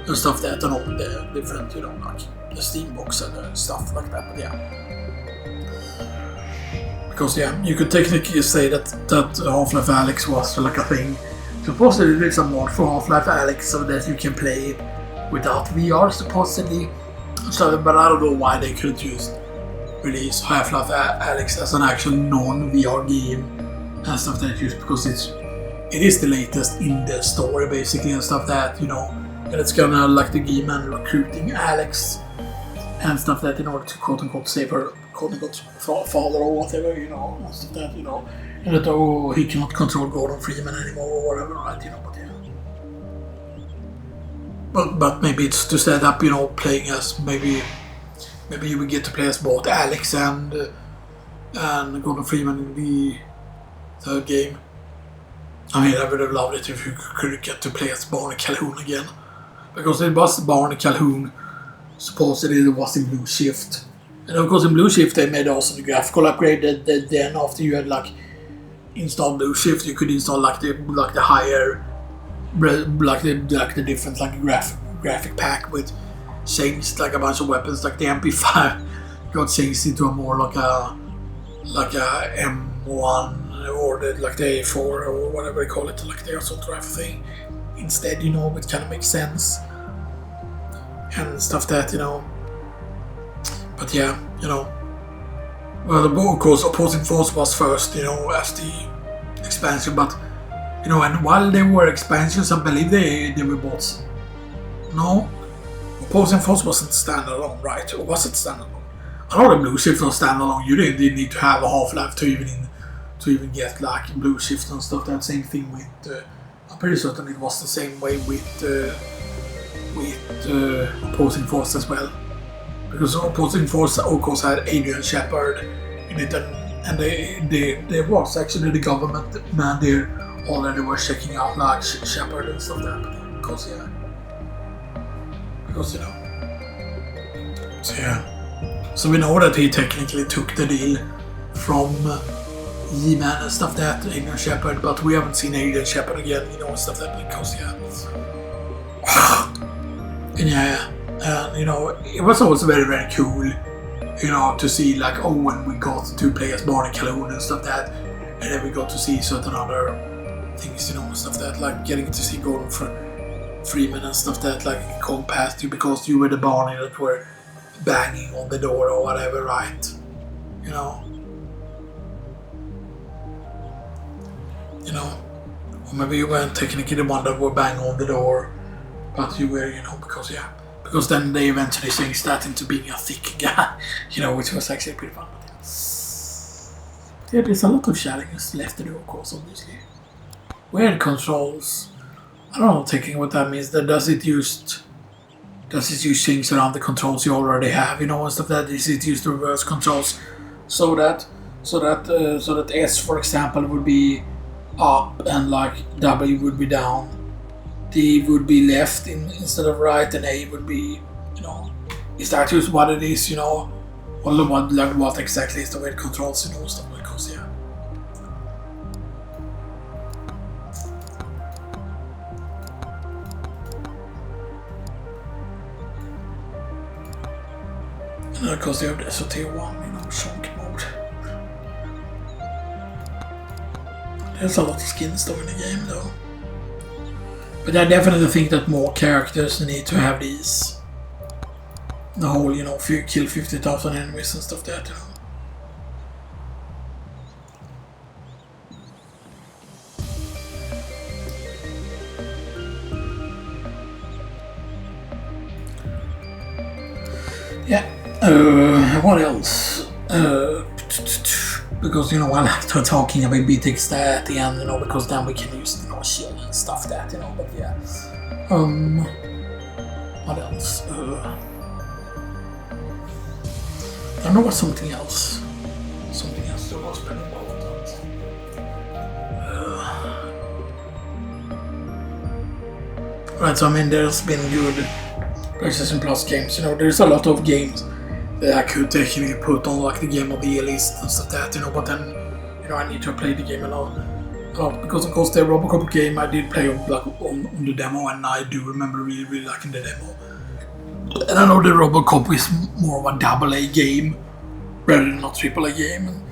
and stuff that, and all the different, like the Steam box and stuff like that. But yeah. Because you could technically say that Half-Life Alyx was like a thing. Supposedly there's a mod for Half-Life Alyx so that you can play it without VR, supposedly. So, but I don't know why they could just release Half-Life Alyx as an actual non-VR game and stuff like that, just because it is the latest in the story basically and stuff that, and it's gonna like the game and recruiting Alyx and stuff that in order to quote-unquote save her quote-unquote father or whatever, and stuff that, and that, he cannot control Gordon Freeman anymore or whatever, right, but yeah. But maybe it's to set up, playing as, maybe you will get to play as both Alyx and Gordon Freeman in the third game. I mean, I would have loved it if you could get to play as Barney Calhoun again. Because it was Barney Calhoun, supposedly it was in Blue Shift. And of course in Blue Shift they made also the graphical upgrade that then after you had like installed Blue Shift you could install like the higher, like the different like graphic pack with changed like a bunch of weapons, like the MP5 got changed into a more like a M1 or the A4 or whatever they call it, like the assault rifle thing instead, which kind of makes sense and stuff that, But yeah, well, of course, Opposing Force was first, as the expansion, but, and while they were expansions, I believe they were both. No, Opposing Force wasn't standalone, right? Or was it standalone? I know the Blue Shift was standalone. You didn't need to have a Half-Life to even get like Blue Shift and stuff. That same thing with. I'm pretty certain it was the same way with Opposing Force as well. Because Opposing Force, of course, had Adrian Shepard in it, and there was actually the government man there already was checking out like Shepard and stuff like that. Because So yeah. So we know that he technically took the deal from He-Man and stuff like that, Adrian Shepard, but we haven't seen Adrian Shepard again, and stuff like that, because and yeah. And it was also very, very cool, to see like, when we got to play as Barney Calhoun and stuff that, and then we got to see certain other things, and stuff that, like getting to see Gordon Freeman and stuff that, like going past you because you were the Barney that were banging on the door or whatever, right? Or maybe you weren't technically the one that were banging on the door, but you were, because then they eventually changed that into being a thick guy, which was actually pretty fun. But yeah, there's a lot of shenanigans left to do, of course, obviously. Weird controls. I don't know, thinking what that means. Does it use things around the controls you already have, and stuff like that? Is it used reverse controls so that S, for example, would be up and like W would be down? D would be left instead of right, and A would be, is that just what it is, or what exactly is the way it controls, stuff like that, yeah. And of course they have the SOT1, chunk mode. There's a lot of skins though in the game though. But I definitely think that more characters need to have these. The whole, kill 50,000 enemies and stuff like that, Yeah. What else? Because, I like to talking about BTX at the end, because then we can use, shield and stuff that, but yeah. What else? I don't know what something else. Something else that was pretty important. Right, so I mean, there's been good PlayStation Plus games. You know, there's a lot of games that I could technically put on like the Game of the Year list and stuff like that. You know, but then you know I need to play the game a lot because of course the Robocop game I did play on the demo, and I do remember really liking the demo. And I know the Robocop is more of a AA game rather than a AAA game. And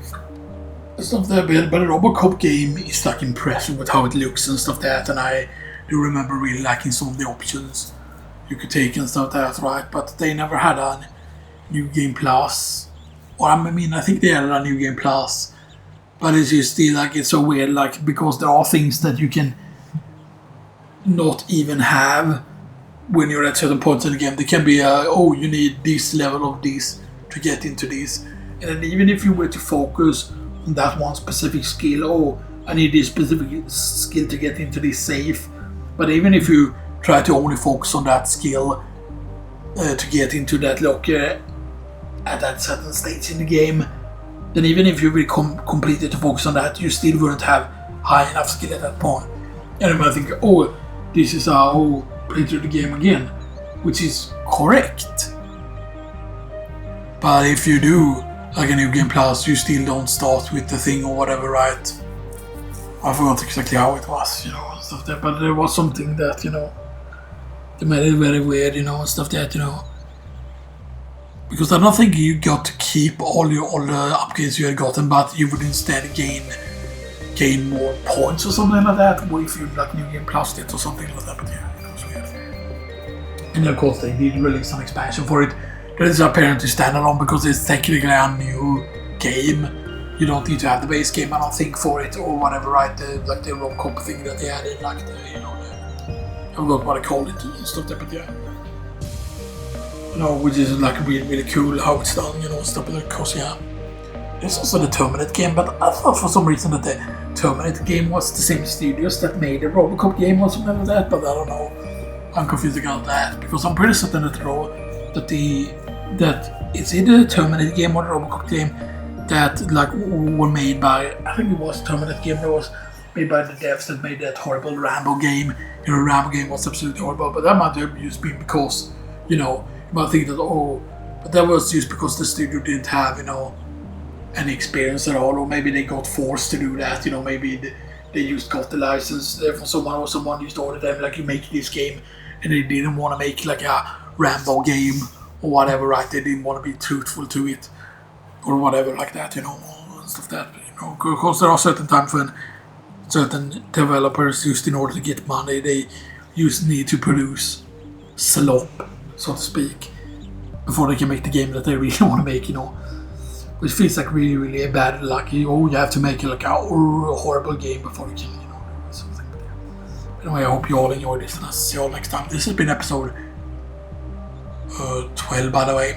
stuff there, but the Robocop game is like impressive with how it looks and stuff like that, and I do remember really liking some of the options you could take and stuff like that, right? But they never had a New Game Plus. Or I mean, I think they had a New Game Plus, but it's just still like it's so weird, like because there are things that you can not even have when you're at certain points in the game. There can be oh, you need this level of this to get into this, and then even if you were to focus on that one specific skill, oh, I need this specific skill to get into this safe. But even if you try to only focus on that skill to get into that locker at that certain stage in the game, then even if you will completely to focus on that, you still wouldn't have high enough skill at that point. And you might think, oh, this is how play through the game again, which is correct. But if you do like a New Game Plus, you still don't start with the thing or whatever, right? I forgot exactly how it was, you know, and stuff there, but there was something that, you know, they made it very weird, you know, and stuff that, you know. Because I don't think you got to keep all the upgrades you had gotten, but you would instead gain more points or something like that, or if you like New Game Plus it or something like that, but yeah, it was weird. And of course they did release some expansion for it. That is apparently standalone because it's technically a new game. You don't need to have the base game, I don't think, for it or whatever, right? Like the Robocop thing that they added, like the, you know, I forgot what I called it and stuff there, but yeah. You know, which is like really cool how it's done, you know, stuff like that, cause yeah. There's also the Terminate game, but I thought for some reason that the Terminate game was the same studios that made the Robocop game or something like that, but I don't know. I'm confused about that, because I'm pretty certain that it's either the Terminate game or the Robocop game that like were made by, I think it was Terminate game that was made by the devs that made that horrible Rambo game. You know, Rambo game was absolutely horrible, but that might have just been because, you know, you might think that, oh, but that was just because the studio didn't have, you know, any experience at all, or maybe they got forced to do that, you know, maybe they just got the license from someone, or someone just ordered them, like, you make this game, and they didn't want to make like a Rambo game or whatever, right? They didn't want to be truthful to it or whatever like that, you know, and stuff that, you know, because there are certain times when certain developers, just in order to get money, they just need to produce slop, so to speak, before they can make the game that they really want to make, you know. Which feels like really a bad, like, oh, you have to make like a horrible game before you can, you know, do something. But yeah. Anyway, I hope you all enjoyed this, and I'll see you all next time. This has been episode 12, by the way.